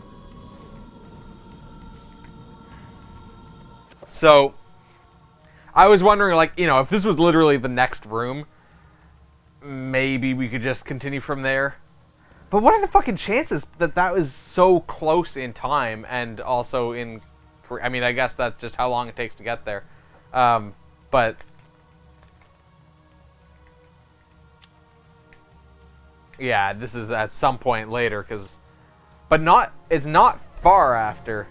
So, I was wondering, like, you know, if this was literally the next room, maybe we could just continue from there. But what are the fucking chances that that was so close in time and also in... I mean, I guess that's just how long it takes to get there. But... Yeah, this is at some point later, because... But not... It's not far after.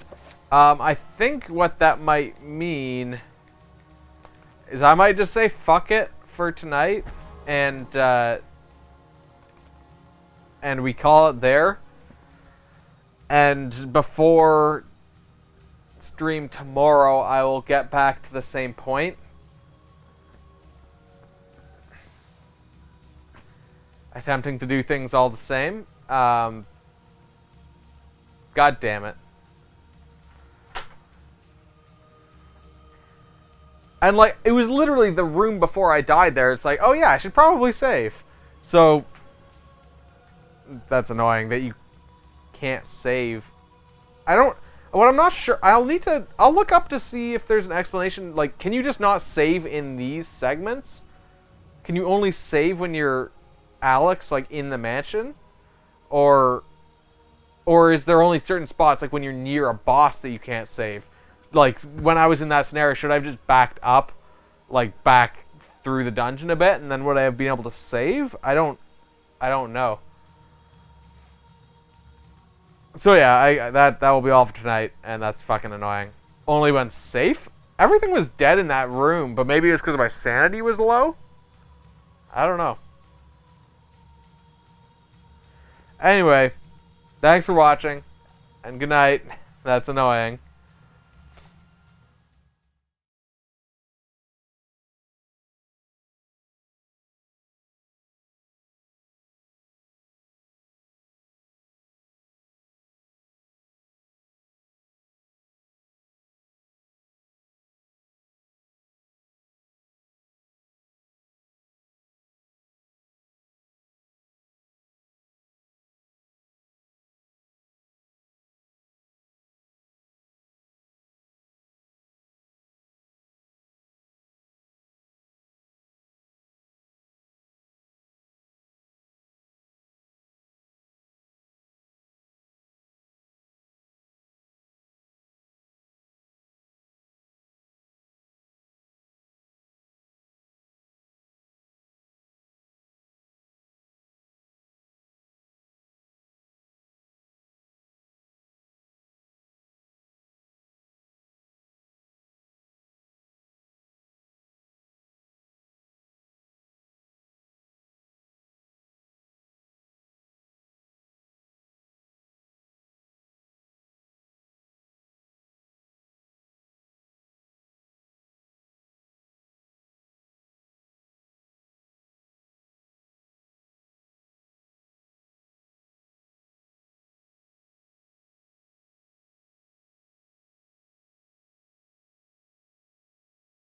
I think what that might mean is I might just say fuck it for tonight, and we call it there. And before stream tomorrow, I will get back to the same point. Attempting to do things all the same. God damn it. And, like, it was literally the room before I died there. It's like, oh yeah, I should probably save. So, that's annoying that you can't save. What I'm not sure, I'll look up to see if there's an explanation. Like, can you just not save in these segments? Can you only save when you're Alex, like, in the mansion? Or is there only certain spots, like when you're near a boss, that you can't save? Like, when I was in that scenario, should I have just backed up, like, back through the dungeon a bit, and then would I have been able to save? I don't know. So yeah, that will be all for tonight, and that's fucking annoying. Only when safe? Everything was dead in that room, but maybe it's because my sanity was low? I don't know. Anyway, thanks for watching, and good night. That's annoying.